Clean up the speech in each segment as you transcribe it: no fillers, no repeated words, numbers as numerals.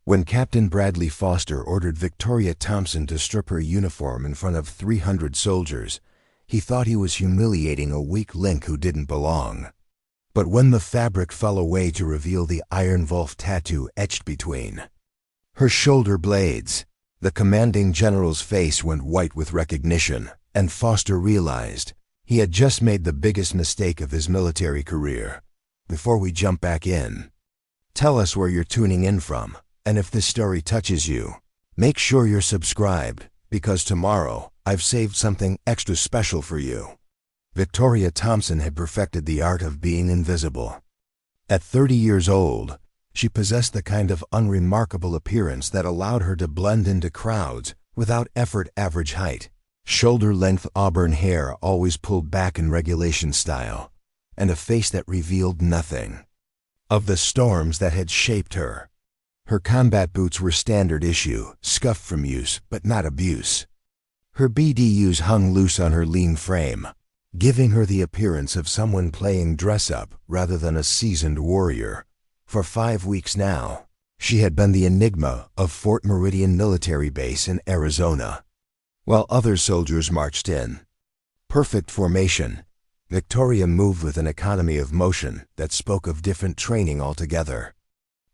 When Captain Bradley Foster ordered Victoria Thompson to strip her uniform in front of 300 soldiers, he thought he was humiliating a weak link who didn't belong. But when the fabric fell away to reveal the Iron Wolf tattoo etched between her shoulder blades, the commanding general's face went white with recognition, and Foster realized he had just made the biggest mistake of his military career. Before we jump back in, tell us where you're tuning in from, and if this story touches you, make sure you're subscribed, because tomorrow I've saved something extra special for you. Victoria Thompson had perfected the art of being invisible. At 30 years old, she possessed the kind of unremarkable appearance that allowed her to blend into crowds without effort. Average height, shoulder-length auburn hair always pulled back in regulation style, and a face that revealed nothing of the storms that had shaped her. Her combat boots were standard issue, scuffed from use but not abuse. Her BDUs hung loose on her lean frame, giving her the appearance of someone playing dress-up rather than a seasoned warrior. For 5 weeks now, she had been the enigma of Fort Meridian military base in Arizona. While other soldiers marched in perfect formation, Victoria moved with an economy of motion that spoke of different training altogether.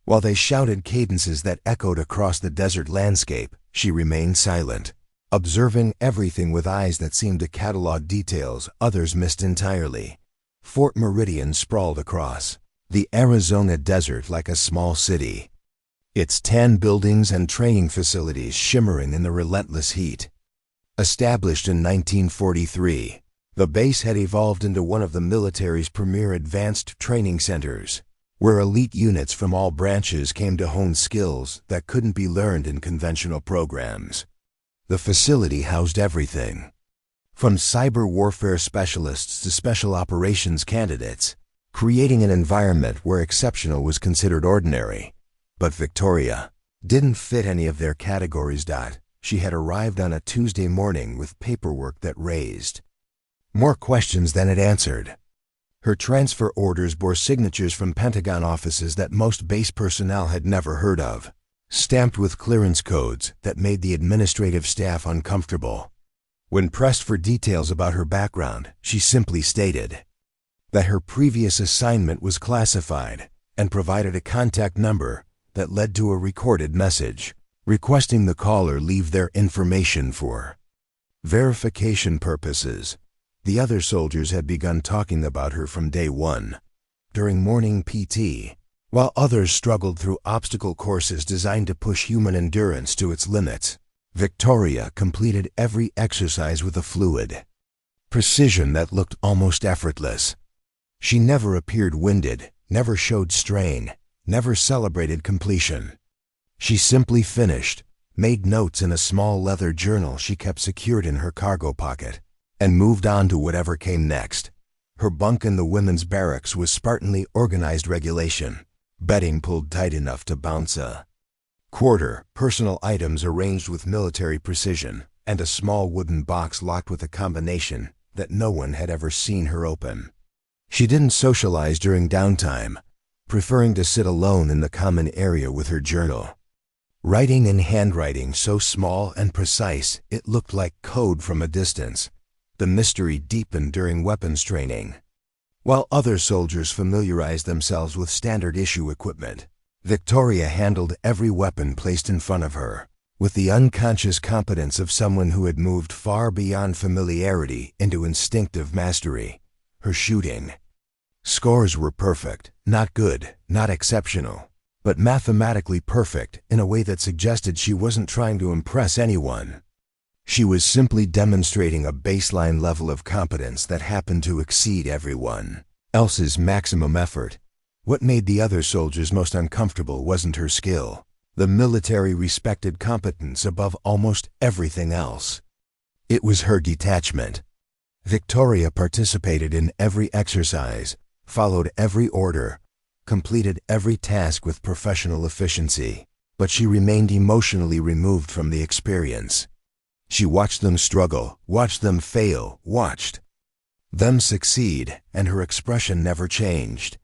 While they shouted cadences that echoed across the desert landscape, she remained silent, observing everything with eyes that seemed to catalog details others missed entirely. Fort Meridian sprawled across the Arizona desert like a small city, its tan buildings and training facilities shimmering in the relentless heat. Established in 1943, the base had evolved into one of the military's premier advanced training centers, where elite units from all branches came to hone skills that couldn't be learned in conventional programs. The facility housed everything from cyber warfare specialists to special operations candidates, creating an environment where exceptional was considered ordinary. But Victoria didn't fit any of their categories. She had arrived on a Tuesday morning with paperwork that raised more questions than it answered. Her transfer orders bore signatures from Pentagon offices that most base personnel had never heard of, stamped with clearance codes that made the administrative staff uncomfortable. When pressed for details about her background, she simply stated that her previous assignment was classified and provided a contact number that led to a recorded message requesting the caller leave their information for verification purposes. The other soldiers had begun talking about her from day one, during morning PT, while others struggled through obstacle courses designed to push human endurance to its limits. Victoria completed every exercise with a fluid precision that looked almost effortless. She never appeared winded, never showed strain, never celebrated completion. She simply finished, made notes in a small leather journal she kept secured in her cargo pocket, and moved on to whatever came next. Her bunk in the women's barracks was Spartanly organized regulation, bedding pulled tight enough to bounce a quarter, personal items arranged with military precision, and a small wooden box locked with a combination that no one had ever seen her open. She didn't socialize during downtime, preferring to sit alone in the common area with her journal, writing in handwriting so small and precise it looked like code from a distance. The mystery deepened during weapons training. While other soldiers familiarized themselves with standard issue equipment, Victoria handled every weapon placed in front of her with the unconscious competence of someone who had moved far beyond familiarity into instinctive mastery. Her shooting scores were perfect, not good, not exceptional, but mathematically perfect in a way that suggested she wasn't trying to impress anyone. She was simply demonstrating a baseline level of competence that happened to exceed everyone else's maximum effort. What made the other soldiers most uncomfortable wasn't her skill. The military respected competence above almost everything else. It was her detachment. Victoria participated in every exercise, followed every order, completed every task with professional efficiency, but she remained emotionally removed from the experience. She watched them struggle, watched them fail, watched them succeed, and her expression never changed.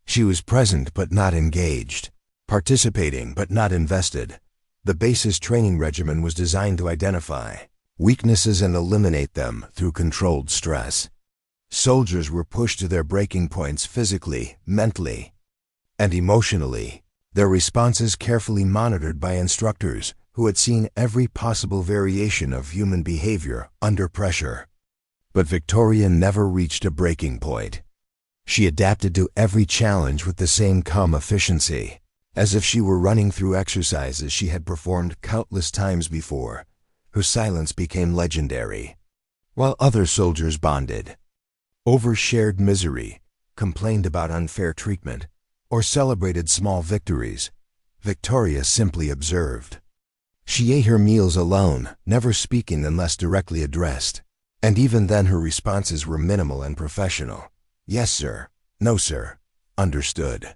She was present but not engaged, participating but not invested. The base's training regimen was designed to identify weaknesses and eliminate them through controlled stress. Soldiers were pushed to their breaking points physically, mentally, and emotionally, their responses carefully monitored by instructors who had seen every possible variation of human behavior under pressure. But Victoria never reached a breaking point. She adapted to every challenge with the same calm efficiency, as if she were running through exercises she had performed countless times before. Her silence became legendary. While other soldiers bonded over shared misery, complained about unfair treatment, or celebrated small victories, Victoria simply observed. She ate her meals alone, never speaking unless directly addressed, and even then her responses were minimal and professional. Yes, sir. No, sir. Understood.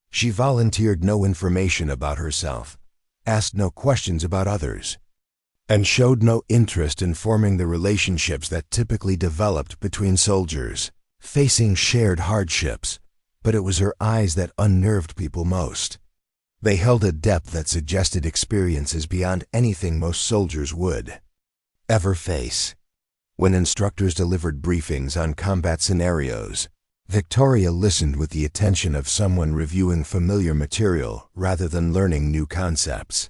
She volunteered no information about herself, asked no questions about others, and showed no interest in forming the relationships that typically developed between soldiers, facing shared hardships. But it was her eyes that unnerved people most. They held a depth that suggested experiences beyond anything most soldiers would ever face. When instructors delivered briefings on combat scenarios, Victoria listened with the attention of someone reviewing familiar material rather than learning new concepts.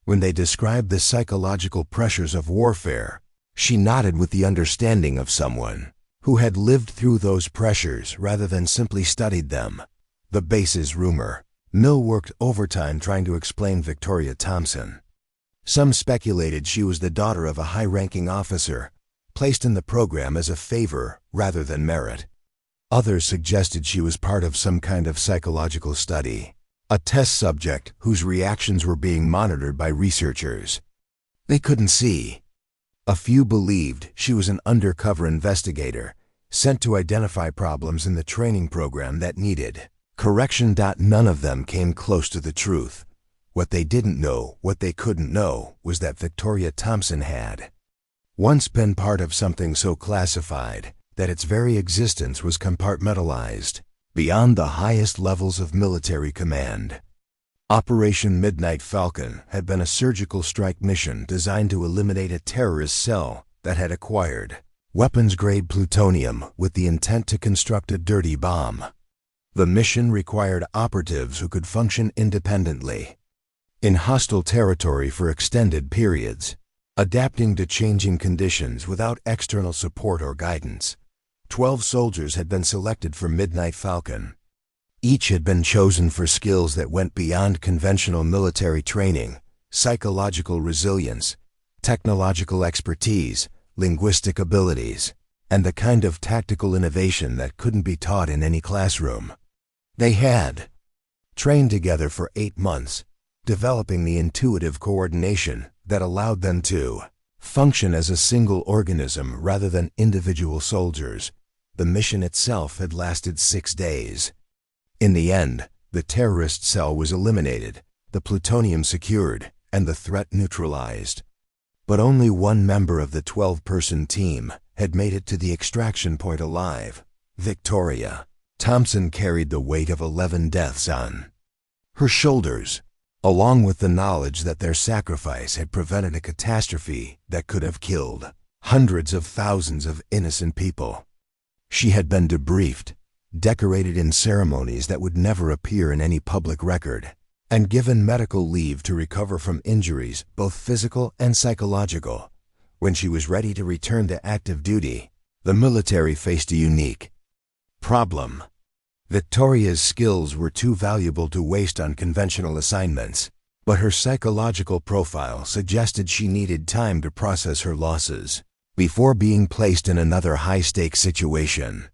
When they described the psychological pressures of warfare, she nodded with the understanding of someone who had lived through those pressures rather than simply studied them. The base's rumor mill worked overtime trying to explain Victoria Thompson. Some speculated she was the daughter of a high-ranking officer, placed in the program as a favor rather than merit. Others suggested she was part of some kind of psychological study, a test subject whose reactions were being monitored by researchers they couldn't see. A few believed she was an undercover investigator sent to identify problems in the training program that needed correction. None of them came close to the truth. What they didn't know, what they couldn't know, was that Victoria Thompson had once been part of something so classified that its very existence was compartmentalized beyond the highest levels of military command. Operation Midnight Falcon had been a surgical strike mission designed to eliminate a terrorist cell that had acquired weapons-grade plutonium with the intent to construct a dirty bomb. The mission required operatives who could function independently in hostile territory for extended periods, adapting to changing conditions without external support or guidance. 12 soldiers had been selected for Midnight Falcon. Each had been chosen for skills that went beyond conventional military training: psychological resilience, technological expertise, linguistic abilities, and the kind of tactical innovation that couldn't be taught in any classroom. They had trained together for 8 months, developing the intuitive coordination that allowed them to function as a single organism rather than individual soldiers. The mission itself had lasted 6 days. In the end, the terrorist cell was eliminated, the plutonium secured, and the threat neutralized. But only one member of the 12-person team had made it to the extraction point alive. Victoria Thompson carried the weight of 11 deaths on her shoulders, along with the knowledge that their sacrifice had prevented a catastrophe that could have killed hundreds of thousands of innocent people. She had been debriefed, decorated in ceremonies that would never appear in any public record, and given medical leave to recover from injuries, both physical and psychological. When she was ready to return to active duty, the military faced a unique problem. Victoria's skills were too valuable to waste on conventional assignments, but her psychological profile suggested she needed time to process her losses before being placed in another high-stakes situation.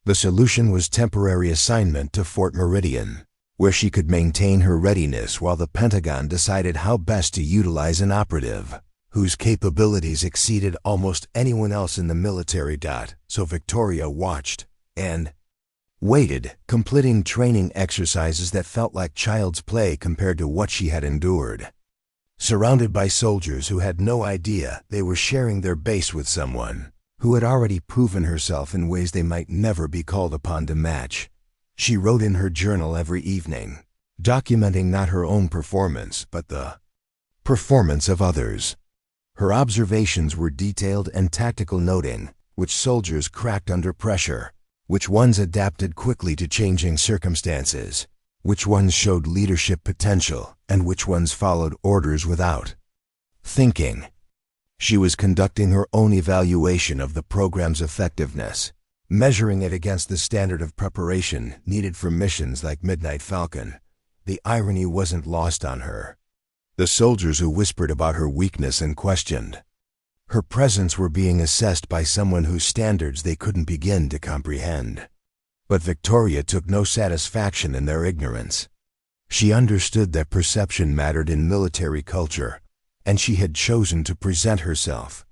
The solution was temporary assignment to Fort Meridian, where she could maintain her readiness while the Pentagon decided how best to utilize an operative whose capabilities exceeded almost anyone else in the military. So Victoria watched and waited, completing training exercises that felt like child's play compared to what she had endured. Surrounded by soldiers who had no idea they were sharing their base with someone who had already proven herself in ways they might never be called upon to match, she wrote in her journal every evening, documenting not her own performance, but the performance of others. Her observations were detailed and tactical, noting which soldiers cracked under pressure, which ones adapted quickly to changing circumstances, which ones showed leadership potential, and which ones followed orders without thinking. She was conducting her own evaluation of the program's effectiveness, measuring it against the standard of preparation needed for missions like Midnight Falcon. The irony wasn't lost on her. The soldiers who whispered about her weakness and questioned her presence were being assessed by someone whose standards they couldn't begin to comprehend. But Victoria took no satisfaction in their ignorance. She understood that perception mattered in military culture, and she had chosen to present herself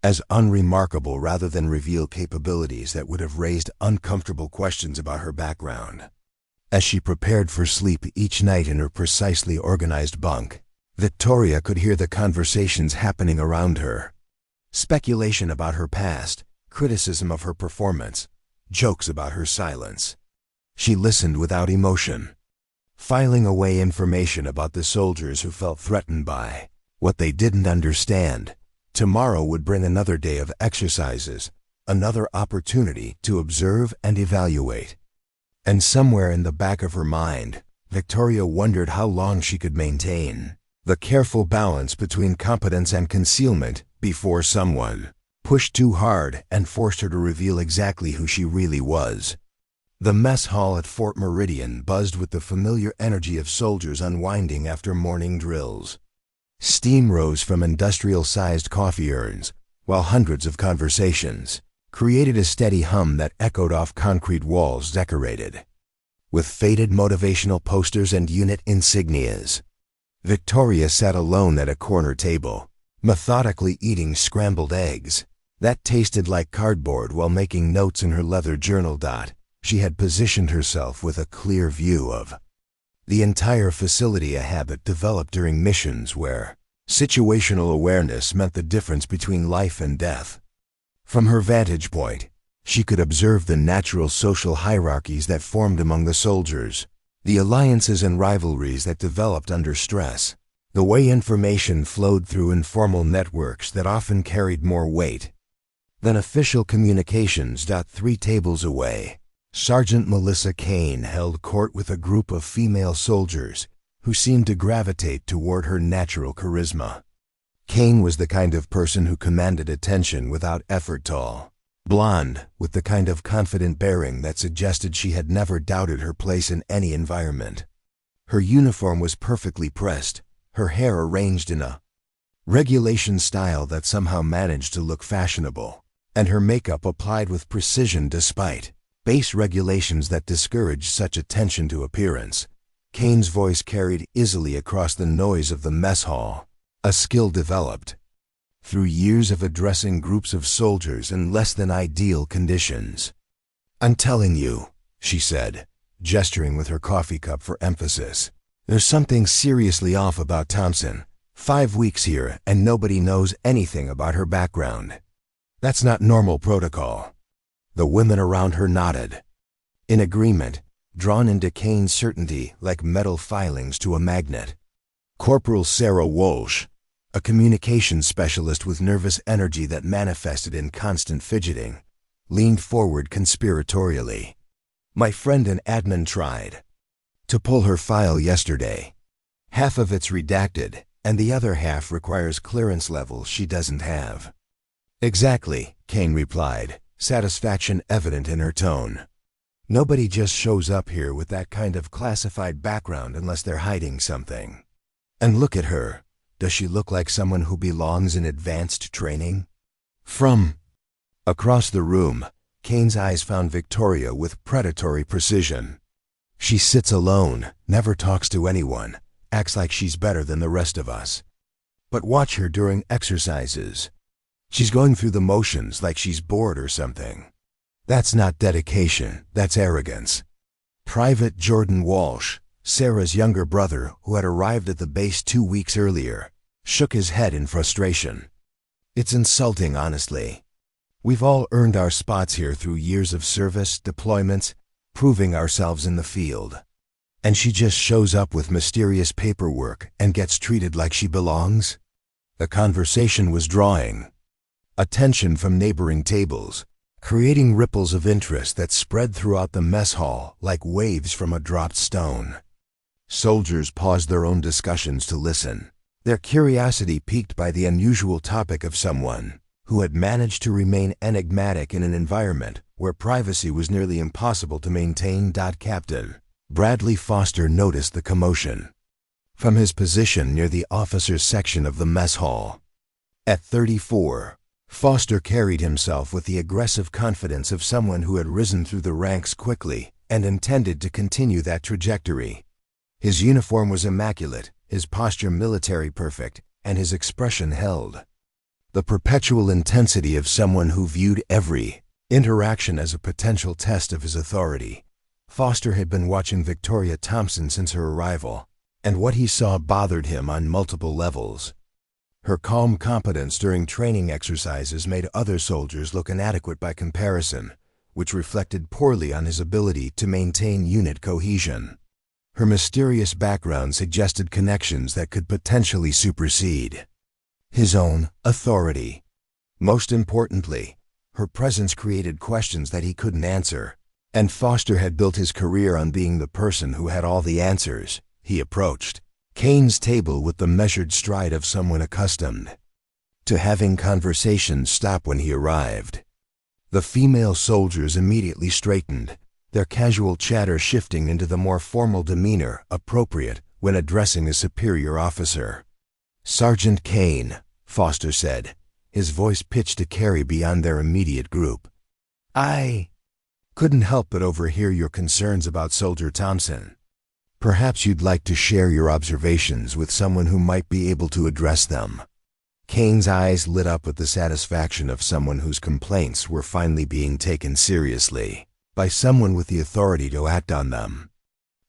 as unremarkable rather than reveal capabilities that would have raised uncomfortable questions about her background. As she prepared for sleep each night in her precisely organized bunk, Victoria could hear the conversations happening around her. Speculation about her past, criticism of her performance, jokes about her silence. She listened without emotion, filing away information about the soldiers who felt threatened by what they didn't understand. Tomorrow would bring another day of exercises, another opportunity to observe and evaluate. And somewhere in the back of her mind, Victoria wondered how long she could maintain the careful balance between competence and concealment before someone pushed too hard and forced her to reveal exactly who she really was. The mess hall at Fort Meridian buzzed with the familiar energy of soldiers unwinding after morning drills. Steam rose from industrial-sized coffee urns, while hundreds of conversations created a steady hum that echoed off concrete walls decorated with faded motivational posters and unit insignias. Victoria sat alone at a corner table, methodically eating scrambled eggs that tasted like cardboard while making notes in her leather journal. She had positioned herself with a clear view of the entire facility, a habit developed during missions where situational awareness meant the difference between life and death. From her vantage point, she could observe the natural social hierarchies that formed among the soldiers, the alliances and rivalries that developed under stress, the way information flowed through informal networks that often carried more weight than official communications. 3 tables away, Sergeant Melissa Kane held court with a group of female soldiers who seemed to gravitate toward her natural charisma. Kane was the kind of person who commanded attention without effort, tall, blonde, with the kind of confident bearing that suggested she had never doubted her place in any environment. Her uniform was perfectly pressed, her hair arranged in a regulation style that somehow managed to look fashionable, and her makeup applied with precision despite base regulations that discouraged such attention to appearance. Kane's voice carried easily across the noise of the mess hall, a skill developed through years of addressing groups of soldiers in less than ideal conditions. "I'm telling you," she said, gesturing with her coffee cup for emphasis, "there's something seriously off about Thompson. 5 weeks here and nobody knows anything about her background. That's not normal protocol." The women around her nodded in agreement, drawn into Kane's certainty like metal filings to a magnet. Corporal Sarah Walsh, a communications specialist with nervous energy that manifested in constant fidgeting, leaned forward conspiratorially. "My friend and admin tried to pull her file yesterday. Half of it's redacted, and the other half requires clearance levels she doesn't have." "Exactly," Kane replied, satisfaction evident in her tone. "Nobody just shows up here with that kind of classified background unless they're hiding something. And look at her. Does she look like someone who belongs in advanced training?" From across the room, Kane's eyes found Victoria with predatory precision. "She sits alone, never talks to anyone, acts like she's better than the rest of us. But watch her during exercises. She's going through the motions like she's bored or something. That's not dedication, that's arrogance." Private Jordan Walsh, Sarah's younger brother who had arrived at the base 2 weeks earlier, shook his head in frustration. "It's insulting, honestly. We've all earned our spots here through years of service, deployments, proving ourselves in the field. And she just shows up with mysterious paperwork and gets treated like she belongs? The conversation was drawing attention from neighboring tables, creating ripples of interest that spread throughout the mess hall like waves from a dropped stone. Soldiers paused their own discussions to listen, their curiosity piqued by the unusual topic of someone who had managed to remain enigmatic in an environment where privacy was nearly impossible to maintain. Captain Bradley Foster noticed the commotion from his position near the officers' section of the mess hall. At 34, Foster carried himself with the aggressive confidence of someone who had risen through the ranks quickly and intended to continue that trajectory. His uniform was immaculate, his posture military perfect, and his expression held the perpetual intensity of someone who viewed every interaction as a potential test of his authority. Foster had been watching Victoria Thompson since her arrival, and what he saw bothered him on multiple levels. Her calm competence during training exercises made other soldiers look inadequate by comparison, which reflected poorly on his ability to maintain unit cohesion. Her mysterious background suggested connections that could potentially supersede his own authority. Most importantly, her presence created questions that he couldn't answer, and Foster had built his career on being the person who had all the answers. He approached Kane's table with the measured stride of someone accustomed to having conversations stop when he arrived. The female soldiers immediately straightened, their casual chatter shifting into the more formal demeanor appropriate when addressing a superior officer. "Sergeant Kane," Foster said, his voice pitched to carry beyond their immediate group. "I couldn't help but overhear your concerns about Soldier Thompson. Perhaps you'd like to share your observations with someone who might be able to address them." Kane's eyes lit up with the satisfaction of someone whose complaints were finally being taken seriously by someone with the authority to act on them.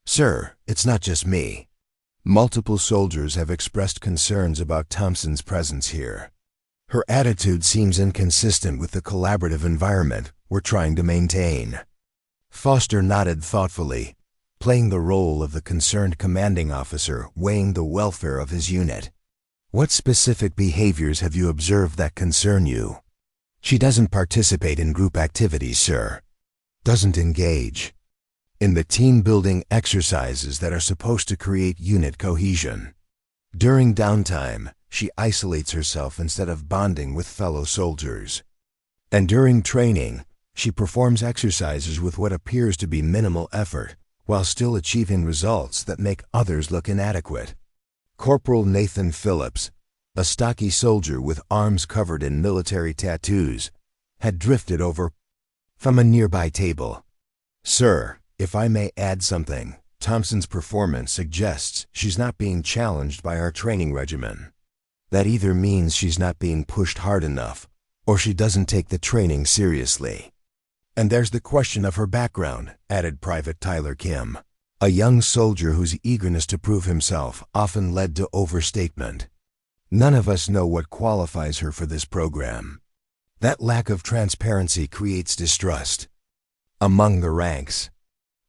"Sir, it's not just me. Multiple soldiers have expressed concerns about Thompson's presence here. Her attitude seems inconsistent with the collaborative environment we're trying to maintain." Foster nodded thoughtfully, playing the role of the concerned commanding officer weighing the welfare of his unit. "What specific behaviors have you observed that concern you?" "She doesn't participate in group activities, sir. Doesn't engage in the team-building exercises that are supposed to create unit cohesion. During downtime, she isolates herself instead of bonding with fellow soldiers. And during training, she performs exercises with what appears to be minimal effort, while still achieving results that make others look inadequate." Corporal Nathan Phillips, a stocky soldier with arms covered in military tattoos, had drifted over from a nearby table. "Sir, if I may add something, Thompson's performance suggests she's not being challenged by our training regimen. That either means she's not being pushed hard enough, or she doesn't take the training seriously. And there's the question of her background," added Private Tyler Kim, a young soldier whose eagerness to prove himself often led to overstatement. "None of us know what qualifies her for this program. That lack of transparency creates distrust among the ranks."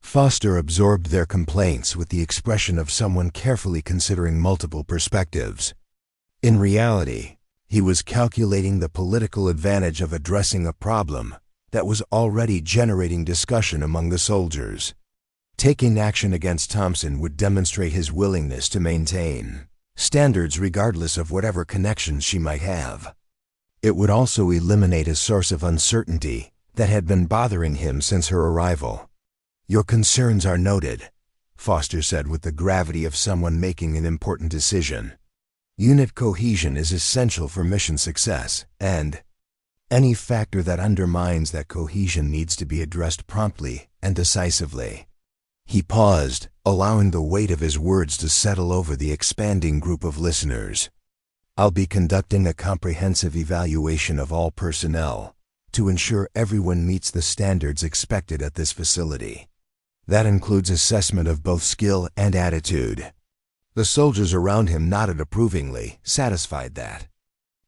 Foster absorbed their complaints with the expression of someone carefully considering multiple perspectives. In reality, he was calculating the political advantage of addressing a problem that was already generating discussion among the soldiers. Taking action against Thompson would demonstrate his willingness to maintain standards regardless of whatever connections she might have. It would also eliminate a source of uncertainty that had been bothering him since her arrival. "Your concerns are noted," Foster said with the gravity of someone making an important decision. "Unit cohesion is essential for mission success, and any factor that undermines that cohesion needs to be addressed promptly and decisively." He paused, allowing the weight of his words to settle over the expanding group of listeners. "I'll be conducting a comprehensive evaluation of all personnel to ensure everyone meets the standards expected at this facility. That includes assessment of both skill and attitude." The soldiers around him nodded approvingly, satisfied that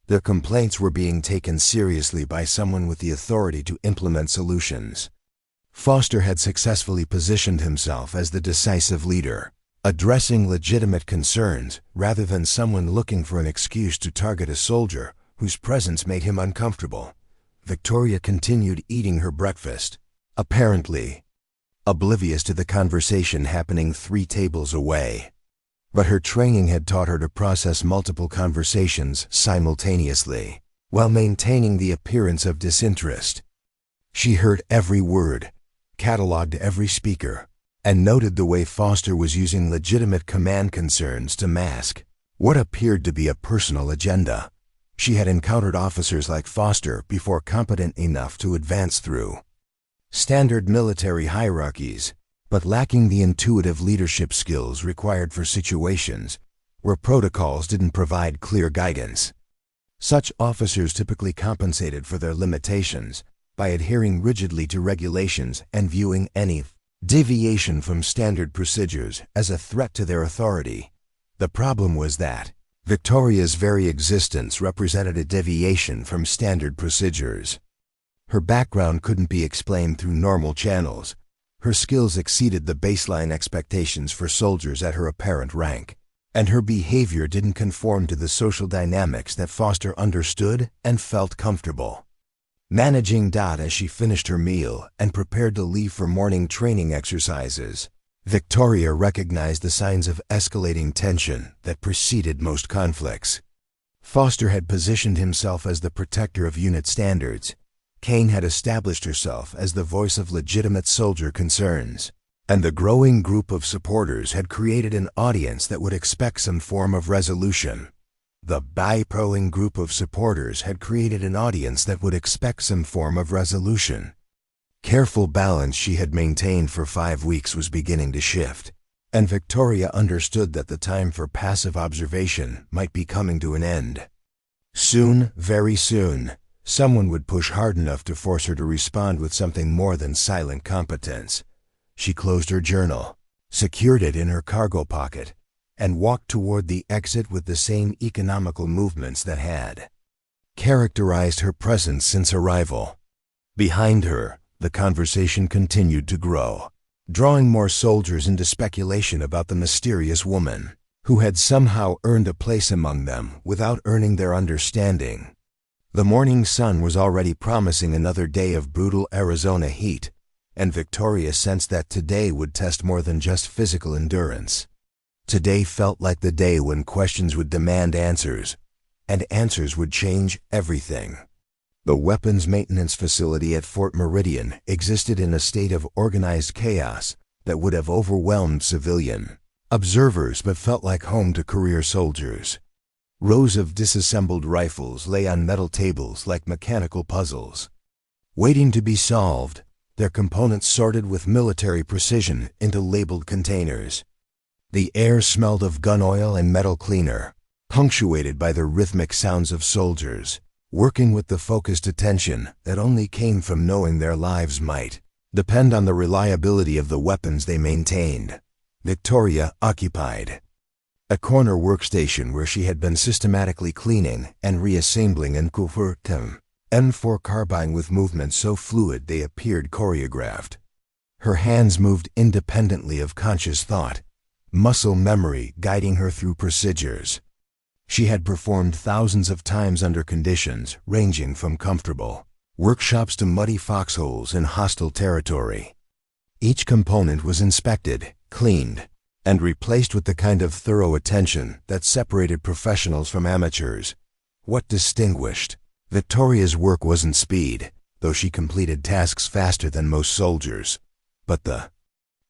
their complaints were being taken seriously by someone with the authority to implement solutions. Foster had successfully positioned himself as the decisive leader, addressing legitimate concerns rather than someone looking for an excuse to target a soldier whose presence made him uncomfortable. Victoria continued eating her breakfast, apparently oblivious to the conversation happening 3 tables away. But her training had taught her to process multiple conversations simultaneously, while maintaining the appearance of disinterest. She heard every word, cataloged every speaker, and noted the way Foster was using legitimate command concerns to mask what appeared to be a personal agenda. She had encountered officers like Foster before, competent enough to advance through standard military hierarchies, but lacking the intuitive leadership skills required for situations where protocols didn't provide clear guidance. Such officers typically compensated for their limitations by adhering rigidly to regulations and viewing any deviation from standard procedures as a threat to their authority. The problem was that Victoria's very existence represented a deviation from standard procedures. Her background couldn't be explained through normal channels. Her skills exceeded the baseline expectations for soldiers at her apparent rank, and her behavior didn't conform to the social dynamics that Foster understood and felt comfortable managing. As she finished her meal and prepared to leave for morning training exercises, Victoria recognized the signs of escalating tension that preceded most conflicts. Foster had positioned himself as the protector of unit standards. Kane had established herself as the voice of legitimate soldier concerns, and the growing group of supporters had created an audience that would expect some form of resolution. The bipolar group of supporters had created an audience that would expect some form of resolution. Careful balance she had maintained for 5 weeks was beginning to shift, and Victoria understood that the time for passive observation might be coming to an end. Soon, very soon, someone would push hard enough to force her to respond with something more than silent competence. She closed her journal, secured it in her cargo pocket, and walked toward the exit with the same economical movements that had characterized her presence since arrival. Behind her, the conversation continued to grow, drawing more soldiers into speculation about the mysterious woman who had somehow earned a place among them without earning their understanding. The morning sun was already promising another day of brutal Arizona heat, and Victoria sensed that today would test more than just physical endurance. Today felt like the day when questions would demand answers, and answers would change everything. The weapons maintenance facility at Fort Meridian existed in a state of organized chaos that would have overwhelmed civilian observers but felt like home to career soldiers. Rows of disassembled rifles lay on metal tables like mechanical puzzles, waiting to be solved, their components sorted with military precision into labeled containers. The air smelled of gun oil and metal cleaner, punctuated by the rhythmic sounds of soldiers working with the focused attention that only came from knowing their lives might depend on the reliability of the weapons they maintained. Victoria occupied a corner workstation where she had been systematically cleaning and reassembling an M4 carbine with movements so fluid they appeared choreographed. Her hands moved independently of conscious thought, muscle memory guiding her through procedures she had performed thousands of times under conditions ranging from comfortable workshops to muddy foxholes in hostile territory. Each component was inspected, cleaned, and replaced with the kind of thorough attention that separated professionals from amateurs. What distinguished Victoria's work wasn't speed, though she completed tasks faster than most soldiers, but the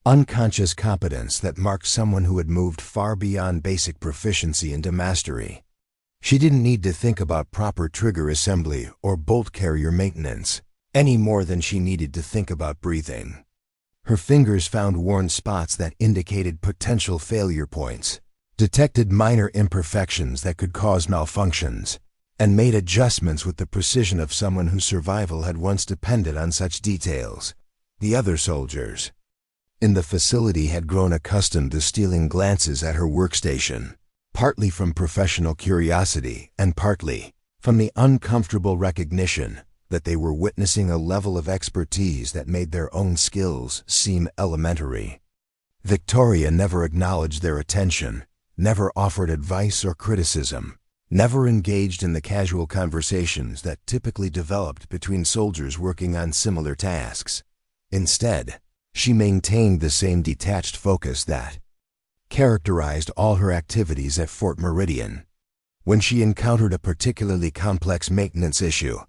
unconscious competence that marked someone who had moved far beyond basic proficiency into mastery. She didn't need to think about proper trigger assembly or bolt carrier maintenance, any more than she needed to think about breathing. Her fingers found worn spots that indicated potential failure points, detected minor imperfections that could cause malfunctions, and made adjustments with the precision of someone whose survival had once depended on such details. The other soldiers in the facility had grown accustomed to stealing glances at her workstation, partly from professional curiosity and partly from the uncomfortable recognition that they were witnessing a level of expertise that made their own skills seem elementary. Victoria never acknowledged their attention, never offered advice or criticism, never engaged in the casual conversations that typically developed between soldiers working on similar tasks. Instead, she maintained the same detached focus that characterized all her activities at Fort Meridian. When she encountered a particularly complex maintenance issue,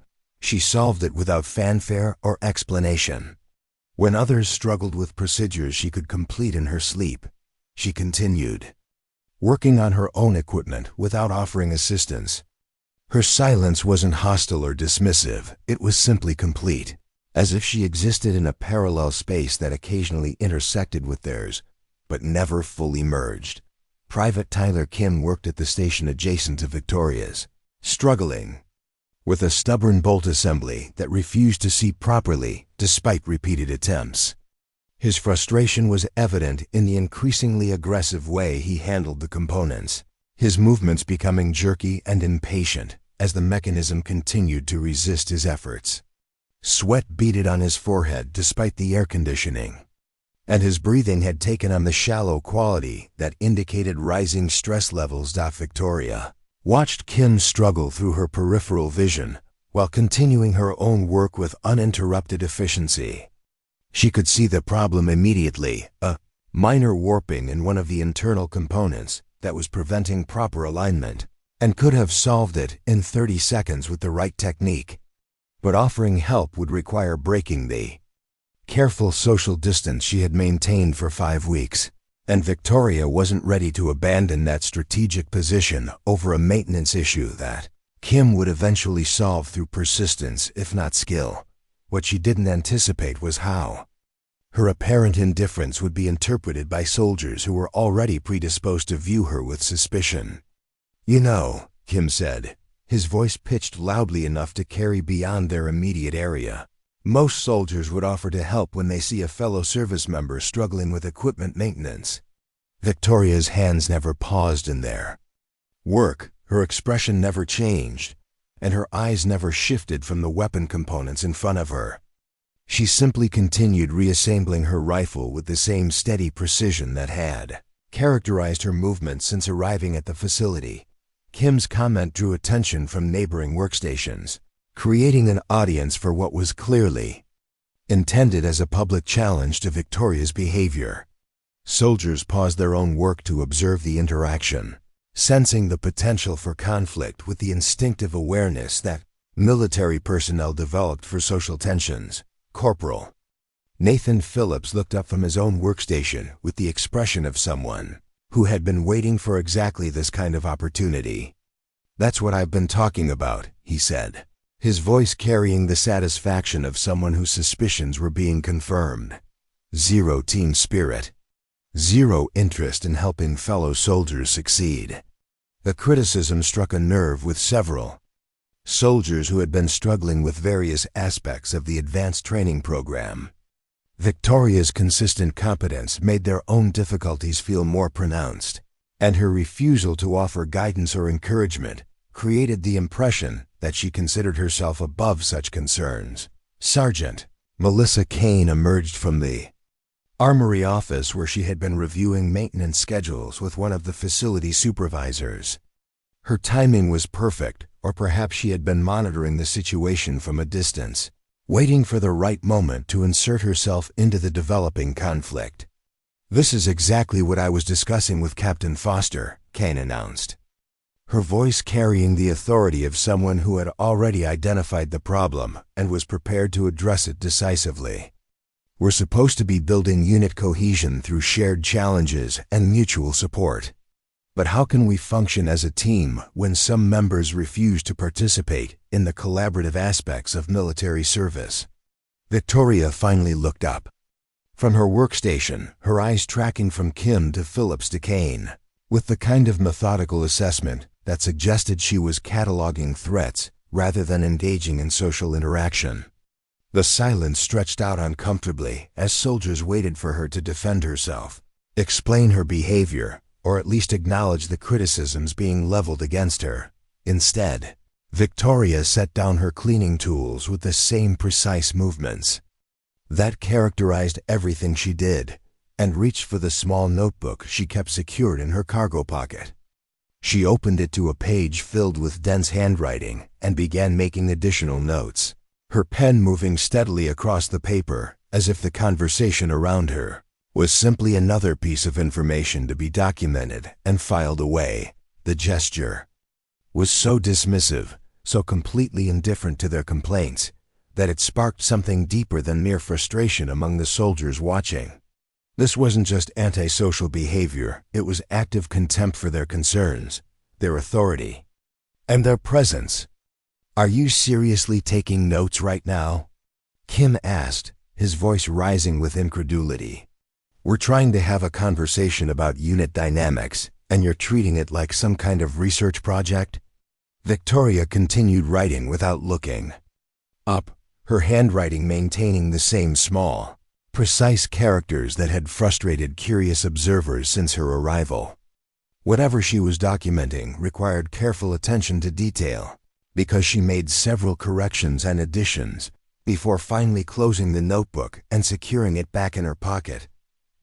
she solved it without fanfare or explanation. When others struggled with procedures she could complete in her sleep, she continued, working on her own equipment without offering assistance. Her silence wasn't hostile or dismissive, it was simply complete, as if she existed in a parallel space that occasionally intersected with theirs, but never fully merged. Private Tyler Kim worked at the station adjacent to Victoria's, struggling with a stubborn bolt assembly that refused to see properly despite repeated attempts. His frustration was evident in the increasingly aggressive way he handled the components, his movements becoming jerky and impatient as the mechanism continued to resist his efforts. Sweat beaded on his forehead despite the air conditioning, and his breathing had taken on the shallow quality that indicated rising stress levels. Victoria watched Kim struggle through her peripheral vision while continuing her own work with uninterrupted efficiency. She could see the problem immediately, a minor warping in one of the internal components that was preventing proper alignment, and could have solved it in 30 seconds with the right technique. But offering help would require breaking the careful social distance she had maintained for 5 weeks, and Victoria wasn't ready to abandon that strategic position over a maintenance issue that Kim would eventually solve through persistence if not skill. What she didn't anticipate was how her apparent indifference would be interpreted by soldiers who were already predisposed to view her with suspicion. "You know," Kim said, his voice pitched loudly enough to carry beyond their immediate area, "most soldiers would offer to help when they see a fellow service member struggling with equipment maintenance." Victoria's hands never paused in their work, her expression never changed, and her eyes never shifted from the weapon components in front of her. She simply continued reassembling her rifle with the same steady precision that had characterized her movements since arriving at the facility. Kim's comment drew attention from neighboring workstations, creating an audience for what was clearly intended as a public challenge to Victoria's behavior. Soldiers paused their own work to observe the interaction, sensing the potential for conflict with the instinctive awareness that military personnel developed for social tensions. Corporal Nathan Phillips looked up from his own workstation with the expression of someone who had been waiting for exactly this kind of opportunity. "That's what I've been talking about," he said, his voice carrying the satisfaction of someone whose suspicions were being confirmed. Zero team spirit. Zero interest in helping fellow soldiers succeed. The criticism struck a nerve with several soldiers who had been struggling with various aspects of the advanced training program. Victoria's consistent competence made their own difficulties feel more pronounced, and her refusal to offer guidance or encouragement created the impression that she considered herself above such concerns. Sergeant Melissa Kane emerged from the armory office where she had been reviewing maintenance schedules with one of the facility supervisors. Her timing was perfect, or perhaps she had been monitoring the situation from a distance, waiting for the right moment to insert herself into the developing conflict. "This is exactly what I was discussing with Captain Foster," Kane announced, her voice carrying the authority of someone who had already identified the problem and was prepared to address it decisively. "We're supposed to be building unit cohesion through shared challenges and mutual support. But how can we function as a team when some members refuse to participate in the collaborative aspects of military service?" Victoria finally looked up from her workstation, her eyes tracking from Kim to Phillips to Kane, with the kind of methodical assessment that suggested she was cataloging threats rather than engaging in social interaction. The silence stretched out uncomfortably as soldiers waited for her to defend herself, explain her behavior, or at least acknowledge the criticisms being leveled against her. Instead, Victoria set down her cleaning tools with the same precise movements that characterized everything she did, and reached for the small notebook she kept secured in her cargo pocket. She opened it to a page filled with dense handwriting and began making additional notes, her pen moving steadily across the paper as if the conversation around her was simply another piece of information to be documented and filed away. The gesture was so dismissive, so completely indifferent to their complaints, that it sparked something deeper than mere frustration among the soldiers watching. This wasn't just antisocial behavior, it was active contempt for their concerns, their authority, and their presence. "Are you seriously taking notes right now?" Kim asked, his voice rising with incredulity. "We're trying to have a conversation about unit dynamics, and you're treating it like some kind of research project?" Victoria continued writing without looking up, her handwriting maintaining the same small, precise characters that had frustrated curious observers since her arrival. Whatever she was documenting required careful attention to detail, because she made several corrections and additions before finally closing the notebook and securing it back in her pocket.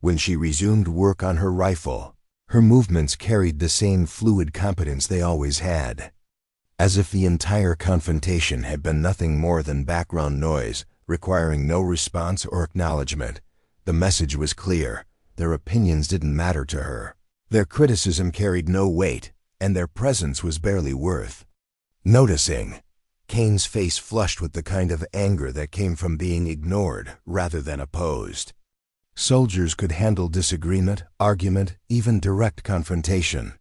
When she resumed work on her rifle, her movements carried the same fluid competence they always had. As if the entire confrontation had been nothing more than background noise, requiring no response or acknowledgement. The message was clear. Their opinions didn't matter to her. Their criticism carried no weight, and their presence was barely worth noticing. Kane's face flushed with the kind of anger that came from being ignored rather than opposed. Soldiers could handle disagreement, argument, even direct confrontation.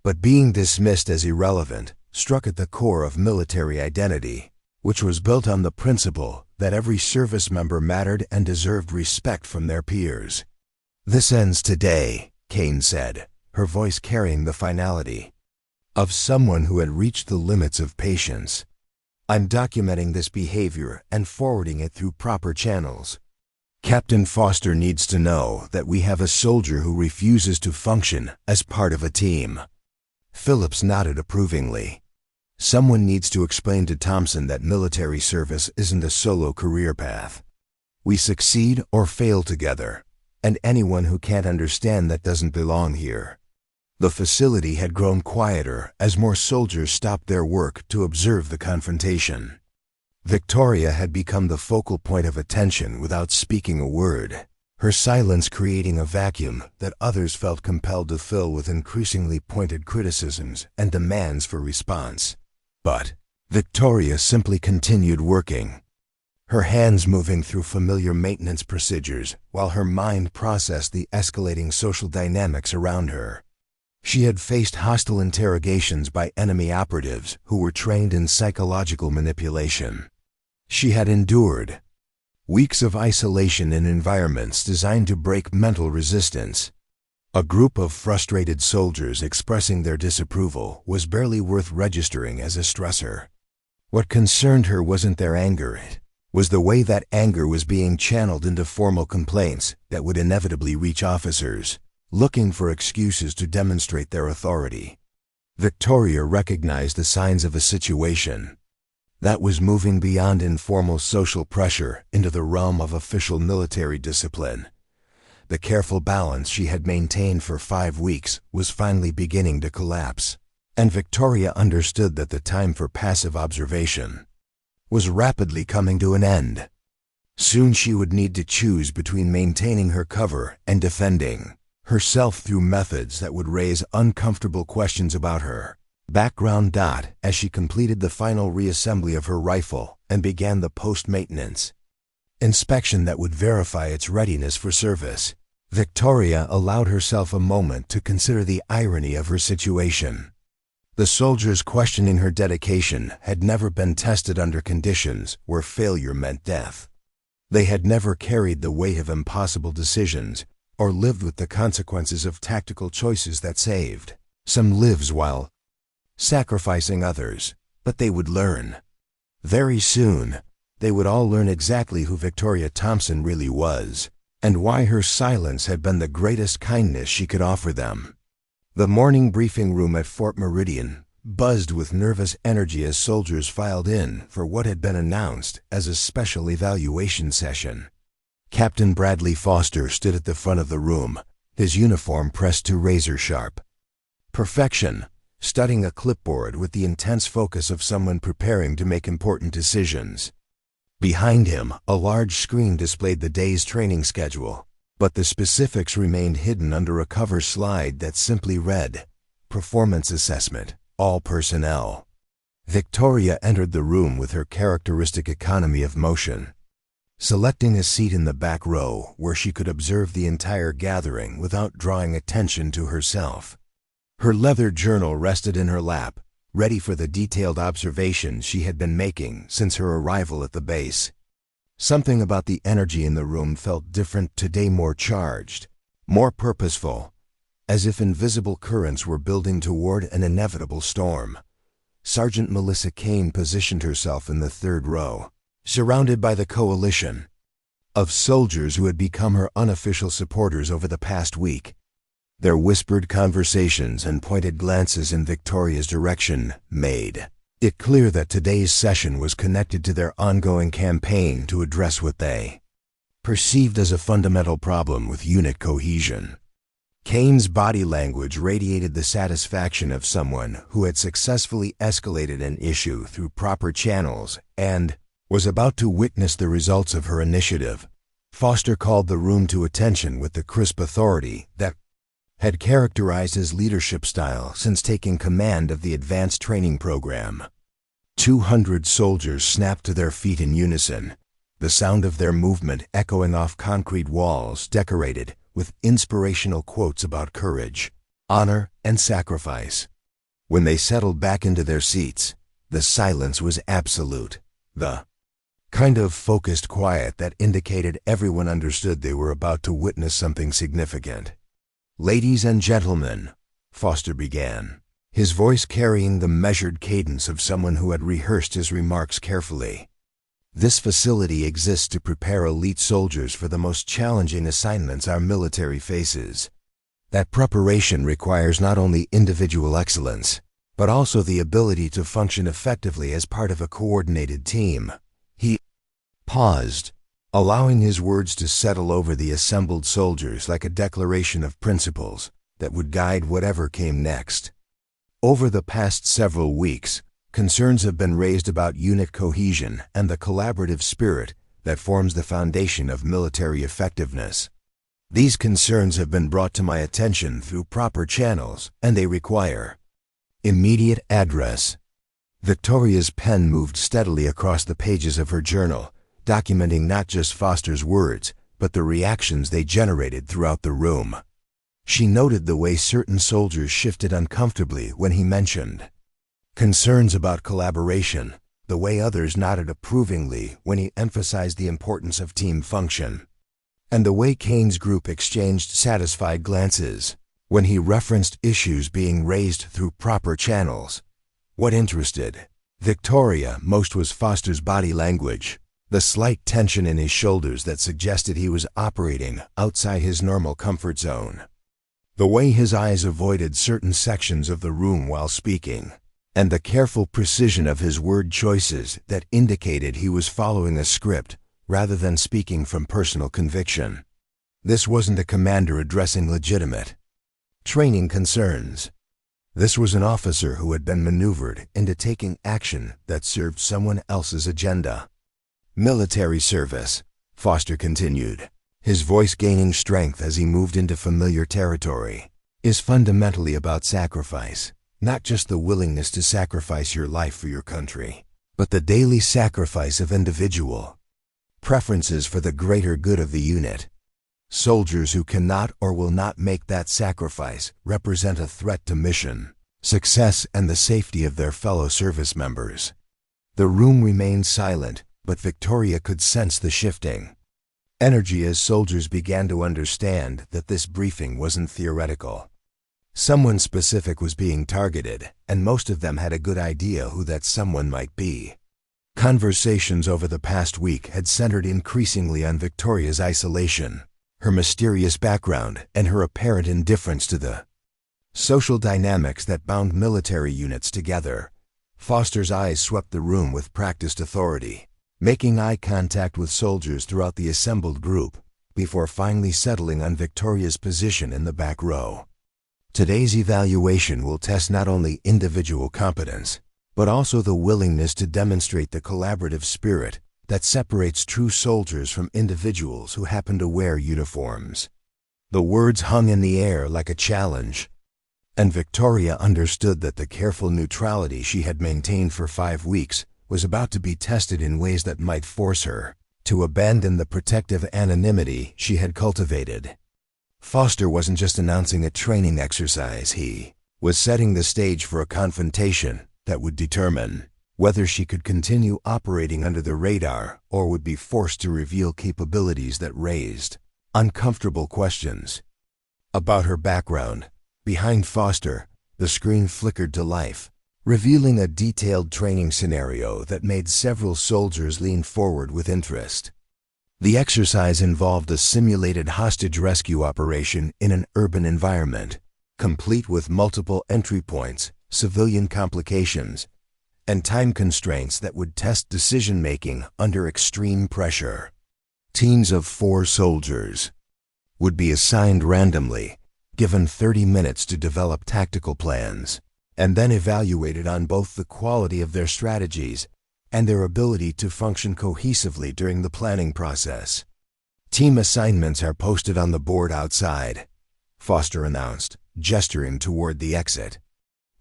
But being dismissed as irrelevant struck at the core of military identity, which was built on the principle that every service member mattered and deserved respect from their peers. "This ends today," Kane said, her voice carrying the finality of someone who had reached the limits of patience. "I'm documenting this behavior and forwarding it through proper channels. Captain Foster needs to know that we have a soldier who refuses to function as part of a team." Phillips nodded approvingly. "Someone needs to explain to Thompson that military service isn't a solo career path. We succeed or fail together, and anyone who can't understand that doesn't belong here." The facility had grown quieter as more soldiers stopped their work to observe the confrontation. Victoria had become the focal point of attention without speaking a word, her silence creating a vacuum that others felt compelled to fill with increasingly pointed criticisms and demands for response. But Victoria simply continued working, her hands moving through familiar maintenance procedures while her mind processed the escalating social dynamics around her. She had faced hostile interrogations by enemy operatives who were trained in psychological manipulation. She had endured weeks of isolation in environments designed to break mental resistance. A group of frustrated soldiers expressing their disapproval was barely worth registering as a stressor. What concerned her wasn't their anger, it was the way that anger was being channeled into formal complaints that would inevitably reach officers looking for excuses to demonstrate their authority. Victoria recognized the signs of a situation that was moving beyond informal social pressure into the realm of official military discipline. The careful balance she had maintained for 5 weeks was finally beginning to collapse, and Victoria understood that the time for passive observation was rapidly coming to an end. Soon she would need to choose between maintaining her cover and defending herself through methods that would raise uncomfortable questions about her background. As she completed the final reassembly of her rifle and began the post-maintenance inspection that would verify its readiness for service, Victoria allowed herself a moment to consider the irony of her situation. The soldiers questioning her dedication had never been tested under conditions where failure meant death. They had never carried the weight of impossible decisions or lived with the consequences of tactical choices that saved some lives while sacrificing others. But they would learn. Very soon, they would all learn exactly who Victoria Thompson really was, and why her silence had been the greatest kindness she could offer them. The morning briefing room at Fort Meridian buzzed with nervous energy as soldiers filed in for what had been announced as a special evaluation session. Captain Bradley Foster stood at the front of the room, his uniform pressed to razor-sharp perfection, studying a clipboard with the intense focus of someone preparing to make important decisions. Behind him, a large screen displayed the day's training schedule, but the specifics remained hidden under a cover slide that simply read, "Performance Assessment, All Personnel." Victoria entered the room with her characteristic economy of motion, selecting a seat in the back row where she could observe the entire gathering without drawing attention to herself. Her leather journal rested in her lap, ready for the detailed observations she had been making since her arrival at the base. Something about the energy in the room felt different today, more charged, more purposeful, as if invisible currents were building toward an inevitable storm. Sergeant Melissa Kane positioned herself in the third row, surrounded by the coalition of soldiers who had become her unofficial supporters over the past week. Their whispered conversations and pointed glances in Victoria's direction made it clear that today's session was connected to their ongoing campaign to address what they perceived as a fundamental problem with unit cohesion. Kane's body language radiated the satisfaction of someone who had successfully escalated an issue through proper channels and was about to witness the results of her initiative. Foster called the room to attention with the crisp authority that had characterized his leadership style since taking command of the advanced training program. 200 soldiers snapped to their feet in unison, the sound of their movement echoing off concrete walls decorated with inspirational quotes about courage, honor, and sacrifice. When they settled back into their seats, the silence was absolute, the kind of focused quiet that indicated everyone understood they were about to witness something significant. "Ladies and gentlemen," Foster began, his voice carrying the measured cadence of someone who had rehearsed his remarks carefully. "This facility exists to prepare elite soldiers for the most challenging assignments our military faces. That preparation requires not only individual excellence, but also the ability to function effectively as part of a coordinated team." He paused, allowing his words to settle over the assembled soldiers like a declaration of principles that would guide whatever came next. Over the past several weeks, concerns have been raised about unit cohesion and the collaborative spirit that forms the foundation of military effectiveness. These concerns have been brought to my attention through proper channels, and they require immediate address. Victoria's pen moved steadily across the pages of her journal, documenting not just Foster's words, but the reactions they generated throughout the room. She noted the way certain soldiers shifted uncomfortably when he mentioned concerns about collaboration, the way others nodded approvingly when he emphasized the importance of team function, and the way Kane's group exchanged satisfied glances when he referenced issues being raised through proper channels. What interested Victoria most was Foster's body language, the slight tension in his shoulders that suggested he was operating outside his normal comfort zone, the way his eyes avoided certain sections of the room while speaking, and the careful precision of his word choices that indicated he was following a script rather than speaking from personal conviction. This wasn't a commander addressing legitimate training concerns. This was an officer who had been maneuvered into taking action that served someone else's agenda. "Military service," Foster continued, his voice gaining strength as he moved into familiar territory, "is fundamentally about sacrifice, not just the willingness to sacrifice your life for your country, but the daily sacrifice of individual preferences for the greater good of the unit. Soldiers who cannot or will not make that sacrifice represent a threat to mission, success, and the safety of their fellow service members." The room remained silent, but Victoria could sense the shifting energy as soldiers began to understand that this briefing wasn't theoretical. Someone specific was being targeted, and most of them had a good idea who that someone might be. Conversations over the past week had centered increasingly on Victoria's isolation, her mysterious background, and her apparent indifference to the social dynamics that bound military units together. Foster's eyes swept the room with practiced authority, making eye contact with soldiers throughout the assembled group, before finally settling on Victoria's position in the back row. Today's evaluation will test not only individual competence, but also the willingness to demonstrate the collaborative spirit that separates true soldiers from individuals who happen to wear uniforms. The words hung in the air like a challenge, and Victoria understood that the careful neutrality she had maintained for 5 weeks was about to be tested in ways that might force her to abandon the protective anonymity she had cultivated. Foster wasn't just announcing a training exercise, he was setting the stage for a confrontation that would determine whether she could continue operating under the radar or would be forced to reveal capabilities that raised uncomfortable questions. About her background, behind Foster, the screen flickered to life, revealing a detailed training scenario that made several soldiers lean forward with interest. The exercise involved a simulated hostage rescue operation in an urban environment, complete with multiple entry points, civilian complications, and time constraints that would test decision-making under extreme pressure. Teams of 4 soldiers would be assigned randomly, given 30 minutes to develop tactical plans, and then evaluated on both the quality of their strategies and their ability to function cohesively during the planning process. Team assignments are posted on the board outside, Foster announced, gesturing toward the exit.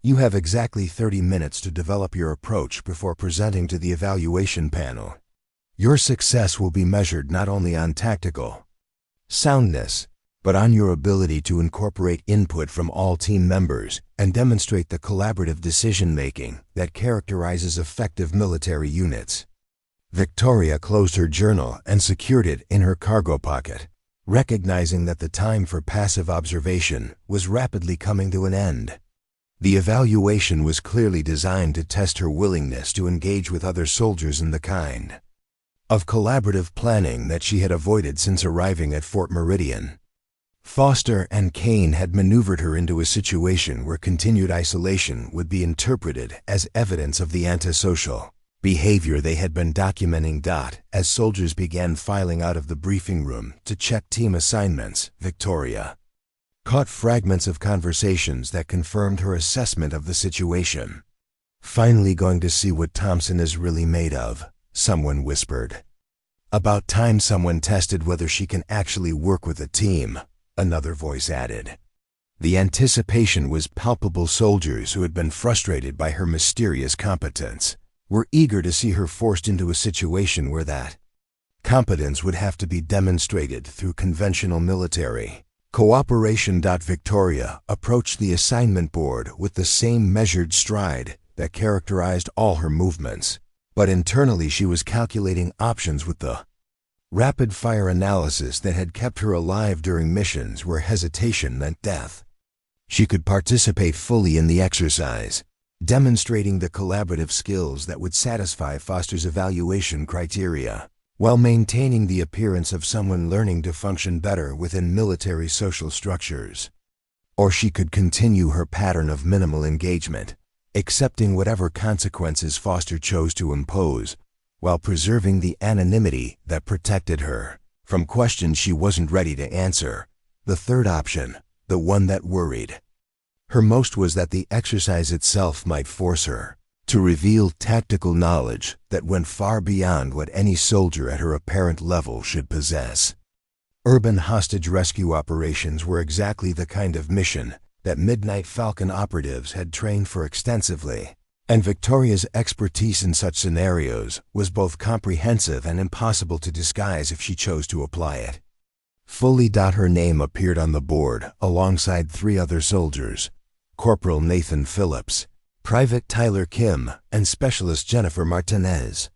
You have exactly 30 minutes to develop your approach before presenting to the evaluation panel. Your success will be measured not only on tactical soundness, but on your ability to incorporate input from all team members and demonstrate the collaborative decision-making that characterizes effective military units. Victoria closed her journal and secured it in her cargo pocket, recognizing that the time for passive observation was rapidly coming to an end. The evaluation was clearly designed to test her willingness to engage with other soldiers in the kind of collaborative planning that she had avoided since arriving at Fort Meridian. Foster and Kane had maneuvered her into a situation where continued isolation would be interpreted as evidence of the antisocial behavior they had been documenting. As soldiers began filing out of the briefing room to check team assignments, Victoria caught fragments of conversations that confirmed her assessment of the situation. Finally going to see what Thompson is really made of, someone whispered. About time someone tested whether she can actually work with a team, another voice added. The anticipation was palpable. Soldiers who had been frustrated by her mysterious competence were eager to see her forced into a situation where that competence would have to be demonstrated through conventional military cooperation. Victoria approached the assignment board with the same measured stride that characterized all her movements, but internally she was calculating options with the rapid-fire analysis that had kept her alive during missions where hesitation meant death. She could participate fully in the exercise, demonstrating the collaborative skills that would satisfy Foster's evaluation criteria, while maintaining the appearance of someone learning to function better within military social structures. Or she could continue her pattern of minimal engagement, accepting whatever consequences Foster chose to impose, while preserving the anonymity that protected her from questions she wasn't ready to answer. The third option, the one that worried her most, was that the exercise itself might force her to reveal tactical knowledge that went far beyond what any soldier at her apparent level should possess. Urban hostage rescue operations were exactly the kind of mission that Midnight Falcon operatives had trained for extensively, and Victoria's expertise in such scenarios was both comprehensive and impossible to disguise if she chose to apply it. Fully. Her name appeared on the board alongside 3 other soldiers: Corporal Nathan Phillips, Private Tyler Kim, and Specialist Jennifer Martinez.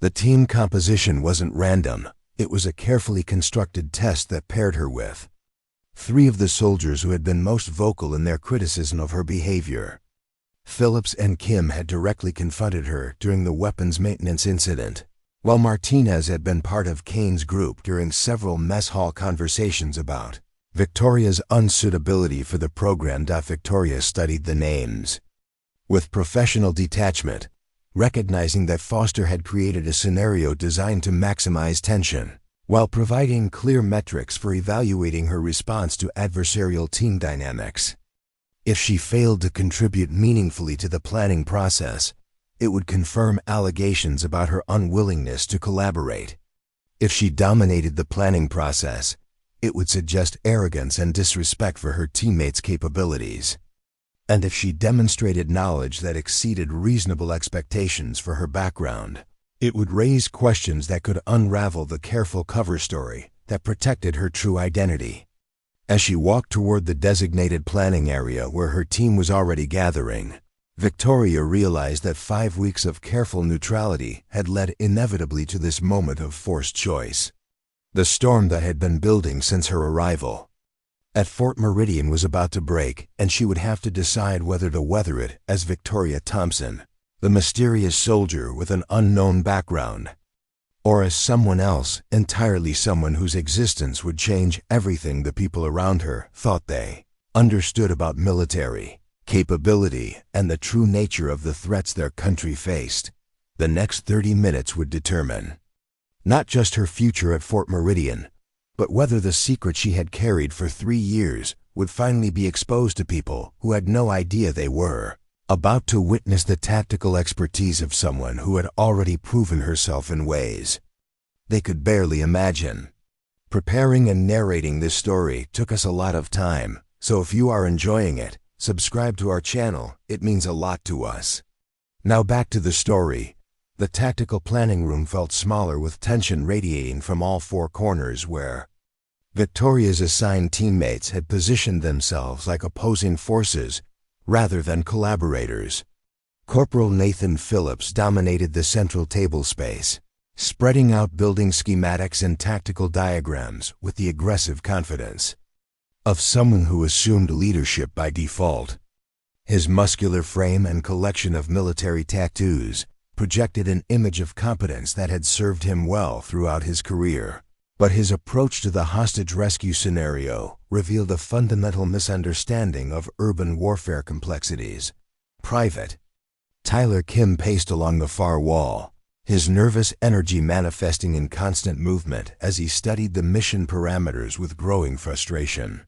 The team composition wasn't random. It was a carefully constructed test that paired her with 3 of the soldiers who had been most vocal in their criticism of her behavior. Phillips and Kim had directly confronted her during the weapons maintenance incident, while Martinez had been part of Kane's group during several mess hall conversations about Victoria's unsuitability for the program. Victoria studied the names with professional detachment, recognizing that Foster had created a scenario designed to maximize tension, while providing clear metrics for evaluating her response to adversarial team dynamics. If she failed to contribute meaningfully to the planning process, it would confirm allegations about her unwillingness to collaborate. If she dominated the planning process, it would suggest arrogance and disrespect for her teammates' capabilities. And if she demonstrated knowledge that exceeded reasonable expectations for her background, it would raise questions that could unravel the careful cover story that protected her true identity. As she walked toward the designated planning area where her team was already gathering, Victoria realized that 5 weeks of careful neutrality had led inevitably to this moment of forced choice. The storm that had been building since her arrival at Fort Meridian was about to break, and she would have to decide whether to weather it as Victoria Thompson, the mysterious soldier with an unknown background, or as someone else, entirely someone whose existence would change everything the people around her thought they understood about military capability and the true nature of the threats their country faced. The next 30 minutes would determine not just her future at Fort Meridian, but whether the secret she had carried for 3 years would finally be exposed to people who had no idea they were about to witness the tactical expertise of someone who had already proven herself in ways they could barely imagine. Preparing and narrating this story took us a lot of time, so if you are enjoying it, subscribe to our channel. It means a lot to us. Now back to the story. The tactical planning room felt smaller with tension radiating from all 4 corners where Victoria's assigned teammates had positioned themselves like opposing forces rather than collaborators. Corporal Nathan Phillips dominated the central table space, spreading out building schematics and tactical diagrams with the aggressive confidence of someone who assumed leadership by default. His muscular frame and collection of military tattoos projected an image of competence that had served him well throughout his career. But his approach to the hostage rescue scenario revealed a fundamental misunderstanding of urban warfare complexities. Private Tyler Kim paced along the far wall, his nervous energy manifesting in constant movement as he studied the mission parameters with growing frustration.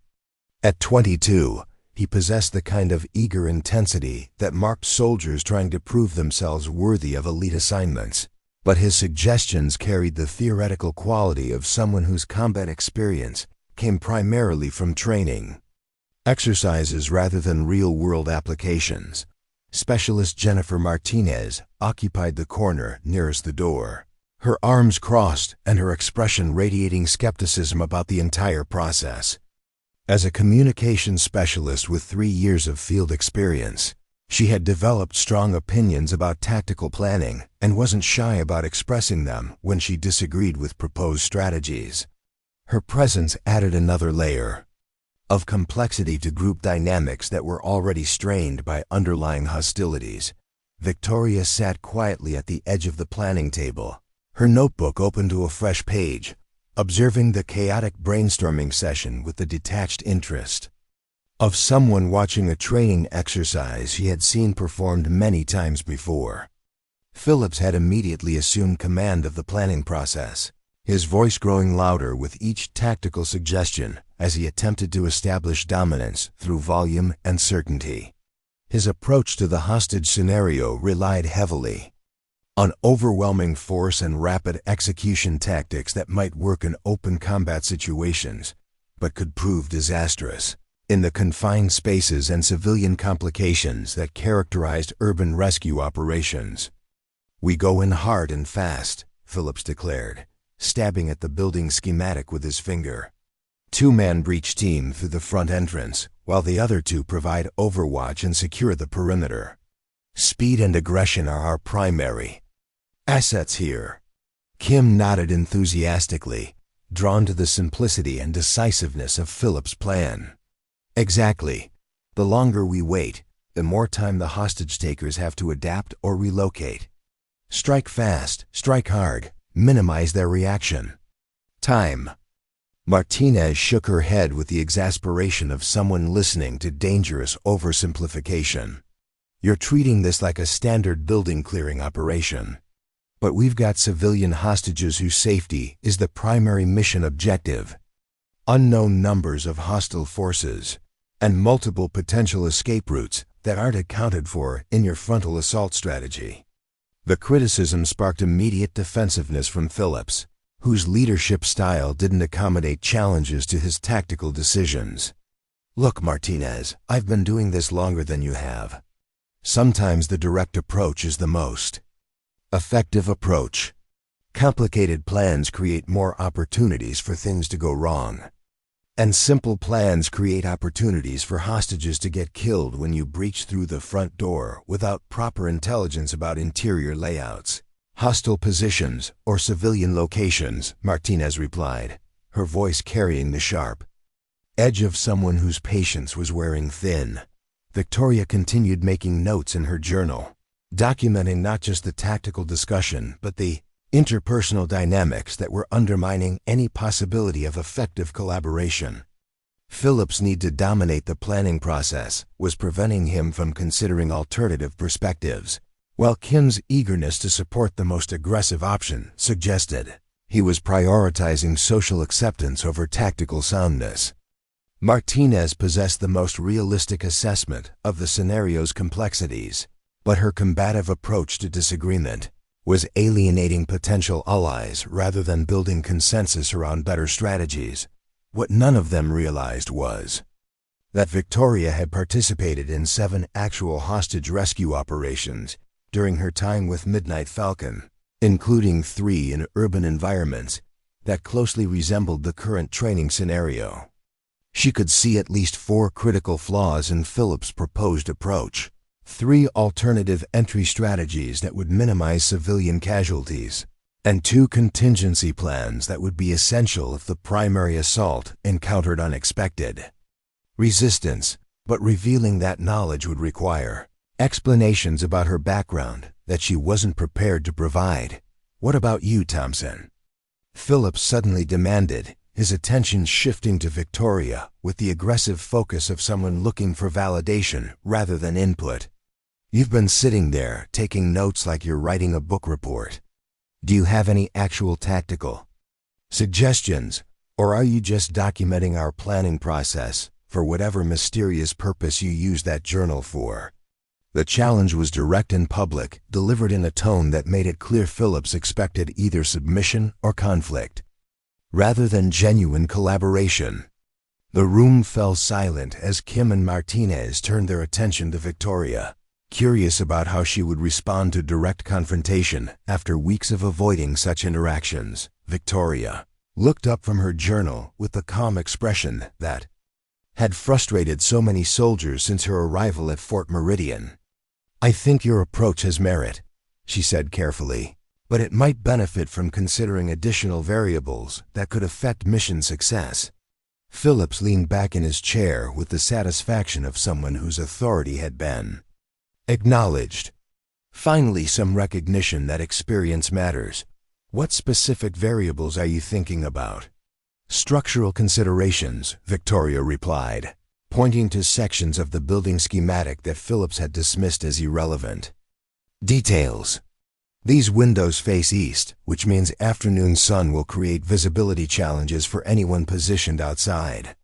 At 22, he possessed the kind of eager intensity that marked soldiers trying to prove themselves worthy of elite assignments. But his suggestions carried the theoretical quality of someone whose combat experience came primarily from training exercises rather than real-world applications. Specialist Jennifer Martinez occupied the corner nearest the door, her arms crossed and her expression radiating skepticism about the entire process. As a communications specialist with 3 years of field experience, she had developed strong opinions about tactical planning and wasn't shy about expressing them when she disagreed with proposed strategies. Her presence added another layer of complexity to group dynamics that were already strained by underlying hostilities. Victoria sat quietly at the edge of the planning table, her notebook open to a fresh page, observing the chaotic brainstorming session with the detached interest of someone watching a training exercise she had seen performed many times before. Phillips had immediately assumed command of the planning process, his voice growing louder with each tactical suggestion as he attempted to establish dominance through volume and certainty. His approach to the hostage scenario relied heavily on overwhelming force and rapid execution tactics that might work in open combat situations, but could prove disastrous in the confined spaces and civilian complications that characterized urban rescue operations. "We go in hard and fast," Phillips declared, stabbing at the building schematic with his finger. 2-man breach team through the front entrance, while the other 2 provide overwatch and secure the perimeter. "Speed and aggression are our primary assets here." Kim nodded enthusiastically, drawn to the simplicity and decisiveness of Phillips' plan. "Exactly. The longer we wait, the more time the hostage-takers have to adapt or relocate. Strike fast, strike hard, minimize their reaction time." Martinez shook her head with the exasperation of someone listening to dangerous oversimplification. You're treating this like a standard building clearing operation. But we've got civilian hostages whose safety is the primary mission objective. Unknown numbers of hostile forces, and multiple potential escape routes that aren't accounted for in your frontal assault strategy. The criticism sparked immediate defensiveness from Phillips, whose leadership style didn't accommodate challenges to his tactical decisions. Look, Martinez, I've been doing this longer than you have. Sometimes the direct approach is the most effective approach. Complicated plans create more opportunities for things to go wrong. And simple plans create opportunities for hostages to get killed when you breach through the front door without proper intelligence about interior layouts, hostile positions, or civilian locations, Martinez replied, her voice carrying the sharp edge of someone whose patience was wearing thin. Victoria continued making notes in her journal, documenting not just the tactical discussion but the interpersonal dynamics that were undermining any possibility of effective collaboration. Phillips' need to dominate the planning process was preventing him from considering alternative perspectives, while Kim's eagerness to support the most aggressive option suggested he was prioritizing social acceptance over tactical soundness. Martinez possessed the most realistic assessment of the scenario's complexities, but her combative approach to disagreement was alienating potential allies rather than building consensus around better strategies. What none of them realized was that Victoria had participated in 7 actual hostage rescue operations during her time with Midnight Falcon, including 3 in urban environments that closely resembled the current training scenario. She could see at least 4 critical flaws in Phillips' proposed approach. 3 alternative entry strategies that would minimize civilian casualties, and 2 contingency plans that would be essential if the primary assault encountered unexpected resistance, but revealing that knowledge would require explanations about her background that she wasn't prepared to provide. What about you, Thompson? Phillips suddenly demanded, his attention shifting to Victoria with the aggressive focus of someone looking for validation rather than input. You've been sitting there taking notes like you're writing a book report. Do you have any actual tactical suggestions, or are you just documenting our planning process for whatever mysterious purpose you use that journal for? The challenge was direct and public, delivered in a tone that made it clear Phillips expected either submission or conflict, rather than genuine collaboration. The room fell silent as Kim and Martinez turned their attention to Victoria, curious about how she would respond to direct confrontation after weeks of avoiding such interactions. Victoria looked up from her journal with the calm expression that had frustrated so many soldiers since her arrival at Fort Meridian. I think your approach has merit, she said carefully, but it might benefit from considering additional variables that could affect mission success. Phillips leaned back in his chair with the satisfaction of someone whose authority had been acknowledged. Finally, some recognition that experience matters. What specific variables are you thinking about? Structural considerations, Victoria replied, pointing to sections of the building schematic that Phillips had dismissed as irrelevant. Details. These windows face east, which means afternoon sun will create visibility challenges for anyone positioned outside.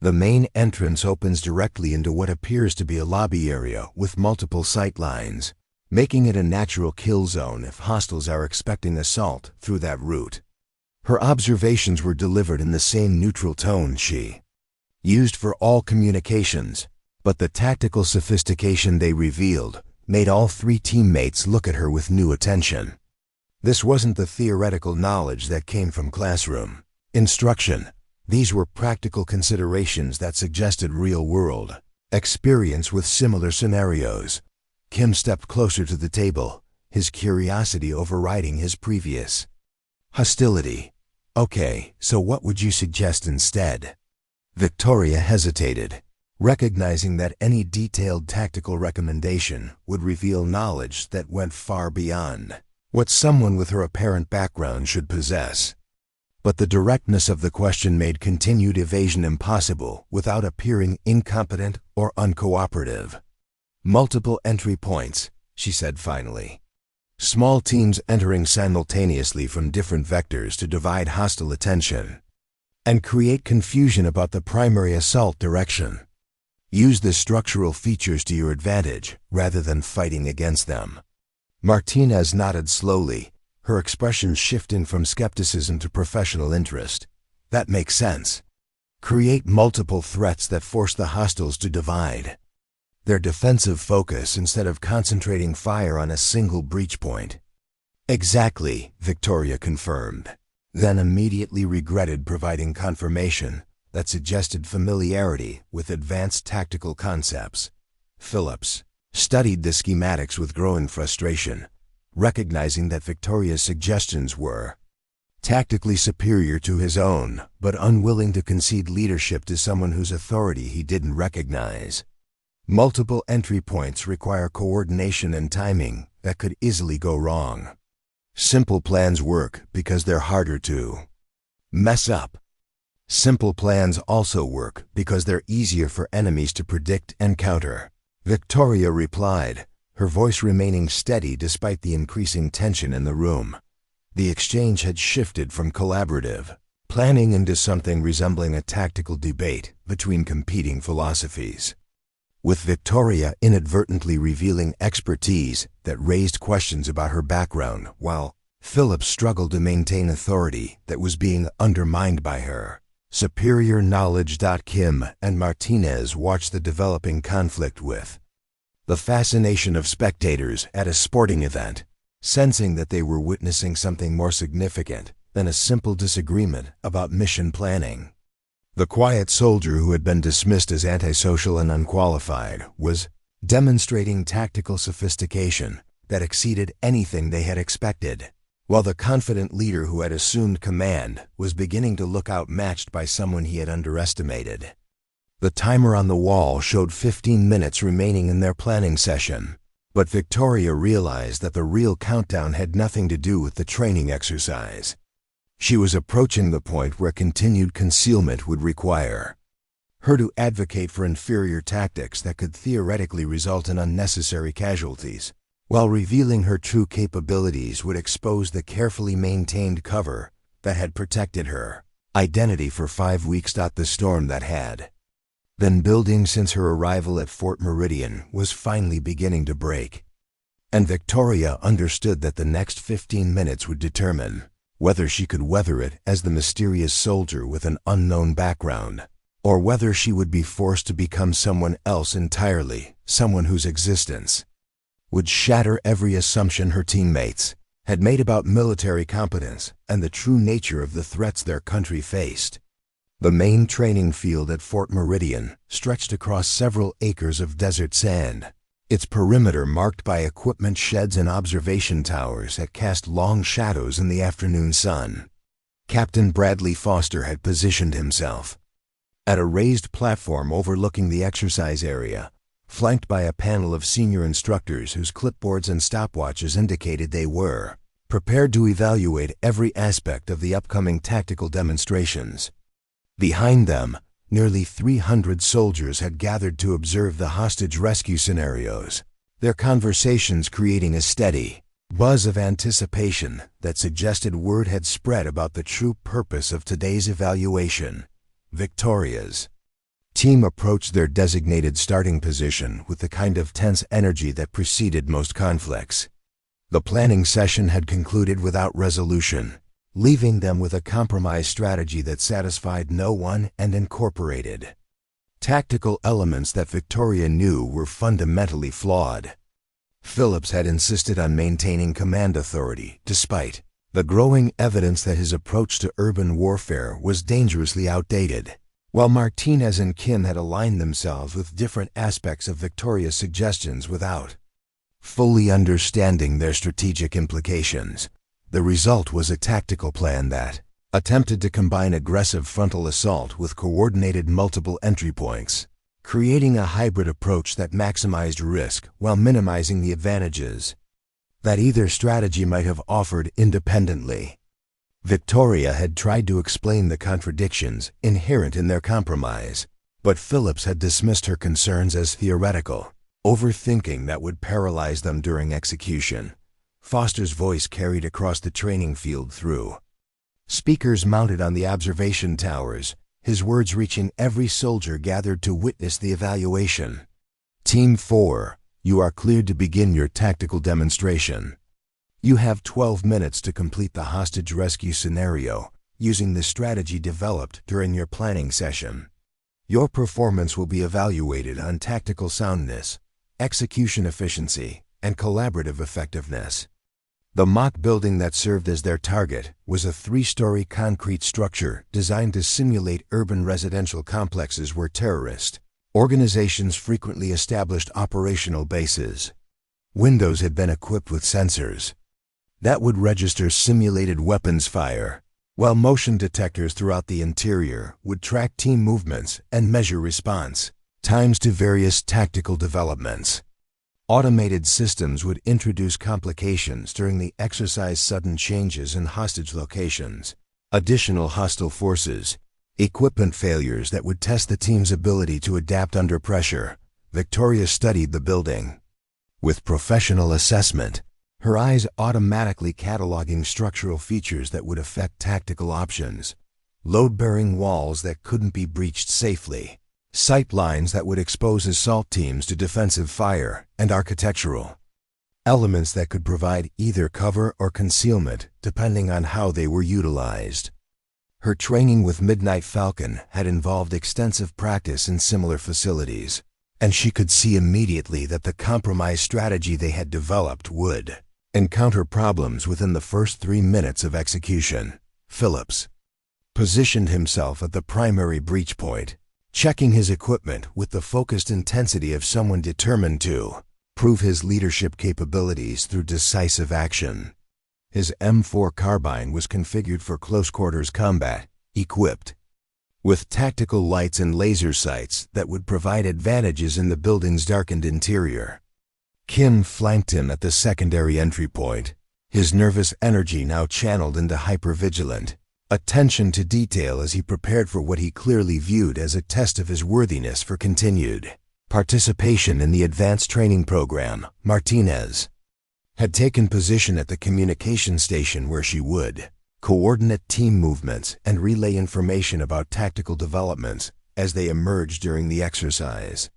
The main entrance opens directly into what appears to be a lobby area with multiple sight lines, making it a natural kill zone if hostiles are expecting assault through that route. Her observations were delivered in the same neutral tone she used for all communications, but the tactical sophistication they revealed made all 3 teammates look at her with new attention. This wasn't the theoretical knowledge that came from classroom instruction. These were practical considerations that suggested real-world experience with similar scenarios. Kim stepped closer to the table, his curiosity overriding his previous hostility. Okay, so what would you suggest instead? Victoria hesitated, recognizing that any detailed tactical recommendation would reveal knowledge that went far beyond what someone with her apparent background should possess. But the directness of the question made continued evasion impossible without appearing incompetent or uncooperative. "Multiple entry points," she said finally. "Small teams entering simultaneously from different vectors to divide hostile attention and create confusion about the primary assault direction. Use the structural features to your advantage rather than fighting against them." Martinez nodded slowly, her expression shifting from skepticism to professional interest. "That makes sense. Create multiple threats that force the hostiles to divide their defensive focus instead of concentrating fire on a single breach point." "Exactly," Victoria confirmed, then immediately regretted providing confirmation that suggested familiarity with advanced tactical concepts. Phillips studied the schematics with growing frustration, recognizing that Victoria's suggestions were tactically superior to his own, but unwilling to concede leadership to someone whose authority he didn't recognize. Multiple entry points require coordination and timing that could easily go wrong. Simple plans work because they're harder to mess up. Simple plans also work because they're easier for enemies to predict and counter. Victoria replied, her voice remaining steady despite the increasing tension in the room. The exchange had shifted from collaborative planning into something resembling a tactical debate between competing philosophies, with Victoria inadvertently revealing expertise that raised questions about her background, while Phillips struggled to maintain authority that was being undermined by her superior knowledge. Kim and Martinez watched the developing conflict with the fascination of spectators at a sporting event, sensing that they were witnessing something more significant than a simple disagreement about mission planning. The quiet soldier who had been dismissed as antisocial and unqualified was demonstrating tactical sophistication that exceeded anything they had expected, while the confident leader who had assumed command was beginning to look outmatched by someone he had underestimated. The timer on the wall showed 15 minutes remaining in their planning session, but Victoria realized that the real countdown had nothing to do with the training exercise. She was approaching the point where continued concealment would require her to advocate for inferior tactics that could theoretically result in unnecessary casualties, while revealing her true capabilities would expose the carefully maintained cover that had protected her identity for 5 weeks. The storm that had been building since her arrival at Fort Meridian was finally beginning to break, and Victoria understood that the next 15 minutes would determine whether she could weather it as the mysterious soldier with an unknown background, or whether she would be forced to become someone else entirely, someone whose existence would shatter every assumption her teammates had made about military competence and the true nature of the threats their country faced. The main training field at Fort Meridian stretched across several acres of desert sand, its perimeter marked by equipment sheds and observation towers that cast long shadows in the afternoon sun. Captain Bradley Foster had positioned himself at a raised platform overlooking the exercise area, flanked by a panel of senior instructors whose clipboards and stopwatches indicated they were prepared to evaluate every aspect of the upcoming tactical demonstrations. Behind them, nearly 300 soldiers had gathered to observe the hostage rescue scenarios, their conversations creating a steady buzz of anticipation that suggested word had spread about the true purpose of today's evaluation. Victoria's team approached their designated starting position with the kind of tense energy that preceded most conflicts. The planning session had concluded without resolution, leaving them with a compromise strategy that satisfied no one and incorporated tactical elements that Victoria knew were fundamentally flawed. Phillips had insisted on maintaining command authority, despite the growing evidence that his approach to urban warfare was dangerously outdated, while Martinez and Kim had aligned themselves with different aspects of Victoria's suggestions without fully understanding their strategic implications. The result was a tactical plan that attempted to combine aggressive frontal assault with coordinated multiple entry points, creating a hybrid approach that maximized risk while minimizing the advantages that either strategy might have offered independently. Victoria had tried to explain the contradictions inherent in their compromise, but Phillips had dismissed her concerns as theoretical, overthinking that would paralyze them during execution. Foster's voice carried across the training field through speakers mounted on the observation towers, his words reaching every soldier gathered to witness the evaluation. Team 4, you are cleared to begin your tactical demonstration. You have 12 minutes to complete the hostage rescue scenario using the strategy developed during your planning session. Your performance will be evaluated on tactical soundness, execution efficiency, and collaborative effectiveness. The mock building that served as their target was a 3-story concrete structure designed to simulate urban residential complexes where terrorist organizations frequently established operational bases. Windows had been equipped with sensors that would register simulated weapons fire, while motion detectors throughout the interior would track team movements and measure response times to various tactical developments. Automated systems would introduce complications during the exercise, sudden changes in hostage locations, additional hostile forces, equipment failures that would test the team's ability to adapt under pressure. Victoria studied the building with professional assessment, her eyes automatically cataloging structural features that would affect tactical options, load-bearing walls that couldn't be breached safely, sight lines that would expose assault teams to defensive fire, and architectural elements that could provide either cover or concealment depending on how they were utilized. Her training with Midnight Falcon had involved extensive practice in similar facilities, and she could see immediately that the compromise strategy they had developed would encounter problems within the first 3 minutes of execution. Phillips positioned himself at the primary breach point, checking his equipment with the focused intensity of someone determined to prove his leadership capabilities through decisive action. His M4 carbine was configured for close-quarters combat, equipped with tactical lights and laser sights that would provide advantages in the building's darkened interior. Kim flanked him at the secondary entry point, his nervous energy now channeled into hypervigilant attention to detail as he prepared for what he clearly viewed as a test of his worthiness for continued participation in the advanced training program. Martinez had taken position at the communication station where she would coordinate team movements and relay information about tactical developments as they emerged during the exercise.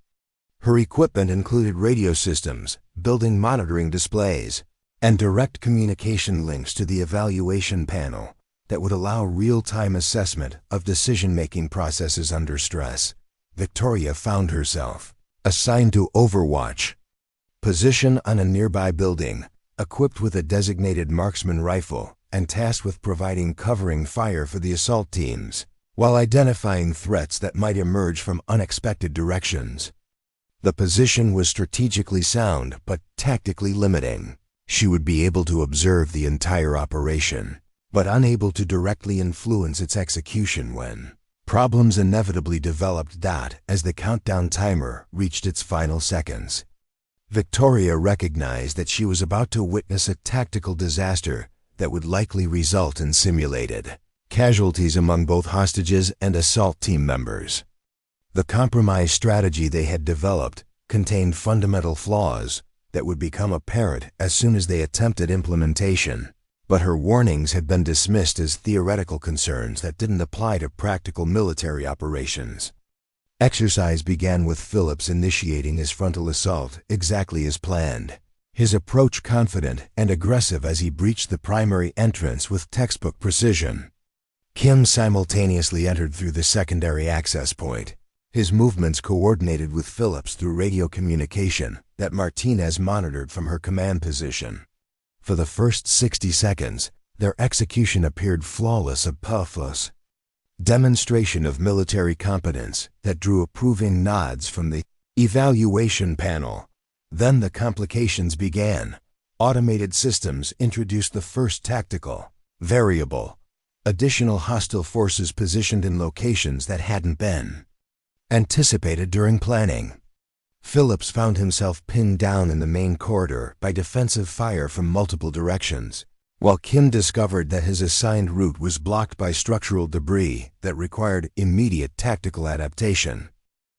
Her equipment included radio systems, building monitoring displays, and direct communication links to the evaluation panel that would allow real-time assessment of decision-making processes under stress. Victoria found herself assigned to Overwatch position on a nearby building, equipped with a designated marksman rifle and tasked with providing covering fire for the assault teams, while identifying threats that might emerge from unexpected directions. The position was strategically sound but tactically limiting. She would be able to observe the entire operation, but unable to directly influence its execution when problems inevitably developed. As the countdown timer reached its final seconds, Victoria recognized that she was about to witness a tactical disaster that would likely result in simulated casualties among both hostages and assault team members. The compromise strategy they had developed contained fundamental flaws that would become apparent as soon as they attempted implementation, but her warnings had been dismissed as theoretical concerns that didn't apply to practical military operations. Exercise began with Phillips initiating his frontal assault exactly as planned, his approach confident and aggressive as he breached the primary entrance with textbook precision. Kim simultaneously entered through the secondary access point, his movements coordinated with Phillips through radio communication that Martinez monitored from her command position. For the first 60 seconds, their execution appeared flawless, a puffless demonstration of military competence that drew approving nods from the evaluation panel. Then the complications began. Automated systems introduced the first tactical variable, additional hostile forces positioned in locations that hadn't been anticipated during planning. Phillips found himself pinned down in the main corridor by defensive fire from multiple directions, while Kim discovered that his assigned route was blocked by structural debris that required immediate tactical adaptation.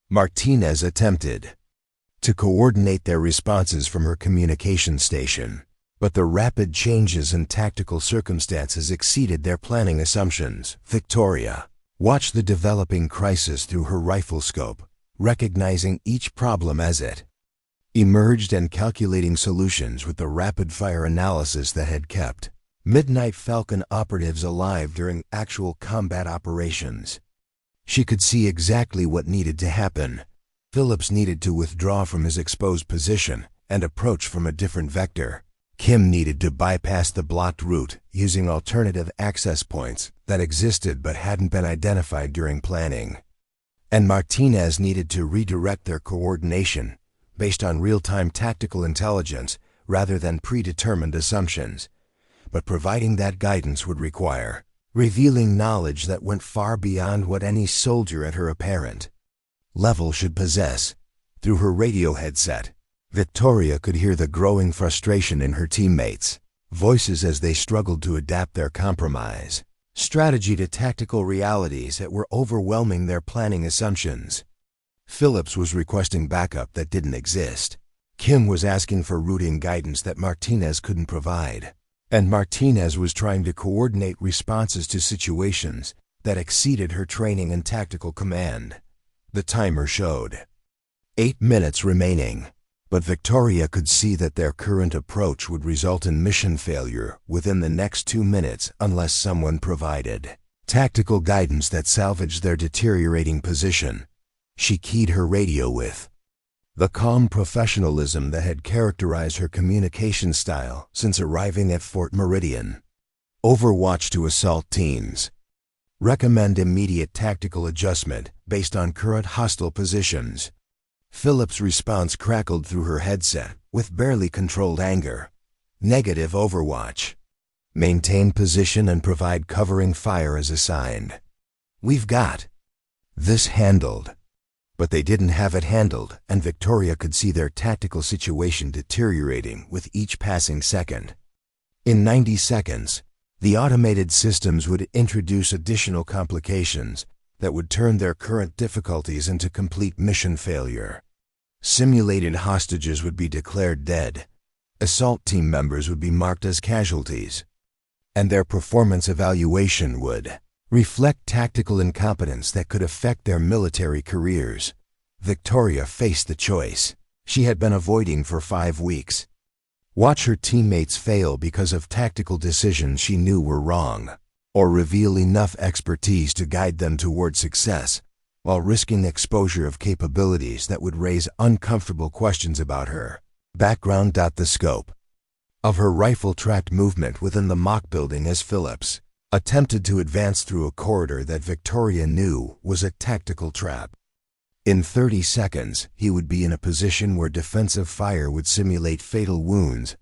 Martinez attempted to coordinate their responses from her communication station, but the rapid changes in tactical circumstances exceeded their planning assumptions. Victoria watched the developing crisis through her rifle scope, recognizing each problem as it emerged and calculating solutions with the rapid-fire analysis that had kept Midnight Falcon operatives alive during actual combat operations. She could see exactly what needed to happen. Phillips needed to withdraw from his exposed position and approach from a different vector. Kim needed to bypass the blocked route using alternative access points that existed but hadn't been identified during planning. And Martinez needed to redirect their coordination based on real-time tactical intelligence rather than predetermined assumptions. But providing that guidance would require revealing knowledge that went far beyond what any soldier at her apparent level should possess. Through her radio headset, Victoria could hear the growing frustration in her teammates' voices as they struggled to adapt their compromise strategy to tactical realities that were overwhelming their planning assumptions. Phillips was requesting backup that didn't exist. Kim was asking for routing guidance that Martinez couldn't provide. And Martinez was trying to coordinate responses to situations that exceeded her training and tactical command. The timer showed 8 minutes remaining, but Victoria could see that their current approach would result in mission failure within the next 2 minutes unless someone provided tactical guidance that salvaged their deteriorating position. She keyed her radio with the calm professionalism that had characterized her communication style since arriving at Fort Meridian. Overwatch to assault teams. Recommend immediate tactical adjustment based on current hostile positions. Phillips' response crackled through her headset with barely controlled anger. Negative Overwatch. Maintain position and provide covering fire as assigned. We've got this handled. But they didn't have it handled, and Victoria could see their tactical situation deteriorating with each passing second. In 90 seconds, the automated systems would introduce additional complications that would turn their current difficulties into complete mission failure. Simulated hostages would be declared dead, assault team members would be marked as casualties, and their performance evaluation would reflect tactical incompetence that could affect their military careers. Victoria faced the choice she had been avoiding for 5 weeks. Watch her teammates fail because of tactical decisions she knew were wrong, or reveal enough expertise to guide them toward success, while risking exposure of capabilities that would raise uncomfortable questions about her background. The scope of her rifle tracked movement within the mock building as Phillips attempted to advance through a corridor that Victoria knew was a tactical trap. In 30 seconds, he would be in a position where defensive fire would simulate fatal wounds,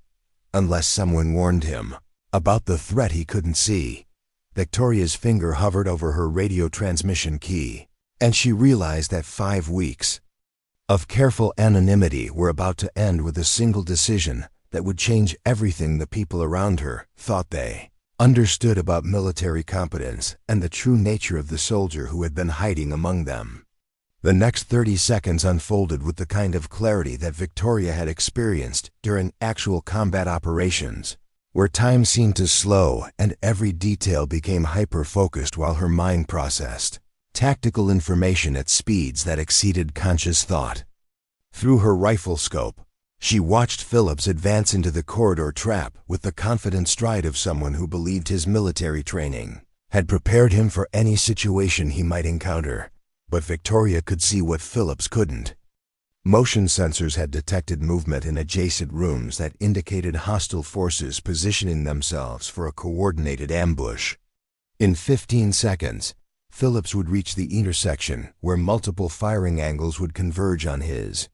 unless someone warned him about the threat he couldn't see. Victoria's finger hovered over her radio transmission key, and she realized that 5 weeks of careful anonymity were about to end with a single decision that would change everything the people around her thought they understood about military competence and the true nature of the soldier who had been hiding among them. The next 30 seconds unfolded with the kind of clarity that Victoria had experienced during actual combat operations, where time seemed to slow and every detail became hyper-focused while her mind processed tactical information at speeds that exceeded conscious thought. Through her rifle scope, she watched Phillips advance into the corridor trap with the confident stride of someone who believed his military training had prepared him for any situation he might encounter. But Victoria could see what Phillips couldn't. Motion sensors had detected movement in adjacent rooms that indicated hostile forces positioning themselves for a coordinated ambush. In 15 seconds, Phillips would reach the intersection where multiple firing angles would converge on his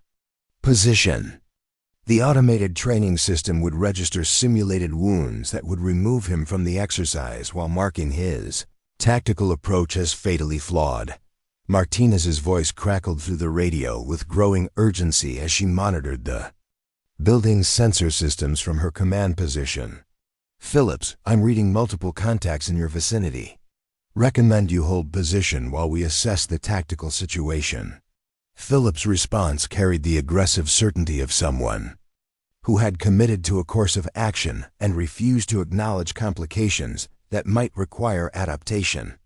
position. The automated training system would register simulated wounds that would remove him from the exercise while marking his tactical approach as fatally flawed. Martinez's voice crackled through the radio with growing urgency as she monitored the building's sensor systems from her command position. Phillips, I'm reading multiple contacts in your vicinity. Recommend you hold position while we assess the tactical situation. Phillips' response carried the aggressive certainty of someone who had committed to a course of action and refused to acknowledge complications that might require adaptation.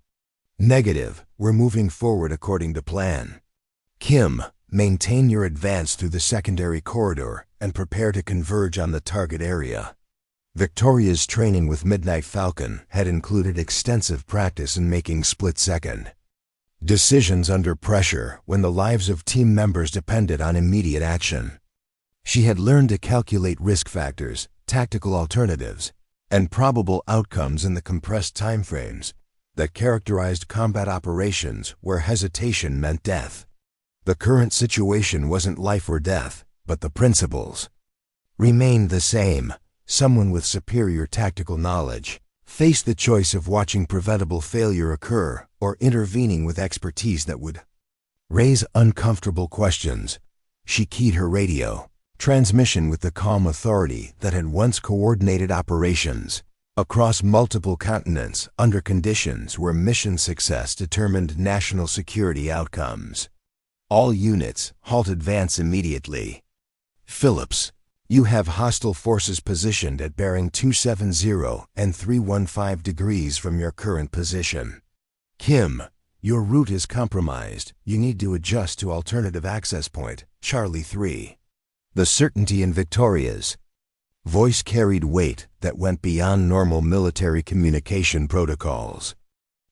Negative, we're moving forward according to plan. Kim, maintain your advance through the secondary corridor and prepare to converge on the target area. Victoria's training with Midnight Falcon had included extensive practice in making split-second decisions under pressure when the lives of team members depended on immediate action. She had learned to calculate risk factors, tactical alternatives, and probable outcomes in the compressed timeframes that characterized combat operations where hesitation meant death. The current situation wasn't life or death, but the principles remained the same. Someone with superior tactical knowledge faced the choice of watching preventable failure occur or intervening with expertise that would raise uncomfortable questions. She keyed her radio transmission with the calm authority that had once coordinated operations across multiple continents under conditions where mission success determined national security outcomes. All units, halt advance immediately. Phillips, you have hostile forces positioned at bearing 270 and 315 degrees from your current position. Kim, your route is compromised. You need to adjust to alternative access point, Charlie 3. The certainty in Victoria's voice carried weight that went beyond normal military communication protocols.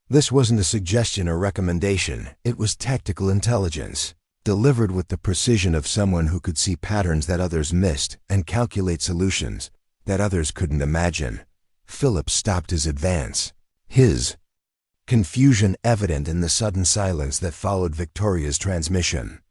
This wasn't a suggestion or recommendation, it was tactical intelligence, delivered with the precision of someone who could see patterns that others missed and calculate solutions that others couldn't imagine. Phillips stopped his advance, his confusion evident in the sudden silence that followed Victoria's transmission.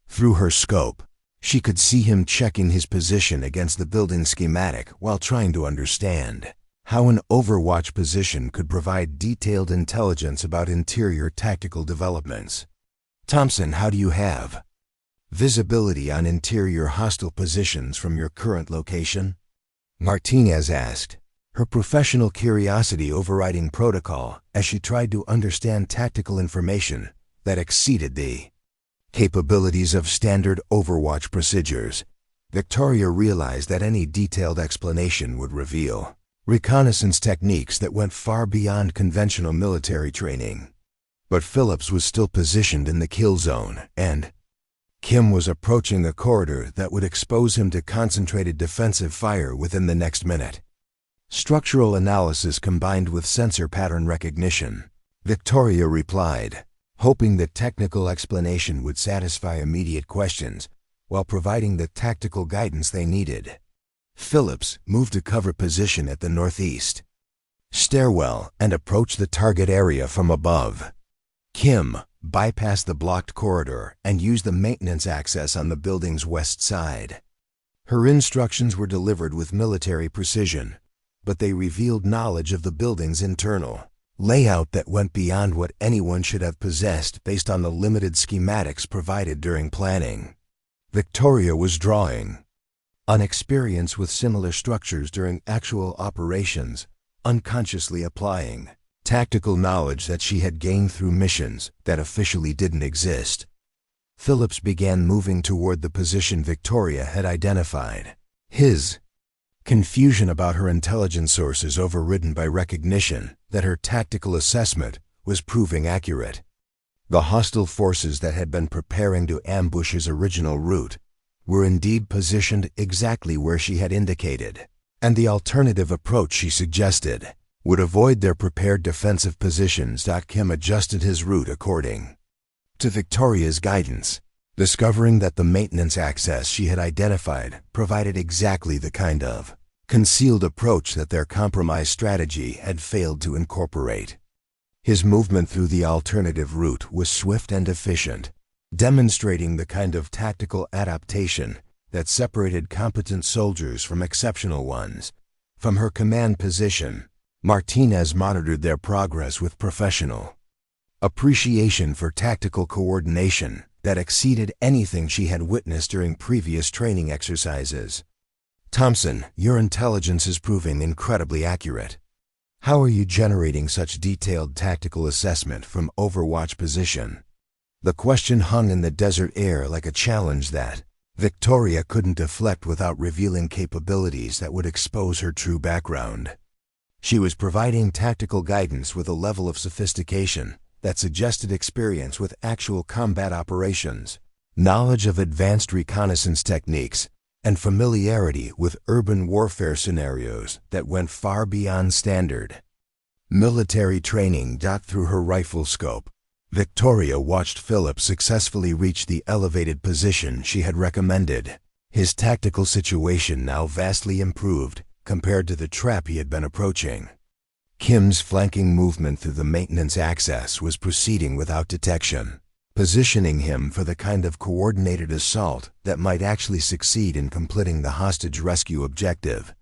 Through her scope, she could see him checking his position against the building schematic while trying to understand how an overwatch position could provide detailed intelligence about interior tactical developments. Thompson, how do you have visibility on interior hostile positions from your current location? Martinez asked, her professional curiosity overriding protocol as she tried to understand tactical information that exceeded the capabilities of standard Overwatch procedures. Victoria realized that any detailed explanation would reveal reconnaissance techniques that went far beyond conventional military training. But Phillips was still positioned in the kill zone, and Kim was approaching a corridor that would expose him to concentrated defensive fire within the next minute. Structural analysis combined with sensor pattern recognition, Victoria replied, hoping that technical explanation would satisfy immediate questions while providing the tactical guidance they needed. Phillips moved to cover position at the northeast stairwell and approached the target area from above. Kim bypassed the blocked corridor and used the maintenance access on the building's west side. Her instructions were delivered with military precision, but they revealed knowledge of the building's internal layout that went beyond what anyone should have possessed based on the limited schematics provided during planning. Victoria was drawing on experience with similar structures during actual operations, unconsciously applying tactical knowledge that she had gained through missions that officially didn't exist. Phillips began moving toward the position Victoria had identified. His confusion about her intelligence sources overridden by recognition that her tactical assessment was proving accurate. The hostile forces that had been preparing to ambush his original route were indeed positioned exactly where she had indicated, and the alternative approach she suggested would avoid their prepared defensive positions. Kim adjusted his route according to Victoria's guidance, discovering that the maintenance access she had identified provided exactly the kind of concealed approach that their compromise strategy had failed to incorporate. His movement through the alternative route was swift and efficient, demonstrating the kind of tactical adaptation that separated competent soldiers from exceptional ones. From her command position, Martinez monitored their progress with professional appreciation for tactical coordination that exceeded anything she had witnessed during previous training exercises. Thompson, your intelligence is proving incredibly accurate. How are you generating such detailed tactical assessment from Overwatch position? The question hung in the desert air like a challenge that Victoria couldn't deflect without revealing capabilities that would expose her true background. She was providing tactical guidance with a level of sophistication that suggested experience with actual combat operations, knowledge of advanced reconnaissance techniques, and familiarity with urban warfare scenarios that went far beyond standard military training. Through her rifle scope, Victoria watched Philip successfully reach the elevated position she had recommended. His tactical situation now vastly improved compared to the trap he had been approaching. Kim's flanking movement through the maintenance access was proceeding without detection, positioning him for the kind of coordinated assault that might actually succeed in completing the hostage rescue objective.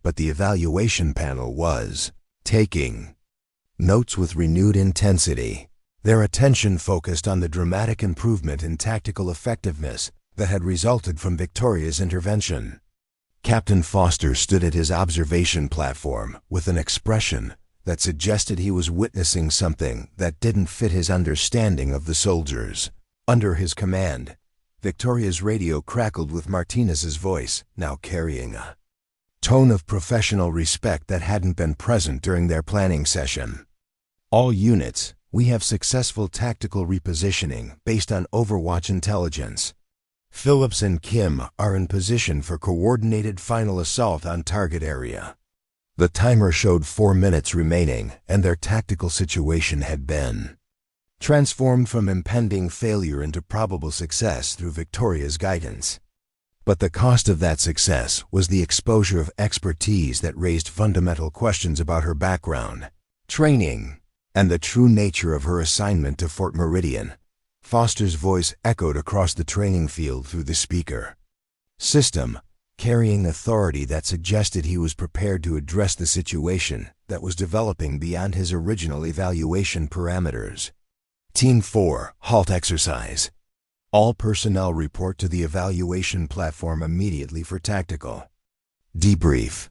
But the evaluation panel was taking notes with renewed intensity, their attention focused on the dramatic improvement in tactical effectiveness that had resulted from Victoria's intervention. Captain Foster stood at his observation platform with an expression that suggested he was witnessing something that didn't fit his understanding of the soldiers. Under his command, Victoria's radio crackled with Martinez's voice, now carrying a tone of professional respect that hadn't been present during their planning session. All units, we have successful tactical repositioning based on Overwatch intelligence. Phillips and Kim are in position for coordinated final assault on target area. The timer showed 4 minutes remaining, and their tactical situation had been transformed from impending failure into probable success through Victoria's guidance. But the cost of that success was the exposure of expertise that raised fundamental questions about her background, training, and the true nature of her assignment to Fort Meridian. Foster's voice echoed across the training field through the speaker system, carrying authority that suggested he was prepared to address the situation that was developing beyond his original evaluation parameters. Team 4, halt exercise. All personnel report to the evaluation platform immediately for tactical debrief.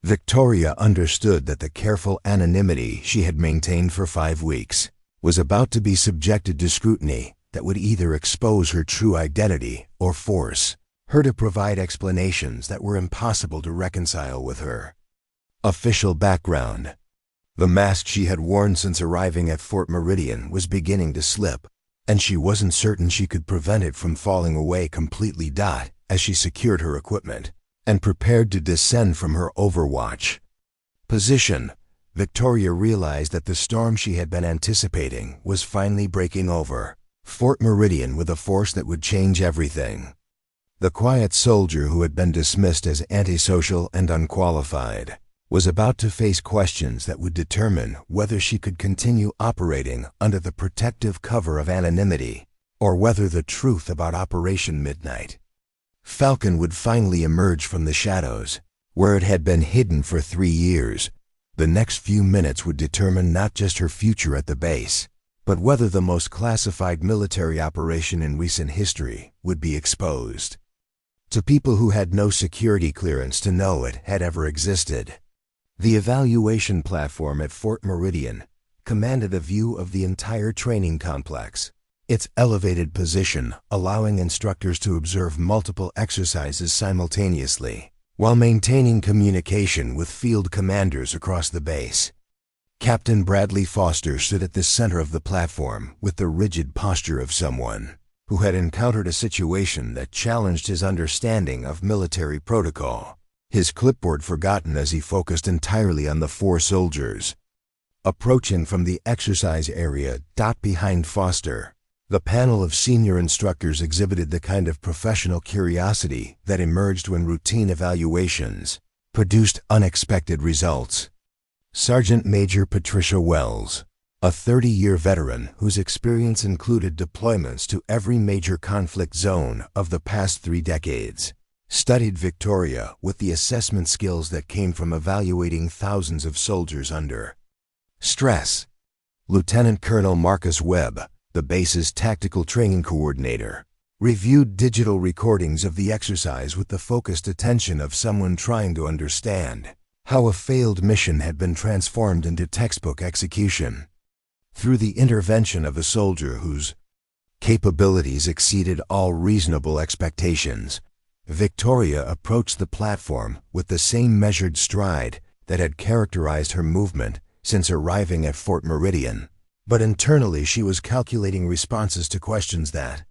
Victoria understood that the careful anonymity she had maintained for 5 weeks was about to be subjected to scrutiny that would either expose her true identity or force her to provide explanations that were impossible to reconcile with her official background. The mask she had worn since arriving at Fort Meridian was beginning to slip, and she wasn't certain she could prevent it from falling away completely. As she secured her equipment and prepared to descend from her Overwatch position, Victoria realized that the storm she had been anticipating was finally breaking over. Fort Meridian with a force that would change everything. The quiet soldier who had been dismissed as antisocial and unqualified was about to face questions that would determine whether she could continue operating under the protective cover of anonymity, or whether the truth about Operation Midnight Falcon would finally emerge from the shadows, where it had been hidden for 3 years. The next few minutes would determine not just her future at the base, but whether the most classified military operation in recent history would be exposed to people who had no security clearance to know it had ever existed. The evaluation platform at Fort Meridian commanded a view of the entire training complex, its elevated position allowing instructors to observe multiple exercises simultaneously, while maintaining communication with field commanders across the base. Captain Bradley Foster stood at the center of the platform with the rigid posture of someone who had encountered a situation that challenged his understanding of military protocol, his clipboard forgotten as he focused entirely on the 4 soldiers approaching from the exercise area. Behind Foster, the panel of senior instructors exhibited the kind of professional curiosity that emerged when routine evaluations produced unexpected results. Sergeant Major Patricia Wells, a 30-year veteran whose experience included deployments to every major conflict zone of the past 3 decades, studied Victoria with the assessment skills that came from evaluating thousands of soldiers under stress. Lieutenant Colonel Marcus Webb, the base's tactical training coordinator, reviewed digital recordings of the exercise with the focused attention of someone trying to understand how a failed mission had been transformed into textbook execution. Through the intervention of a soldier whose capabilities exceeded all reasonable expectations, Victoria approached the platform with the same measured stride that had characterized her movement since arriving at Fort Meridian. But internally she was calculating responses to questions that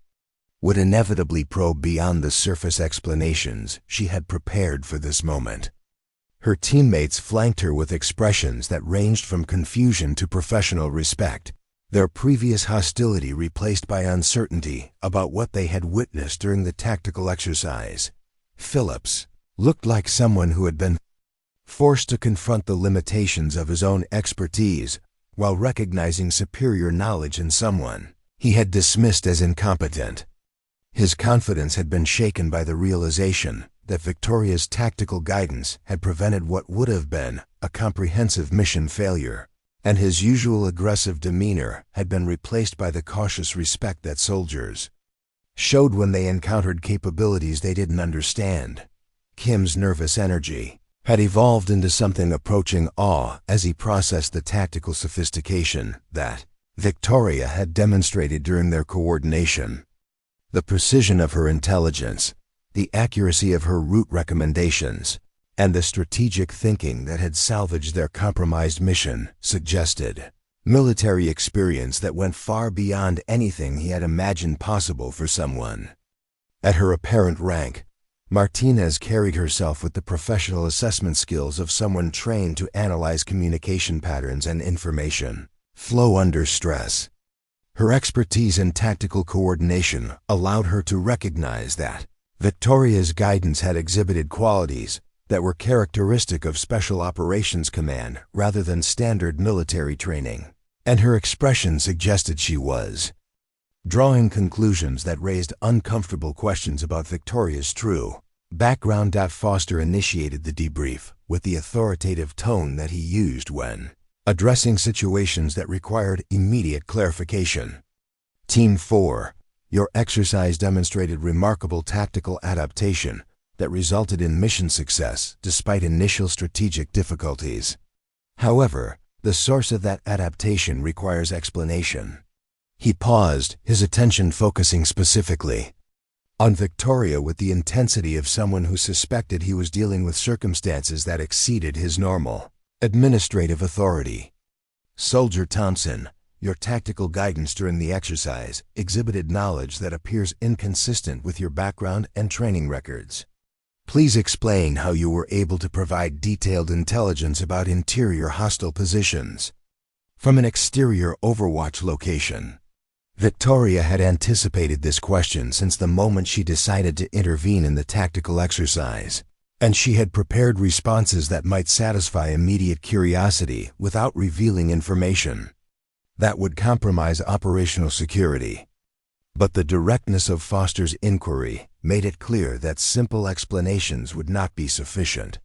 would inevitably probe beyond the surface explanations she had prepared for this moment. Her teammates flanked her with expressions that ranged from confusion to professional respect, their previous hostility replaced by uncertainty about what they had witnessed during the tactical exercise. Phillips looked like someone who had been forced to confront the limitations of his own expertise while recognizing superior knowledge in someone he had dismissed as incompetent. His confidence had been shaken by the realization that Victoria's tactical guidance had prevented what would have been a comprehensive mission failure, and his usual aggressive demeanor had been replaced by the cautious respect that soldiers showed when they encountered capabilities they didn't understand. Kim's nervous energy had evolved into something approaching awe as he processed the tactical sophistication that Victoria had demonstrated during their coordination. The precision of her intelligence, the accuracy of her route recommendations, and the strategic thinking that had salvaged their compromised mission suggested military experience that went far beyond anything he had imagined possible for someone. At her apparent rank, Martinez carried herself with the professional assessment skills of someone trained to analyze communication patterns and information flow under stress. Her expertise in tactical coordination allowed her to recognize that Victoria's guidance had exhibited qualities that were characteristic of Special Operations Command rather than standard military training, and her expression suggested she was drawing conclusions that raised uncomfortable questions about Victoria's true background. Foster initiated the debrief with the authoritative tone that he used when addressing situations that required immediate clarification. Team 4, your exercise demonstrated remarkable tactical adaptation that resulted in mission success despite initial strategic difficulties. However, the source of that adaptation requires explanation. He paused, his attention focusing specifically on Victoria with the intensity of someone who suspected he was dealing with circumstances that exceeded his normal administrative authority. Soldier Thompson, your tactical guidance during the exercise exhibited knowledge that appears inconsistent with your background and training records. Please explain how you were able to provide detailed intelligence about interior hostile positions from an exterior overwatch location. Victoria had anticipated this question since the moment she decided to intervene in the tactical exercise, and she had prepared responses that might satisfy immediate curiosity without revealing information that would compromise operational security. But the directness of Foster's inquiry made it clear that simple explanations would not be sufficient.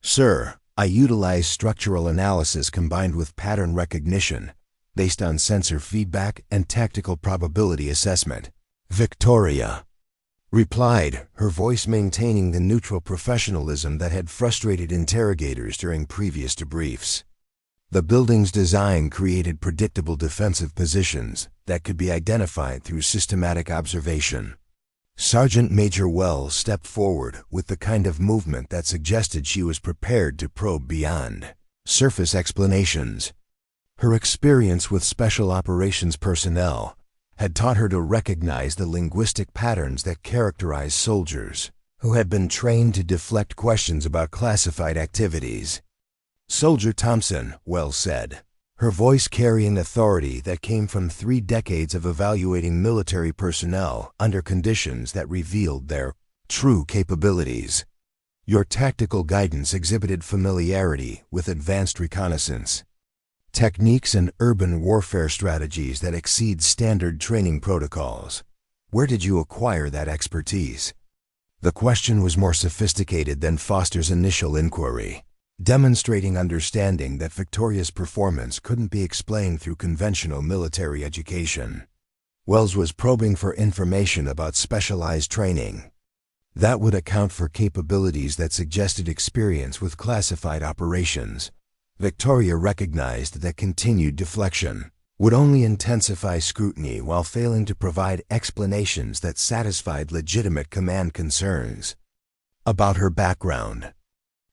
Sir, I utilize structural analysis combined with pattern recognition based on sensor feedback and tactical probability assessment, Victoria replied, her voice maintaining the neutral professionalism that had frustrated interrogators during previous debriefs. The building's design created predictable defensive positions that could be identified through systematic observation. Sergeant Major Wells stepped forward with the kind of movement that suggested she was prepared to probe beyond surface explanations. Her experience with Special Operations personnel had taught her to recognize the linguistic patterns that characterize soldiers who had been trained to deflect questions about classified activities. Soldier Thompson, Wells said, her voice carrying authority that came from 3 decades of evaluating military personnel under conditions that revealed their true capabilities. Your tactical guidance exhibited familiarity with advanced reconnaissance techniques and urban warfare strategies that exceed standard training protocols. Where did you acquire that expertise? The question was more sophisticated than Foster's initial inquiry, demonstrating understanding that Victoria's performance couldn't be explained through conventional military education. Wells was probing for information about specialized training. That would account for capabilities that suggested experience with classified operations. Victoria recognized that continued deflection would only intensify scrutiny while failing to provide explanations that satisfied legitimate command concerns about her background.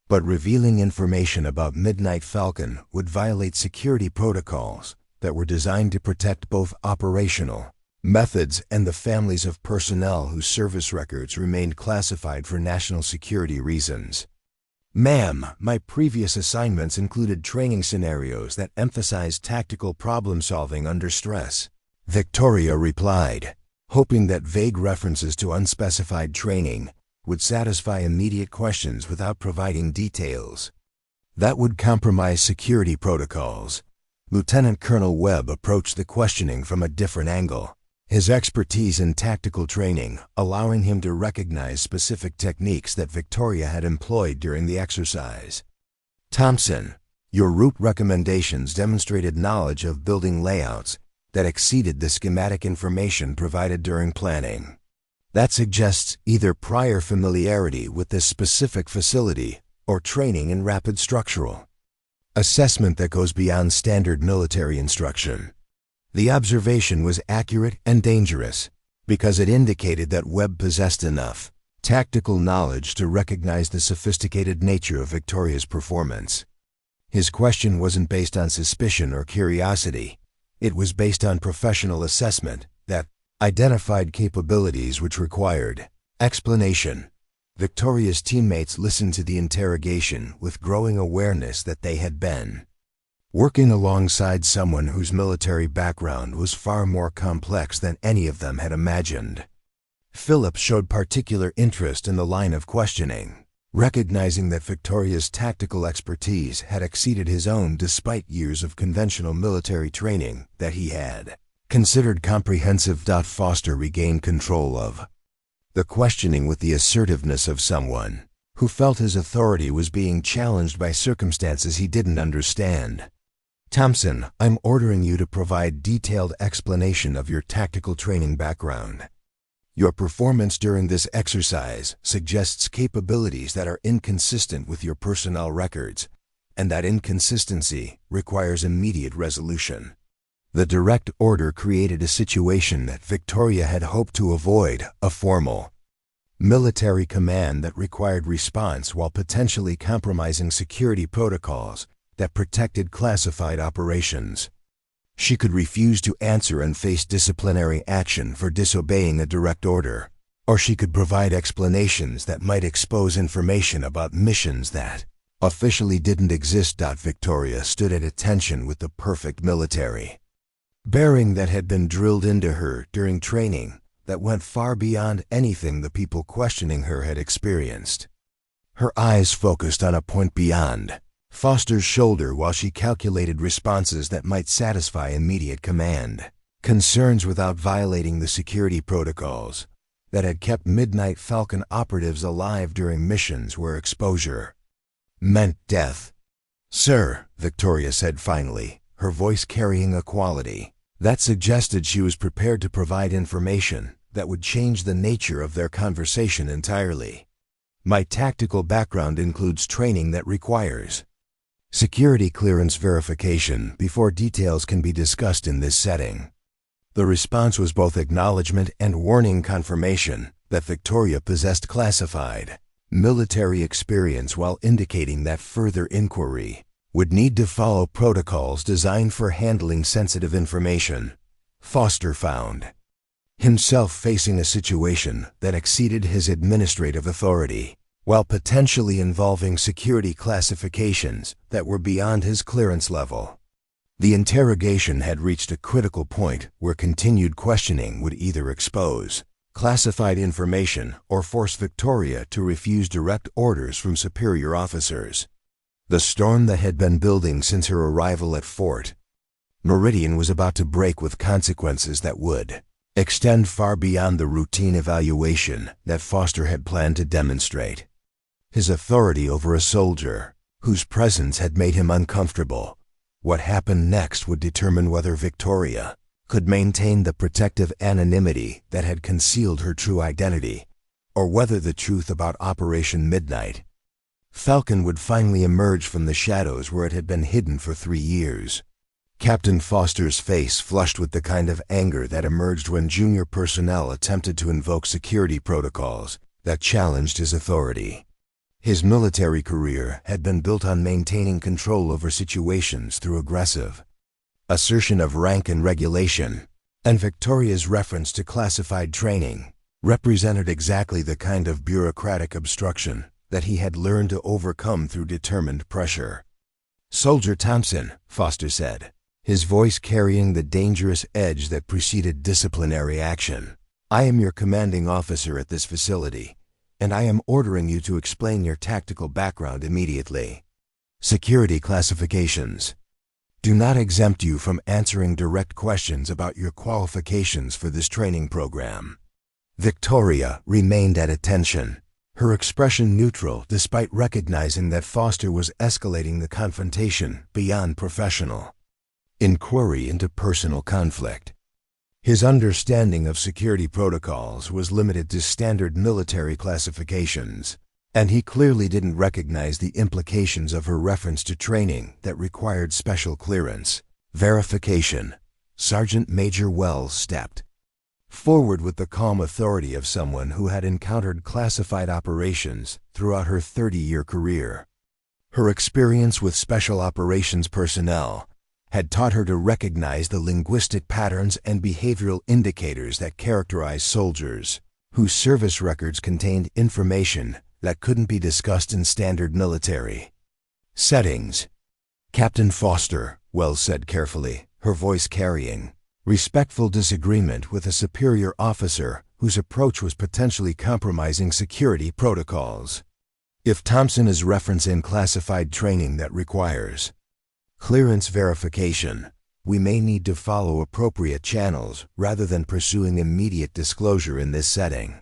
But revealing information about Midnight Falcon would violate security protocols that were designed to protect both operational methods and the families of personnel whose service records remained classified for national security reasons. "Ma'am, my previous assignments included training scenarios that emphasized tactical problem-solving under stress," Victoria replied, hoping that vague references to unspecified training would satisfy immediate questions without providing details. That would compromise security protocols. Lieutenant Colonel Webb approached the questioning from a different angle, his expertise in tactical training allowing him to recognize specific techniques that Victoria had employed during the exercise. "Thompson, your route recommendations demonstrated knowledge of building layouts that exceeded the schematic information provided during planning. That suggests either prior familiarity with this specific facility or training in rapid structural assessment that goes beyond standard military instruction." The observation was accurate and dangerous because it indicated that Webb possessed enough tactical knowledge to recognize the sophisticated nature of Victoria's performance. His question wasn't based on suspicion or curiosity. It was based on professional assessment that identified capabilities which required explanation. Victoria's teammates listened to the interrogation with growing awareness that they had been working alongside someone whose military background was far more complex than any of them had imagined. Philip showed particular interest in the line of questioning, recognizing that Victoria's tactical expertise had exceeded his own despite years of conventional military training that he had considered comprehensive. Foster regained control of the questioning with the assertiveness of someone who felt his authority was being challenged by circumstances he didn't understand. "Thompson, I'm ordering you to provide detailed explanation of your tactical training background. Your performance during this exercise suggests capabilities that are inconsistent with your personnel records, and that inconsistency requires immediate resolution." The direct order created a situation that Victoria had hoped to avoid, a formal military command that required response while potentially compromising security protocols that protected classified operations. She could refuse to answer and face disciplinary action for disobeying a direct order, or she could provide explanations that might expose information about missions that officially didn't exist. Victoria stood at attention with the perfect military bearing that had been drilled into her during training that went far beyond anything the people questioning her had experienced. Her eyes focused on a point beyond Foster's shoulder while she calculated responses that might satisfy immediate command, concerns without violating the security protocols that had kept Midnight Falcon operatives alive during missions where exposure meant death. "Sir," Victoria said finally, her voice carrying a quality that suggested she was prepared to provide information that would change the nature of their conversation entirely. "My tactical background includes training that requires security clearance verification before details can be discussed in this setting." The response was both acknowledgement and warning confirmation that Victoria possessed classified military experience while indicating that further inquiry would need to follow protocols designed for handling sensitive information. Foster found himself facing a situation that exceeded his administrative authority, while potentially involving security classifications that were beyond his clearance level. The interrogation had reached a critical point where continued questioning would either expose classified information or force Victoria to refuse direct orders from superior officers. The storm that had been building since her arrival at Fort Meridian was about to break with consequences that would extend far beyond the routine evaluation that Foster had planned to demonstrate. His authority over a soldier whose presence had made him uncomfortable. What happened next would determine whether Victoria could maintain the protective anonymity that had concealed her true identity, or whether the truth about Operation Midnight Falcon would finally emerge from the shadows where it had been hidden for 3 years. Captain Foster's face flushed with the kind of anger that emerged when junior personnel attempted to invoke security protocols that challenged his authority. His military career had been built on maintaining control over situations through aggressive assertion of rank and regulation, and Victoria's reference to classified training represented exactly the kind of bureaucratic obstruction that he had learned to overcome through determined pressure. "Soldier Thompson," Foster said, his voice carrying the dangerous edge that preceded disciplinary action, "I am your commanding officer at this facility, and I am ordering you to explain your tactical background immediately. Security classifications do not exempt you from answering direct questions about your qualifications for this training program." Victoria remained at attention, her expression neutral despite recognizing that Foster was escalating the confrontation beyond professional inquiry into personal conflict. His understanding of security protocols was limited to standard military classifications, and he clearly didn't recognize the implications of her reference to training that required special clearance. Verification. Sergeant Major Wells stepped forward with the calm authority of someone who had encountered classified operations throughout her 30-year career. Her experience with special operations personnel had taught her to recognize the linguistic patterns and behavioral indicators that characterize soldiers, whose service records contained information that couldn't be discussed in standard military settings. "Captain Foster," Wells said carefully, her voice carrying respectful disagreement with a superior officer whose approach was potentially compromising security protocols. "If Thompson is referencing classified training that requires clearance verification, we may need to follow appropriate channels rather than pursuing immediate disclosure in this setting."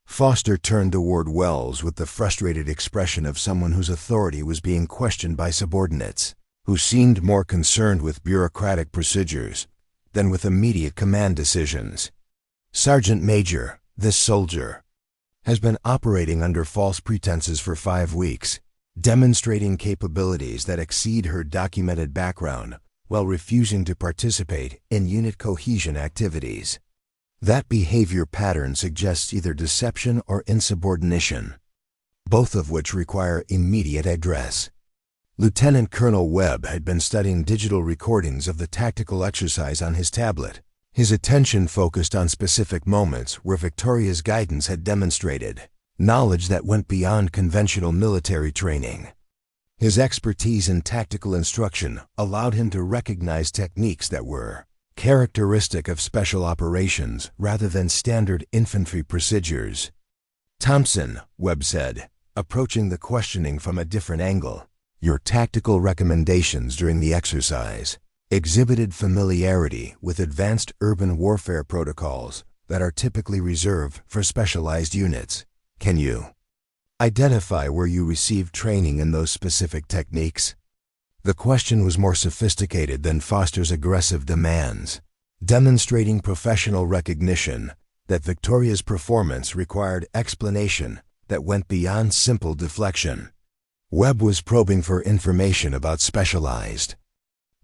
Foster turned toward Wells with the frustrated expression of someone whose authority was being questioned by subordinates, who seemed more concerned with bureaucratic procedures than with immediate command decisions. "Sergeant Major, this soldier has been operating under false pretenses for 5 weeks, demonstrating capabilities that exceed her documented background while refusing to participate in unit cohesion activities. That behavior pattern suggests either deception or insubordination, both of which require immediate address." Lieutenant Colonel Webb had been studying digital recordings of the tactical exercise on his tablet, his attention focused on specific moments where Victoria's guidance had demonstrated knowledge that went beyond conventional military training. His expertise in tactical instruction allowed him to recognize techniques that were characteristic of special operations rather than standard infantry procedures. "Thompson," Webb said, approaching the questioning from a different angle, "your tactical recommendations during the exercise exhibited familiarity with advanced urban warfare protocols that are typically reserved for specialized units. Can you identify where you received training in those specific techniques?" The question was more sophisticated than Foster's aggressive demands, demonstrating professional recognition that Victoria's performance required explanation that went beyond simple deflection. Webb was probing for information about specialized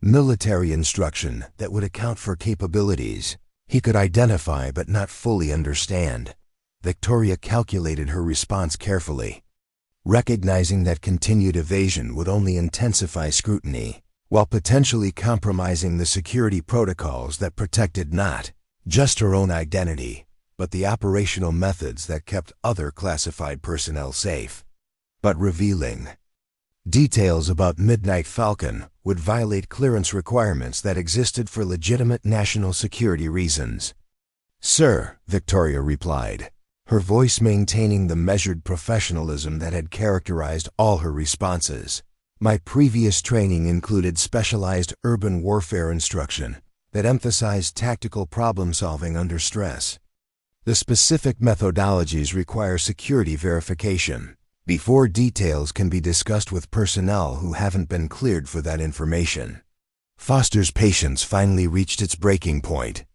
military instruction that would account for capabilities he could identify but not fully understand. Victoria calculated her response carefully, recognizing that continued evasion would only intensify scrutiny, while potentially compromising the security protocols that protected not just her own identity, but the operational methods that kept other classified personnel safe. But revealing details about Midnight Falcon would violate clearance requirements that existed for legitimate national security reasons. "Sir," Victoria replied, her voice maintaining the measured professionalism that had characterized all her responses, "my previous training included specialized urban warfare instruction that emphasized tactical problem-solving under stress. The specific methodologies require security verification before details can be discussed with personnel who haven't been cleared for that information." Foster's patience finally reached its breaking point.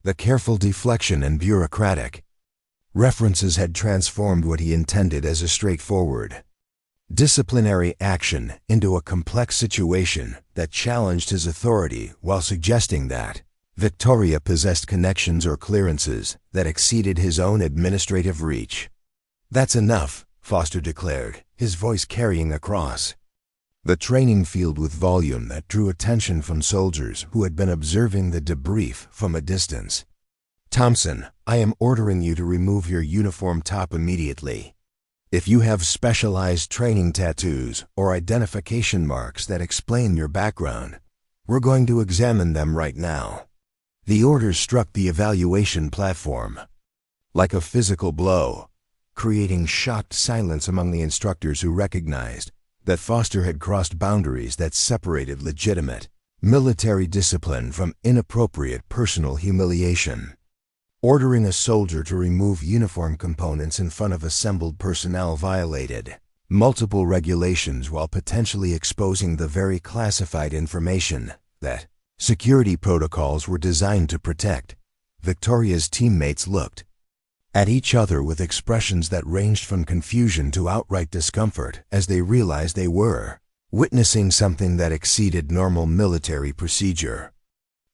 The careful deflection and bureaucratic references had transformed what he intended as a straightforward disciplinary action into a complex situation that challenged his authority while suggesting that Victoria possessed connections or clearances that exceeded his own administrative reach. "That's enough," Foster declared, his voice carrying across the training field with volume that drew attention from soldiers who had been observing the debrief from a distance. "Thompson, I am ordering you to remove your uniform top immediately. If you have specialized training tattoos or identification marks that explain your background, we're going to examine them right now." The order struck the evaluation platform like a physical blow, creating shocked silence among the instructors who recognized that Foster had crossed boundaries that separated legitimate military discipline from inappropriate personal humiliation. Ordering a soldier to remove uniform components in front of assembled personnel violated multiple regulations while potentially exposing the very classified information that security protocols were designed to protect. Victoria's teammates looked at each other with expressions that ranged from confusion to outright discomfort as they realized they were witnessing something that exceeded normal military procedure.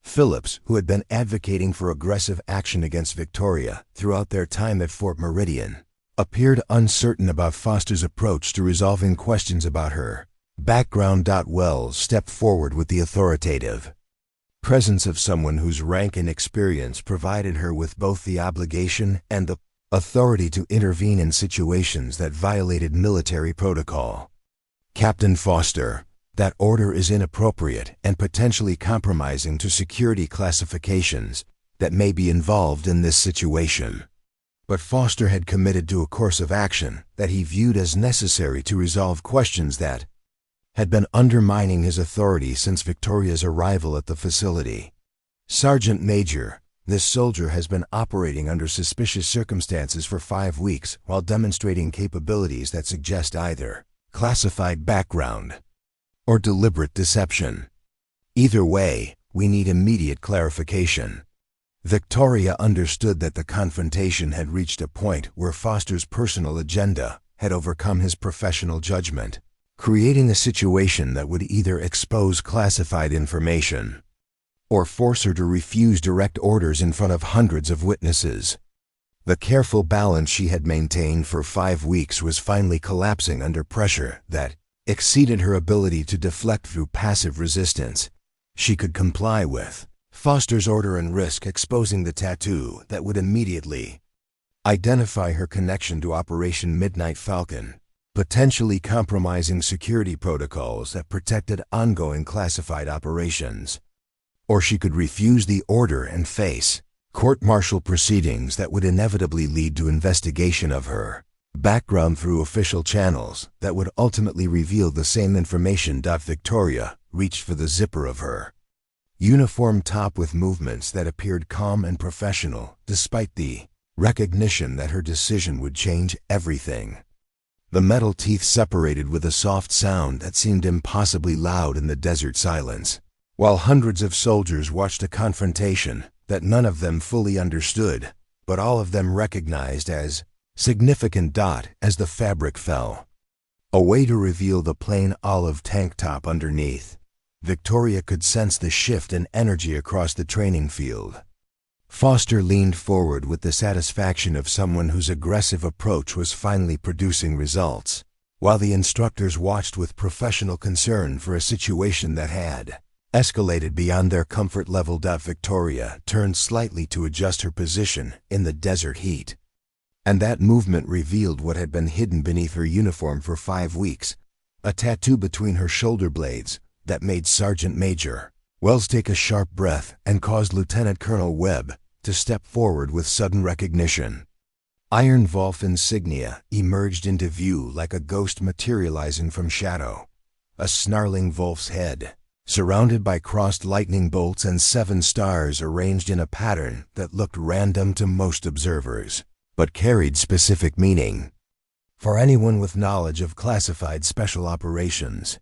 Phillips, who had been advocating for aggressive action against Victoria throughout their time at Fort Meridian, appeared uncertain about Foster's approach to resolving questions about her background. Wells stepped forward with the authoritative presence of someone whose rank and experience provided her with both the obligation and the authority to intervene in situations that violated military protocol. "Captain Foster, that order is inappropriate and potentially compromising to security classifications that may be involved in this situation." But Foster had committed to a course of action that he viewed as necessary to resolve questions that had been undermining his authority since Victoria's arrival at the facility. "Sergeant Major, this soldier has been operating under suspicious circumstances for 5 weeks while demonstrating capabilities that suggest either classified background or deliberate deception. Either way, we need immediate clarification." Victoria understood that the confrontation had reached a point where Foster's personal agenda had overcome his professional judgment, creating a situation that would either expose classified information or force her to refuse direct orders in front of hundreds of witnesses. The careful balance she had maintained for 5 weeks was finally collapsing under pressure that exceeded her ability to deflect through passive resistance. She could comply with Foster's order and risk exposing the tattoo that would immediately identify her connection to Operation Midnight Falcon, potentially compromising security protocols that protected ongoing classified operations. Or she could refuse the order and face court-martial proceedings that would inevitably lead to investigation of her background through official channels that would ultimately reveal the same information. Victoria reached for the zipper of her uniform top with movements that appeared calm and professional, despite the recognition that her decision would change everything. The metal teeth separated with a soft sound that seemed impossibly loud in the desert silence, while hundreds of soldiers watched a confrontation that none of them fully understood, but all of them recognized as significant. As the fabric fell away to reveal the plain olive tank top underneath, Victoria could sense the shift in energy across the training field. Foster leaned forward with the satisfaction of someone whose aggressive approach was finally producing results, while the instructors watched with professional concern for a situation that had escalated beyond their comfort level. Victoria turned slightly to adjust her position in the desert heat, and that movement revealed what had been hidden beneath her uniform for 5 weeks, a tattoo between her shoulder blades that made Sergeant Major Wells take a sharp breath and caused Lieutenant Colonel Webb to step forward with sudden recognition. Iron Wolf insignia emerged into view like a ghost materializing from shadow, a snarling wolf's head, surrounded by crossed lightning bolts and 7 stars arranged in a pattern that looked random to most observers, but carried specific meaning for anyone with knowledge of classified special operations.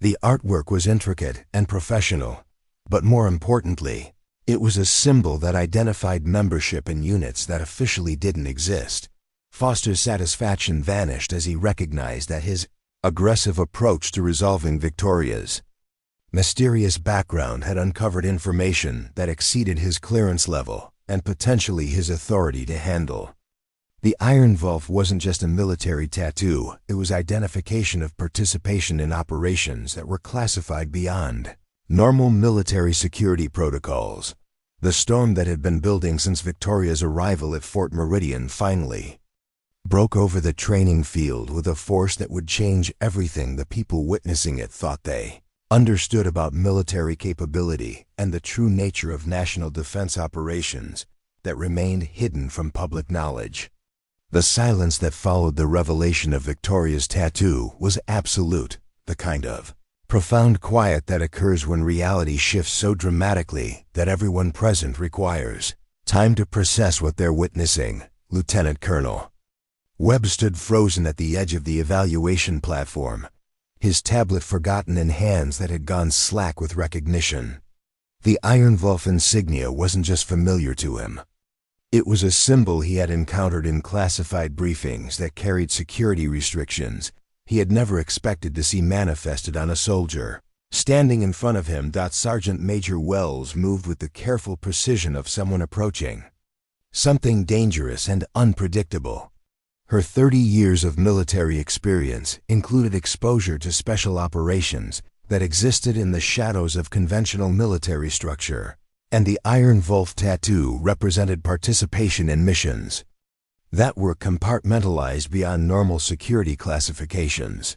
The artwork was intricate and professional, but more importantly, it was a symbol that identified membership in units that officially didn't exist. Foster's satisfaction vanished as he recognized that his aggressive approach to resolving Victoria's mysterious background had uncovered information that exceeded his clearance level and potentially his authority to handle. The Iron Wolf wasn't just a military tattoo, it was identification of participation in operations that were classified beyond normal military security protocols. The storm that had been building since Victoria's arrival at Fort Meridian finally broke over the training field with a force that would change everything the people witnessing it thought they understood about military capability and the true nature of national defense operations that remained hidden from public knowledge. The silence that followed the revelation of Victoria's tattoo was absolute, the kind of profound quiet that occurs when reality shifts so dramatically that everyone present requires time to process what they're witnessing. Lieutenant Colonel Webb stood frozen at the edge of the evaluation platform, his tablet forgotten in hands that had gone slack with recognition. The Iron Wolf insignia wasn't just familiar to him. It was a symbol he had encountered in classified briefings that carried security restrictions he had never expected to see manifested on a soldier. Standing in front of him, Sergeant Major Wells moved with the careful precision of someone approaching something dangerous and unpredictable. Her 30 years of military experience included exposure to special operations that existed in the shadows of conventional military structure, and the Iron Wolf tattoo represented participation in missions that were compartmentalized beyond normal security classifications.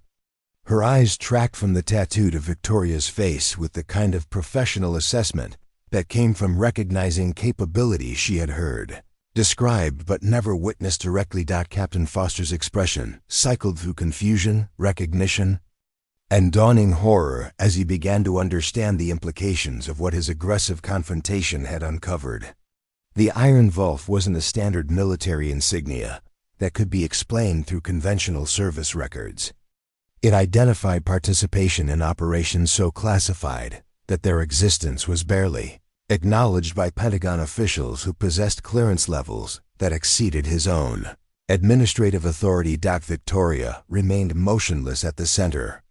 Her eyes tracked from the tattoo to Victoria's face with the kind of professional assessment that came from recognizing capabilities she had heard described but never witnessed directly. Captain Foster's expression cycled through confusion, recognition, and dawning horror as he began to understand the implications of what his aggressive confrontation had uncovered. The Iron Wolf wasn't a standard military insignia that could be explained through conventional service records. It identified participation in operations so classified that their existence was barely acknowledged by Pentagon officials who possessed clearance levels that exceeded his own. Administrative authority. Victoria remained motionless at the center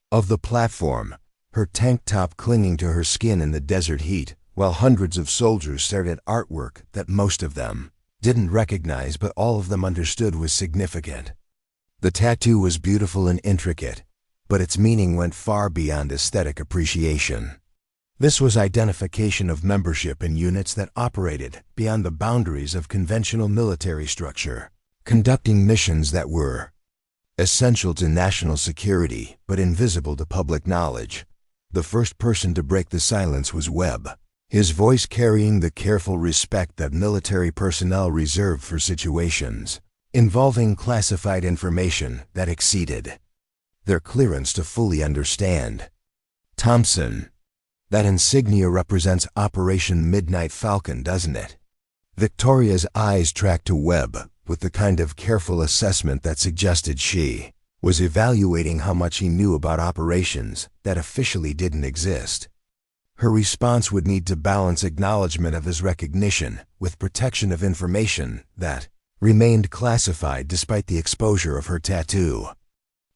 of the platform, her tank top clinging to her skin in the desert heat, while hundreds of soldiers stared at artwork that most of them didn't recognize but all of them understood was significant. The tattoo was beautiful and intricate, but its meaning went far beyond aesthetic appreciation. This was identification of membership in units that operated beyond the boundaries of conventional military structure, conducting missions that were essential to national security but invisible to public knowledge. The first person to break the silence was Webb, his voice carrying the careful respect that military personnel reserve for situations involving classified information that exceeded their clearance to fully understand. Thompson, that insignia represents Operation Midnight Falcon, doesn't it? Victoria's eyes tracked to Webb with the kind of careful assessment that suggested she was evaluating how much he knew about operations that officially didn't exist. Her response would need to balance acknowledgement of his recognition with protection of information that remained classified despite the exposure of her tattoo.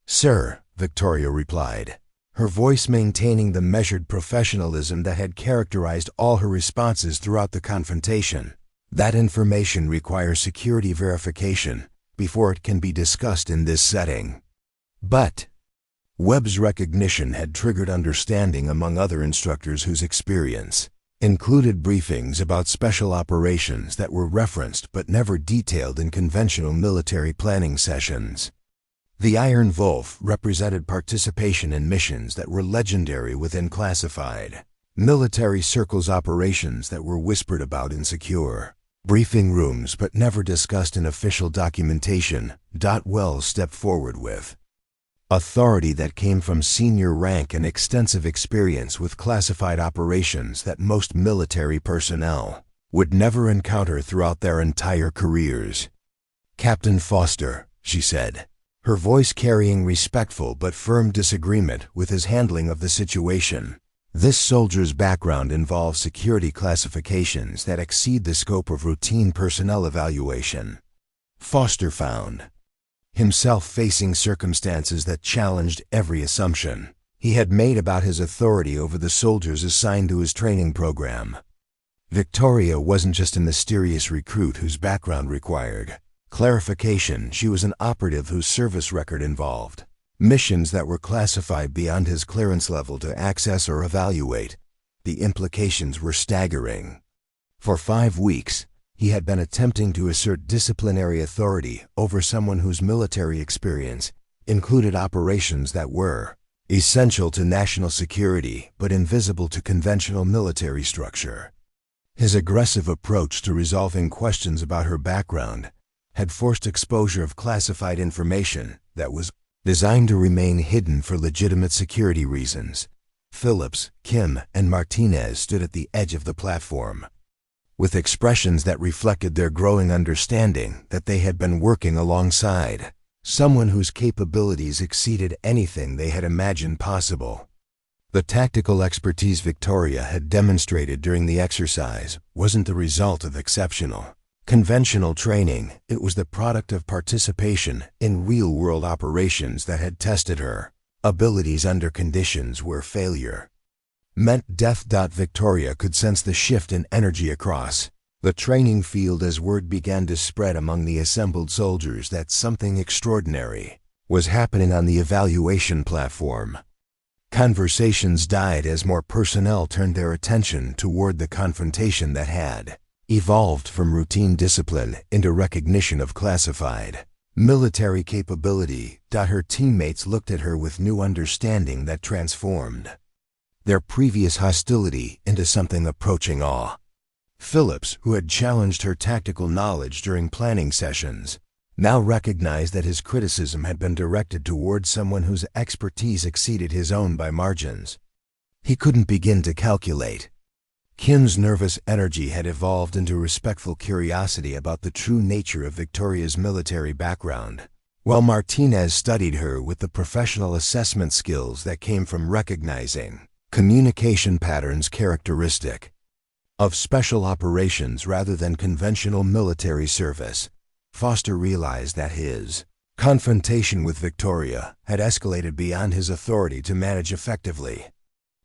"Sir," Victoria replied, her voice maintaining the measured professionalism that had characterized all her responses throughout the confrontation. "That information requires security verification before it can be discussed in this setting." But Webb's recognition had triggered understanding among other instructors whose experience included briefings about special operations that were referenced but never detailed in conventional military planning sessions. The Iron Wolf represented participation in missions that were legendary within classified military circles, operations that were whispered about in secure briefing rooms but never discussed in official documentation. Wells stepped forward with authority that came from senior rank and extensive experience with classified operations that most military personnel would never encounter throughout their entire careers. "Captain Foster," she said, her voice carrying respectful but firm disagreement with his handling of the situation. This soldier's background involves security classifications that exceed the scope of routine personnel evaluation. Foster found himself facing circumstances that challenged every assumption he had made about his authority over the soldiers assigned to his training program. Victoria wasn't just a mysterious recruit whose background required clarification. She was an operative whose service record involved missions that were classified beyond his clearance level to access or evaluate. The implications were staggering. For 5 weeks, he had been attempting to assert disciplinary authority over someone whose military experience included operations that were essential to national security but invisible to conventional military structure. His aggressive approach to resolving questions about her background had forced exposure of classified information that was designed to remain hidden for legitimate security reasons. Phillips, Kim, and Martinez stood at the edge of the platform, with expressions that reflected their growing understanding that they had been working alongside someone whose capabilities exceeded anything they had imagined possible. The tactical expertise Victoria had demonstrated during the exercise wasn't the result of exceptional conventional training. It was the product of participation in real-world operations that had tested her abilities under conditions where failure meant death. Victoria could sense the shift in energy across the training field as word began to spread among the assembled soldiers that something extraordinary was happening on the evaluation platform. Conversations died as more personnel turned their attention toward the confrontation that had evolved from routine discipline into recognition of classified military capability. Her teammates looked at her with new understanding that transformed their previous hostility into something approaching awe. Phillips, who had challenged her tactical knowledge during planning sessions, now recognized that his criticism had been directed toward someone whose expertise exceeded his own by margins. He couldn't begin to calculate. Kim's nervous energy had evolved into respectful curiosity about the true nature of Victoria's military background, while Martinez studied her with the professional assessment skills that came from recognizing communication patterns characteristic of special operations rather than conventional military service. Foster realized that his confrontation with Victoria had escalated beyond his authority to manage effectively.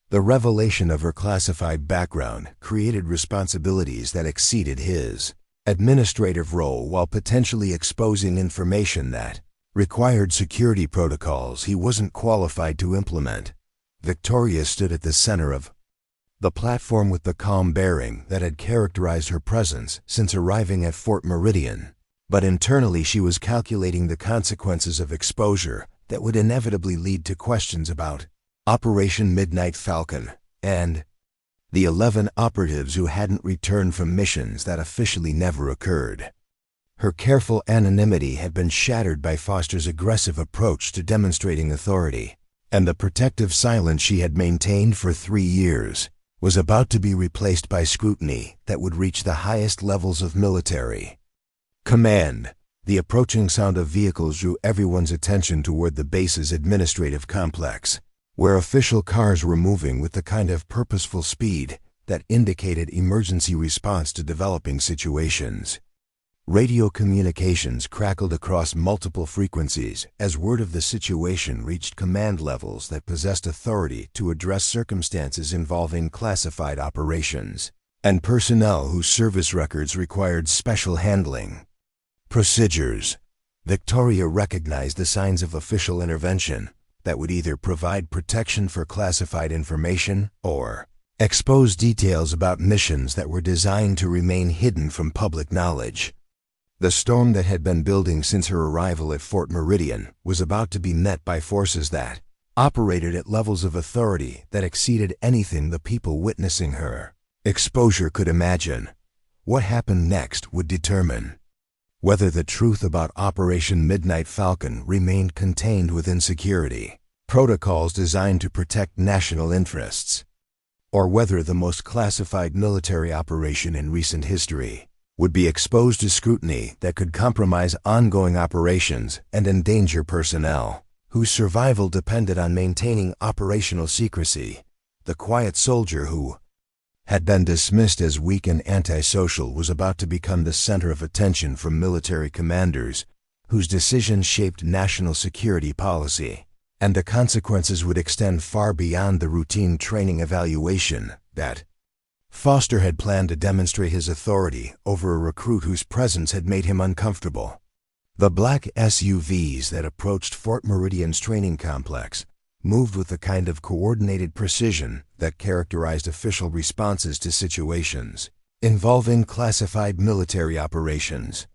The revelation of her classified background created responsibilities that exceeded his administrative role while potentially exposing information that required security protocols he wasn't qualified to implement. Victoria stood at the center of the platform with the calm bearing that had characterized her presence since arriving at Fort Meridian. But internally she was calculating the consequences of exposure that would inevitably lead to questions about Operation Midnight Falcon and the 11 operatives who hadn't returned from missions that officially never occurred. Her careful anonymity had been shattered by Foster's aggressive approach to demonstrating authority, and the protective silence she had maintained for 3 years was about to be replaced by scrutiny that would reach the highest levels of military command. The approaching sound of vehicles drew everyone's attention toward the base's administrative complex, where official cars were moving with the kind of purposeful speed that indicated emergency response to developing situations. Radio communications crackled across multiple frequencies as word of the situation reached command levels that possessed authority to address circumstances involving classified operations and personnel whose service records required special handling. Procedures. Victoria recognized the signs of official intervention that would either provide protection for classified information or expose details about missions that were designed to remain hidden from public knowledge. The storm that had been building since her arrival at Fort Meridian was about to be met by forces that operated at levels of authority that exceeded anything the people witnessing her exposure could imagine. What happened next would determine whether the truth about Operation Midnight Falcon remained contained within security protocols designed to protect national interests, or whether the most classified military operation in recent history would be exposed to scrutiny that could compromise ongoing operations and endanger personnel whose survival depended on maintaining operational secrecy. The quiet soldier who had been dismissed as weak and antisocial was about to become the center of attention from military commanders whose decisions shaped national security policy, and the consequences would extend far beyond the routine training evaluation that Foster had planned to demonstrate his authority over a recruit whose presence had made him uncomfortable. The black SUVs that approached Fort Meridian's training complex moved with the kind of coordinated precision that characterized official responses to situations involving classified military operations.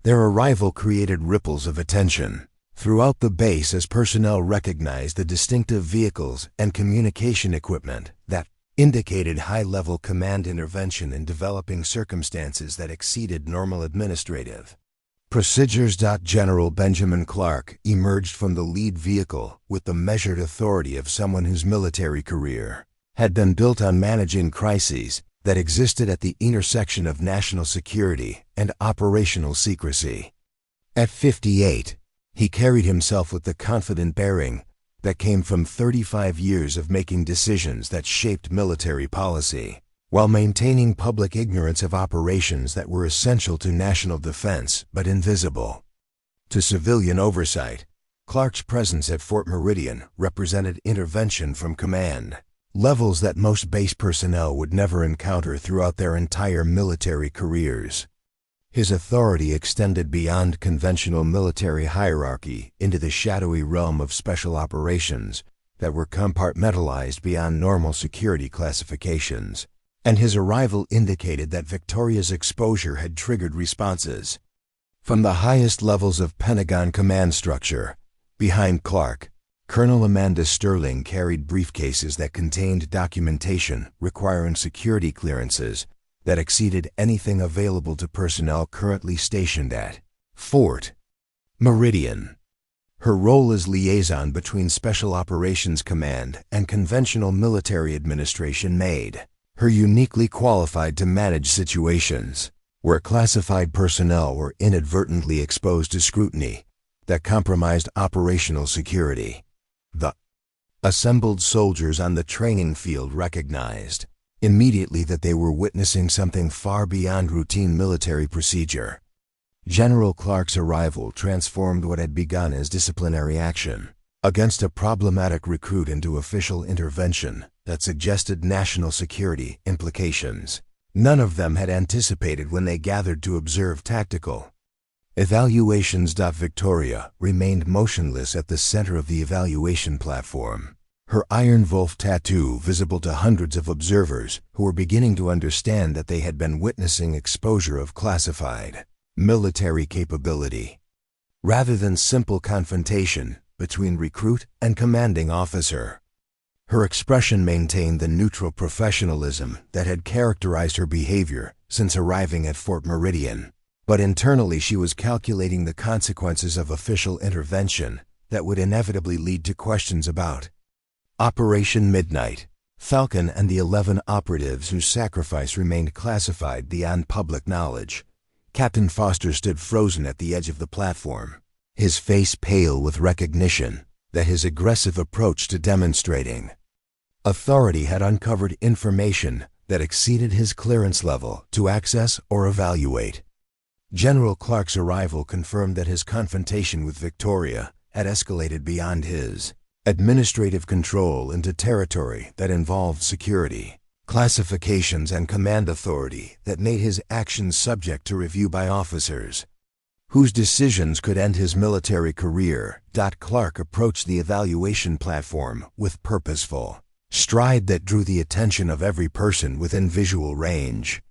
Their arrival created ripples of attention throughout the base as personnel recognized the distinctive vehicles and communication equipment that indicated high-level command intervention in developing circumstances that exceeded normal administrative procedures. General Benjamin Clark emerged from the lead vehicle with the measured authority of someone whose military career had been built on managing crises that existed at the intersection of national security and operational secrecy. At 58, he carried himself with the confident bearing that came from 35 years of making decisions that shaped military policy, while maintaining public ignorance of operations that were essential to national defense but invisible to civilian oversight. Clark's presence at Fort Meridian represented intervention from command levels that most base personnel would never encounter throughout their entire military careers. His authority extended beyond conventional military hierarchy into the shadowy realm of special operations that were compartmentalized beyond normal security classifications, and his arrival indicated that Victoria's exposure had triggered responses from the highest levels of Pentagon command structure. Behind Clark, Colonel Amanda Sterling carried briefcases that contained documentation requiring security clearances that exceeded anything available to personnel currently stationed at Fort Meridian. Her role as liaison between Special Operations Command and conventional military administration made her uniquely qualified to manage situations where classified personnel were inadvertently exposed to scrutiny that compromised operational security. The assembled soldiers on the training field recognized immediately that they were witnessing something far beyond routine military procedure. General Clark's arrival transformed what had begun as disciplinary action against a problematic recruit into official intervention that suggested national security implications none of them had anticipated when they gathered to observe tactical evaluations. Victoria remained motionless at the center of the evaluation platform, her Iron Wolf tattoo visible to hundreds of observers who were beginning to understand that they had been witnessing exposure of classified military capability rather than simple confrontation between recruit and commanding officer. Her expression maintained the neutral professionalism that had characterized her behavior since arriving at Fort Meridian, but internally she was calculating the consequences of official intervention that would inevitably lead to questions about Operation Midnight Falcon and the 11 operatives whose sacrifice remained classified beyond public knowledge. Captain Foster stood frozen at the edge of the platform, his face pale with recognition that his aggressive approach to demonstrating authority had uncovered information that exceeded his clearance level to access or evaluate. General Clark's arrival confirmed that his confrontation with Victoria had escalated beyond his administrative control into territory that involved security, classifications, and command authority that made his actions subject to review by officers whose decisions could end his military career. Clark approached the evaluation platform with purposeful stride that drew the attention of every person within visual range.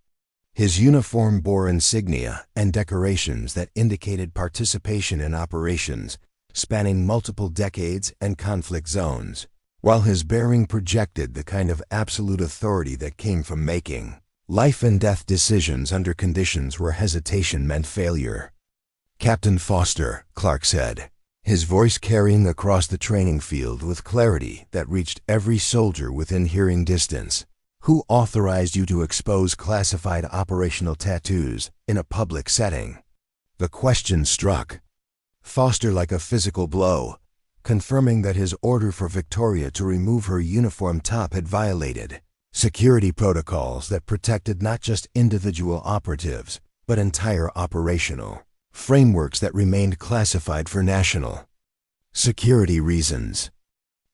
His uniform bore insignia and decorations that indicated participation in operations spanning multiple decades and conflict zones, while his bearing projected the kind of absolute authority that came from making life-and-death decisions under conditions where hesitation meant failure. "Captain Foster," Clark said, his voice carrying across the training field with clarity that reached every soldier within hearing distance, Who authorized you to expose classified operational tattoos in a public setting? The question struck Foster like a physical blow, confirming that his order for Victoria to remove her uniform top had violated security protocols that protected not just individual operatives, but entire operational frameworks that remained classified for national security reasons.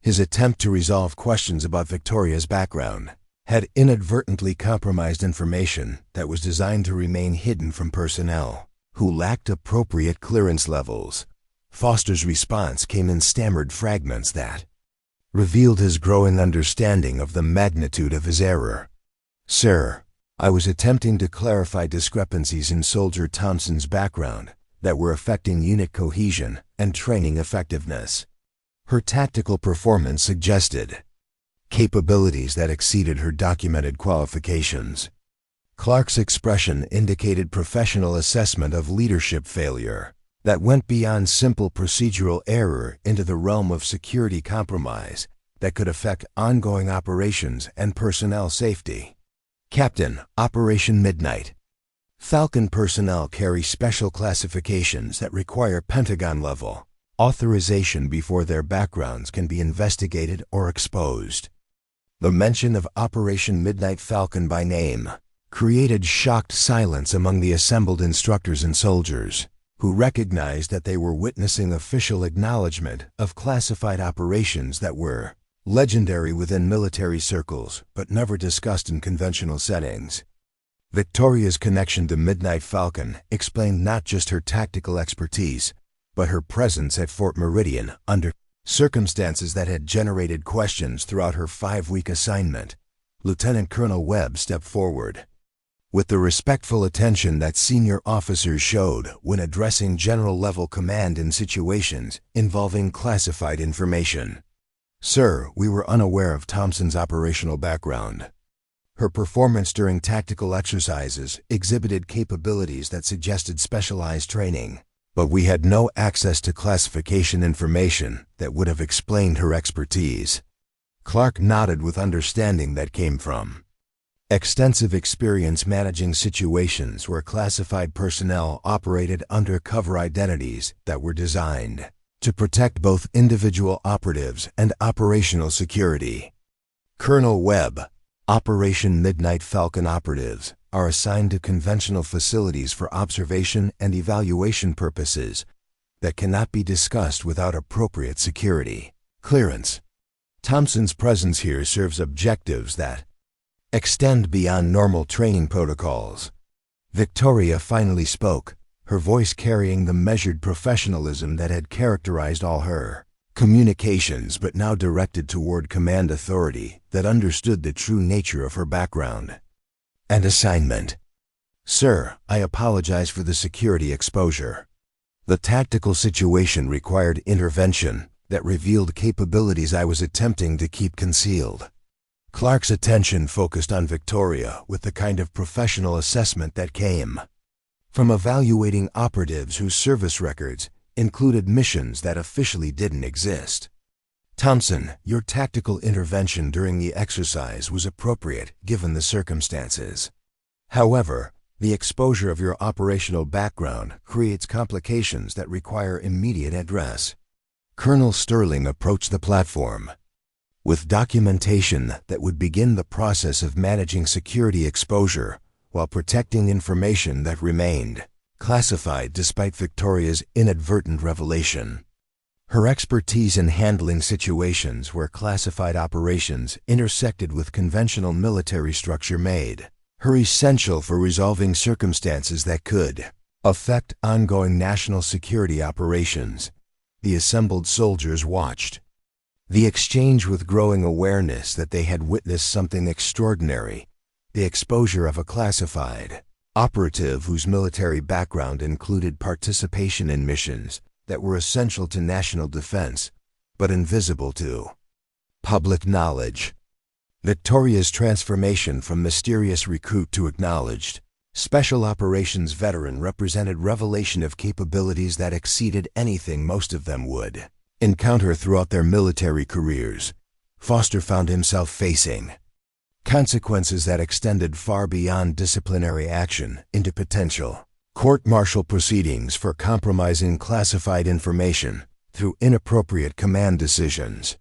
His attempt to resolve questions about Victoria's background had inadvertently compromised information that was designed to remain hidden from personnel who lacked appropriate clearance levels. Foster's response came in stammered fragments that revealed his growing understanding of the magnitude of his error. Sir, I was attempting to clarify discrepancies in Soldier Thompson's background that were affecting unit cohesion and training effectiveness. Her tactical performance suggested capabilities that exceeded her documented qualifications. Clark's expression indicated professional assessment of leadership failure that went beyond simple procedural error into the realm of security compromise that could affect ongoing operations and personnel safety. Captain, Operation Midnight Falcon personnel carry special classifications that require Pentagon-level authorization before their backgrounds can be investigated or exposed. The mention of Operation Midnight Falcon by name created shocked silence among the assembled instructors and soldiers, who recognized that they were witnessing official acknowledgement of classified operations that were legendary within military circles but never discussed in conventional settings. Victoria's connection to Midnight Falcon explained not just her tactical expertise, but her presence at Fort Meridian under circumstances that had generated questions throughout her 5-week assignment. Lieutenant Colonel Webb stepped forward. With the respectful attention that senior officers showed when addressing general-level command in situations involving classified information. Sir, we were unaware of Thompson's operational background. Her performance during tactical exercises exhibited capabilities that suggested specialized training, but we had no access to classification information that would have explained her expertise. Clark nodded with understanding that came from extensive experience managing situations where classified personnel operated under cover identities that were designed to protect both individual operatives and operational security. Colonel Webb, Operation Midnight Falcon operatives are assigned to conventional facilities for observation and evaluation purposes that cannot be discussed without appropriate security clearance. Thompson's presence here serves objectives that extend beyond normal training protocols. Victoria finally spoke, her voice carrying the measured professionalism that had characterized all her communications but now directed toward command authority that understood the true nature of her background and assignment. Sir, I apologize for the security exposure. The tactical situation required intervention that revealed capabilities I was attempting to keep concealed. Clark's attention focused on Victoria with the kind of professional assessment that came from evaluating operatives whose service records included missions that officially didn't exist. Thompson, your tactical intervention during the exercise was appropriate given the circumstances. However, the exposure of your operational background creates complications that require immediate address. Colonel Sterling approached the platform with documentation that would begin the process of managing security exposure while protecting information that remained classified despite Victoria's inadvertent revelation. Her expertise in handling situations where classified operations intersected with conventional military structure made her essential for resolving circumstances that could affect ongoing national security operations. The assembled soldiers watched the exchange with growing awareness that they had witnessed something extraordinary, the exposure of a classified operative whose military background included participation in missions that were essential to national defense, but invisible to public knowledge. Victoria's transformation from mysterious recruit to acknowledged special operations veteran represented revelation of capabilities that exceeded anything most of them would encounter throughout their military careers. Foster found himself facing consequences that extended far beyond disciplinary action into potential court-martial proceedings for compromising classified information through inappropriate command decisions.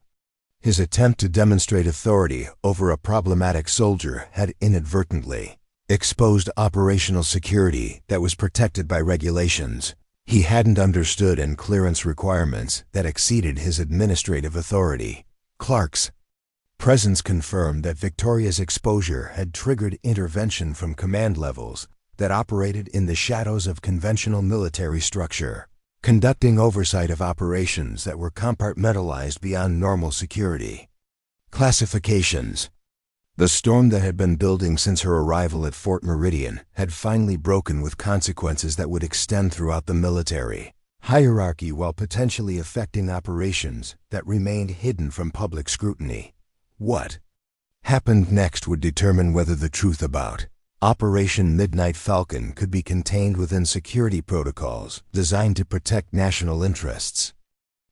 His attempt to demonstrate authority over a problematic soldier had inadvertently exposed operational security that was protected by regulations he hadn't understood and clearance requirements that exceeded his administrative authority. Clark's presence confirmed that Victoria's exposure had triggered intervention from command levels that operated in the shadows of conventional military structure, conducting oversight of operations that were compartmentalized beyond normal security. Classifications. The storm that had been building since her arrival at Fort Meridian had finally broken with consequences that would extend throughout the military hierarchy while potentially affecting operations that remained hidden from public scrutiny. What happened next would determine whether the truth about Operation Midnight Falcon could be contained within security protocols designed to protect national interests,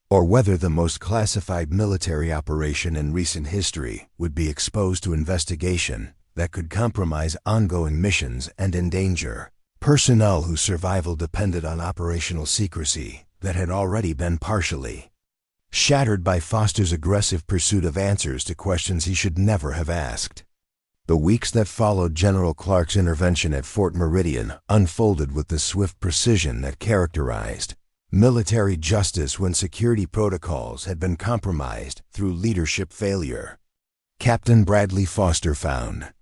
or whether the most classified military operation in recent history would be exposed to investigation that could compromise ongoing missions and endanger personnel whose survival depended on operational secrecy that had already been partially shattered by Foster's aggressive pursuit of answers to questions he should never have asked. The weeks that followed General Clark's intervention at Fort Meridian unfolded with the swift precision that characterized military justice when security protocols had been compromised through leadership failure. Captain Bradley Foster found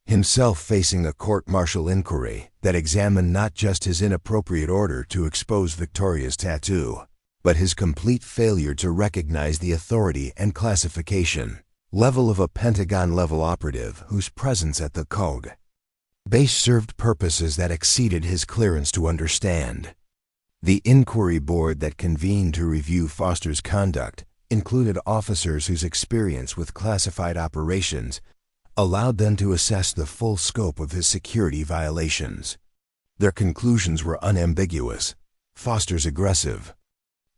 himself facing a court-martial inquiry that examined not just his inappropriate order to expose Victoria's tattoo, but his complete failure to recognize the authority and classification level of a Pentagon-level operative whose presence at the COG base served purposes that exceeded his clearance to understand. The inquiry board that convened to review Foster's conduct included officers whose experience with classified operations allowed them to assess the full scope of his security violations. Their conclusions were unambiguous. Foster's aggressive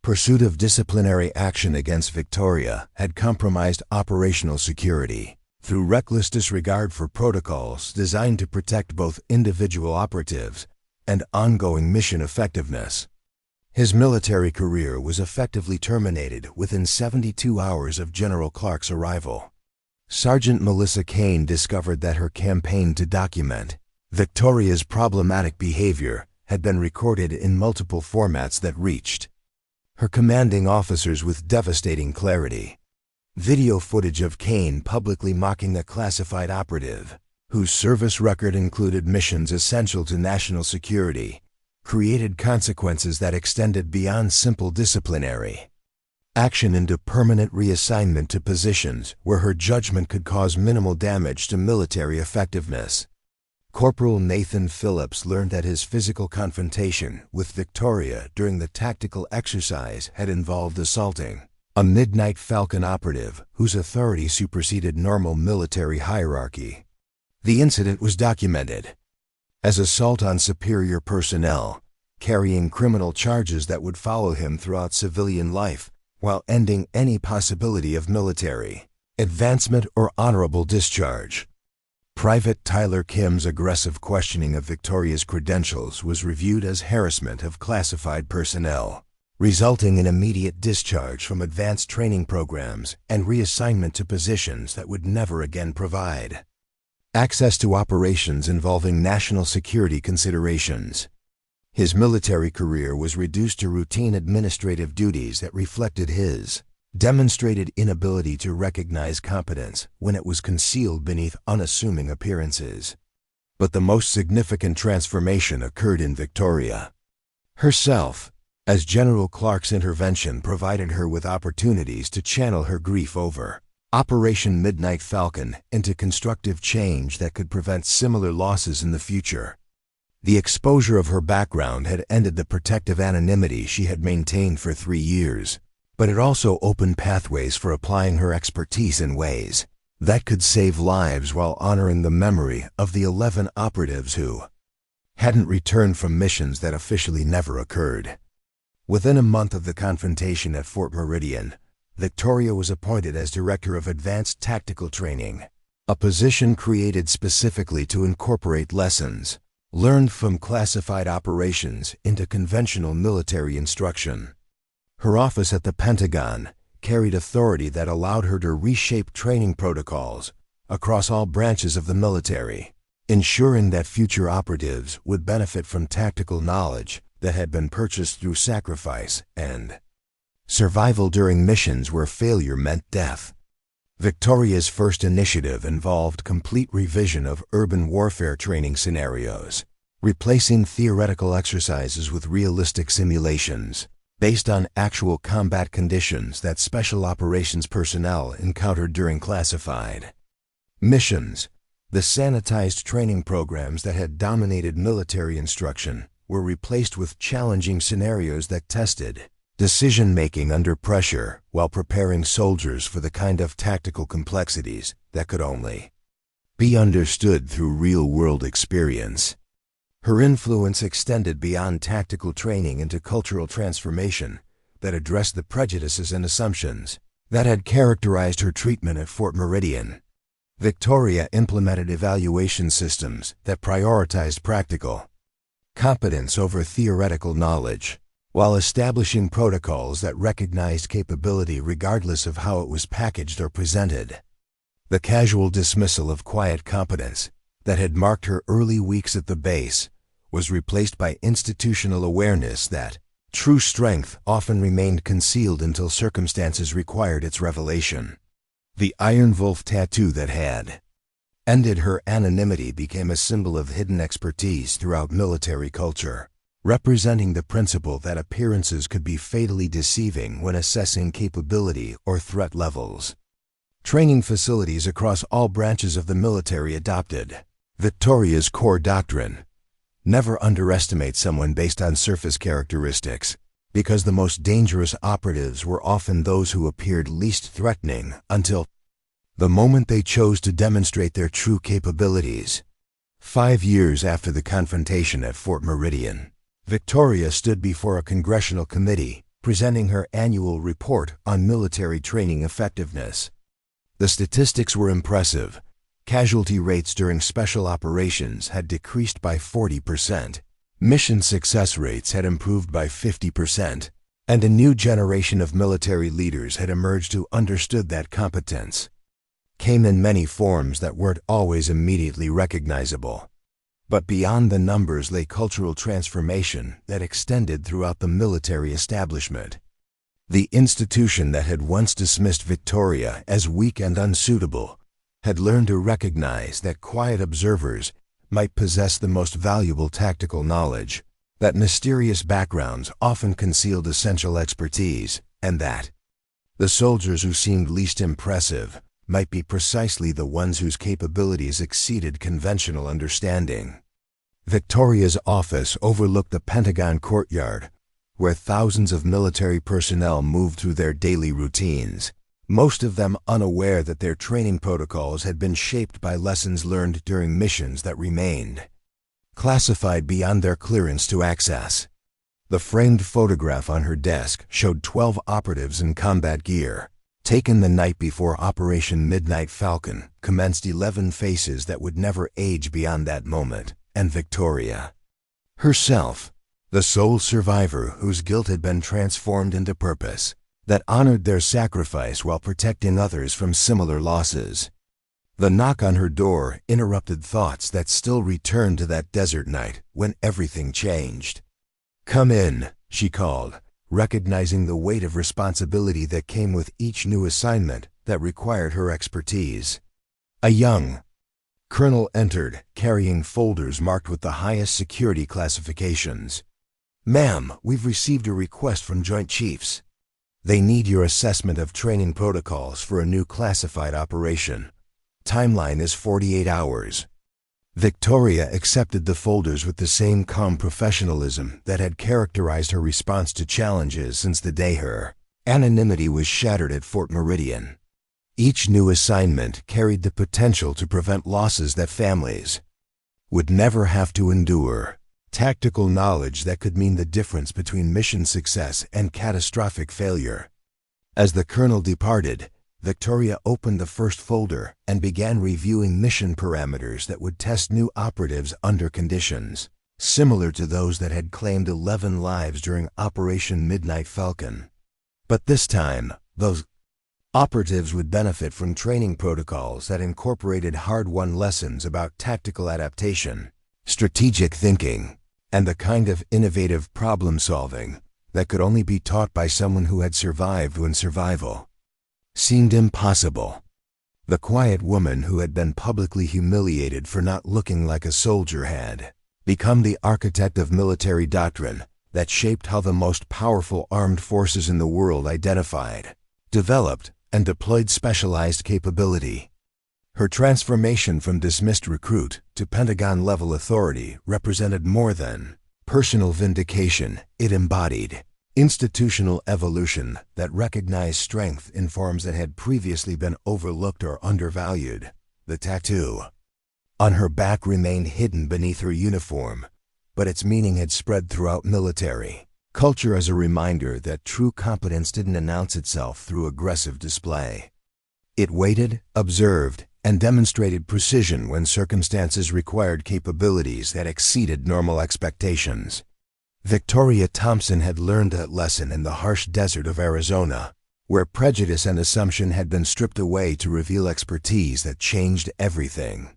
pursuit of disciplinary action against Victoria had compromised operational security through reckless disregard for protocols designed to protect both individual operatives and ongoing mission effectiveness. His military career was effectively terminated within 72 hours of General Clark's arrival. Sergeant Melissa Kane discovered that her campaign to document Victoria's problematic behavior had been recorded in multiple formats that reached her commanding officers with devastating clarity. Video footage of Kane publicly mocking a classified operative, whose service record included missions essential to national security, created consequences that extended beyond simple disciplinary action into permanent reassignment to positions where her judgment could cause minimal damage to military effectiveness. Corporal Nathan Phillips learned that his physical confrontation with Victoria during the tactical exercise had involved assaulting a Midnight Falcon operative whose authority superseded normal military hierarchy. The incident was documented as assault on superior personnel, carrying criminal charges that would follow him throughout civilian life while ending any possibility of military advancement or honorable discharge. Private Tyler Kim's aggressive questioning of Victoria's credentials was reviewed as harassment of classified personnel, resulting in immediate discharge from advanced training programs and reassignment to positions that would never again provide access to operations involving national security considerations. His military career was reduced to routine administrative duties that reflected his demonstrated inability to recognize competence when it was concealed beneath unassuming appearances. But the most significant transformation occurred in Victoria herself, as General Clark's intervention provided her with opportunities to channel her grief over Operation Midnight Falcon into constructive change that could prevent similar losses in the future. The exposure of her background had ended the protective anonymity she had maintained for 3 years, but it also opened pathways for applying her expertise in ways that could save lives while honoring the memory of the 11 operatives who hadn't returned from missions that officially never occurred. Within a month of the confrontation at Fort Meridian, Victoria was appointed as Director of Advanced Tactical Training. a position created specifically to incorporate lessons learned from classified operations into conventional military instruction. Her office at the Pentagon carried authority that allowed her to reshape training protocols across all branches of the military, ensuring that future operatives would benefit from tactical knowledge that had been purchased through sacrifice and survival during missions where failure meant death. Victoria's first initiative involved complete revision of urban warfare training scenarios, replacing theoretical exercises with realistic simulations based on actual combat conditions that special operations personnel encountered during classified missions. The sanitized training programs that had dominated military instruction were replaced with challenging scenarios that tested decision-making under pressure while preparing soldiers for the kind of tactical complexities that could only be understood through real-world experience. Her influence extended beyond tactical training into cultural transformation that addressed the prejudices and assumptions that had characterized her treatment at Fort Meridian. Victoria implemented evaluation systems that prioritized practical competence over theoretical knowledge, while establishing protocols that recognized capability regardless of how it was packaged or presented. The casual dismissal of quiet competence that had marked her early weeks at the base was replaced by institutional awareness that true strength often remained concealed until circumstances required its revelation. The Iron Wolf tattoo that had ended her anonymity became a symbol of hidden expertise throughout military culture, representing the principle that appearances could be fatally deceiving when assessing capability or threat levels. Training facilities across all branches of the military adopted Victoria's core doctrine: never underestimate someone based on surface characteristics, because the most dangerous operatives were often those who appeared least threatening until the moment they chose to demonstrate their true capabilities. 5 years after the confrontation at Fort Meridian, Victoria stood before a congressional committee presenting her annual report on military training effectiveness. The statistics were impressive. Casualty rates during special operations had decreased by 40%. Mission success rates had improved by 50%. And a new generation of military leaders had emerged who understood that competence came in many forms that weren't always immediately recognizable. But beyond the numbers lay cultural transformation that extended throughout the military establishment. The institution that had once dismissed Victoria as weak and unsuitable had learned to recognize that quiet observers might possess the most valuable tactical knowledge, that mysterious backgrounds often concealed essential expertise, and that the soldiers who seemed least impressive might be precisely the ones whose capabilities exceeded conventional understanding. Victoria's office overlooked the Pentagon courtyard, where thousands of military personnel moved through their daily routines, most of them unaware that their training protocols had been shaped by lessons learned during missions that remained classified beyond their clearance to access. The framed photograph on her desk showed 12 operatives in combat gear, taken the night before Operation Midnight Falcon commenced. 11 faces that would never age beyond that moment, and Victoria herself, the sole survivor whose guilt had been transformed into purpose, that honored their sacrifice while protecting others from similar losses. The knock on her door interrupted thoughts that still returned to that desert night when everything changed. "Come in," she called, recognizing the weight of responsibility that came with each new assignment that required her expertise. A young colonel entered, carrying folders marked with the highest security classifications. "Ma'am, we've received a request from Joint Chiefs. They need your assessment of training protocols for a new classified operation. Timeline is 48 hours. Victoria accepted the folders with the same calm professionalism that had characterized her response to challenges since the day her anonymity was shattered at Fort Meridian. Each new assignment carried the potential to prevent losses that families would never have to endure. Tactical knowledge that could mean the difference between mission success and catastrophic failure. As the colonel departed, Victoria opened the first folder and began reviewing mission parameters that would test new operatives under conditions similar to those that had claimed 11 lives during Operation Midnight Falcon. But this time, those operatives would benefit from training protocols that incorporated hard-won lessons about tactical adaptation, strategic thinking, and the kind of innovative problem-solving that could only be taught by someone who had survived when survival seemed impossible. The quiet woman who had been publicly humiliated for not looking like a soldier had become the architect of military doctrine that shaped how the most powerful armed forces in the world identified, developed, and deployed specialized capability. Her transformation from dismissed recruit to Pentagon-level authority represented more than personal vindication. It embodied institutional evolution that recognized strength in forms that had previously been overlooked or undervalued. The tattoo on her back remained hidden beneath her uniform, but its meaning had spread throughout military culture as a reminder that true competence didn't announce itself through aggressive display. It waited, observed, and demonstrated precision when circumstances required capabilities that exceeded normal expectations. Victoria Thompson had learned that lesson in the harsh desert of Arizona, where prejudice and assumption had been stripped away to reveal expertise that changed everything.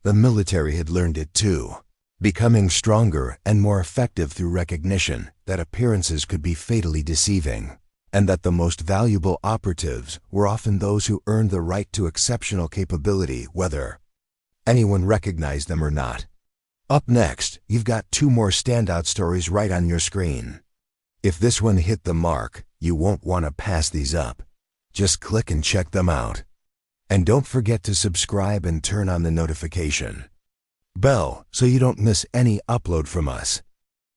The military had learned it too, becoming stronger and more effective through recognition that appearances could be fatally deceiving, and that the most valuable operatives were often those who earned the right to exceptional capability whether anyone recognized them or not. Up next, you've got 2 more standout stories right on your screen. If this one hit the mark, you won't want to pass these up. Just click and check them out. And don't forget to subscribe and turn on the notification bell so you don't miss any upload from us.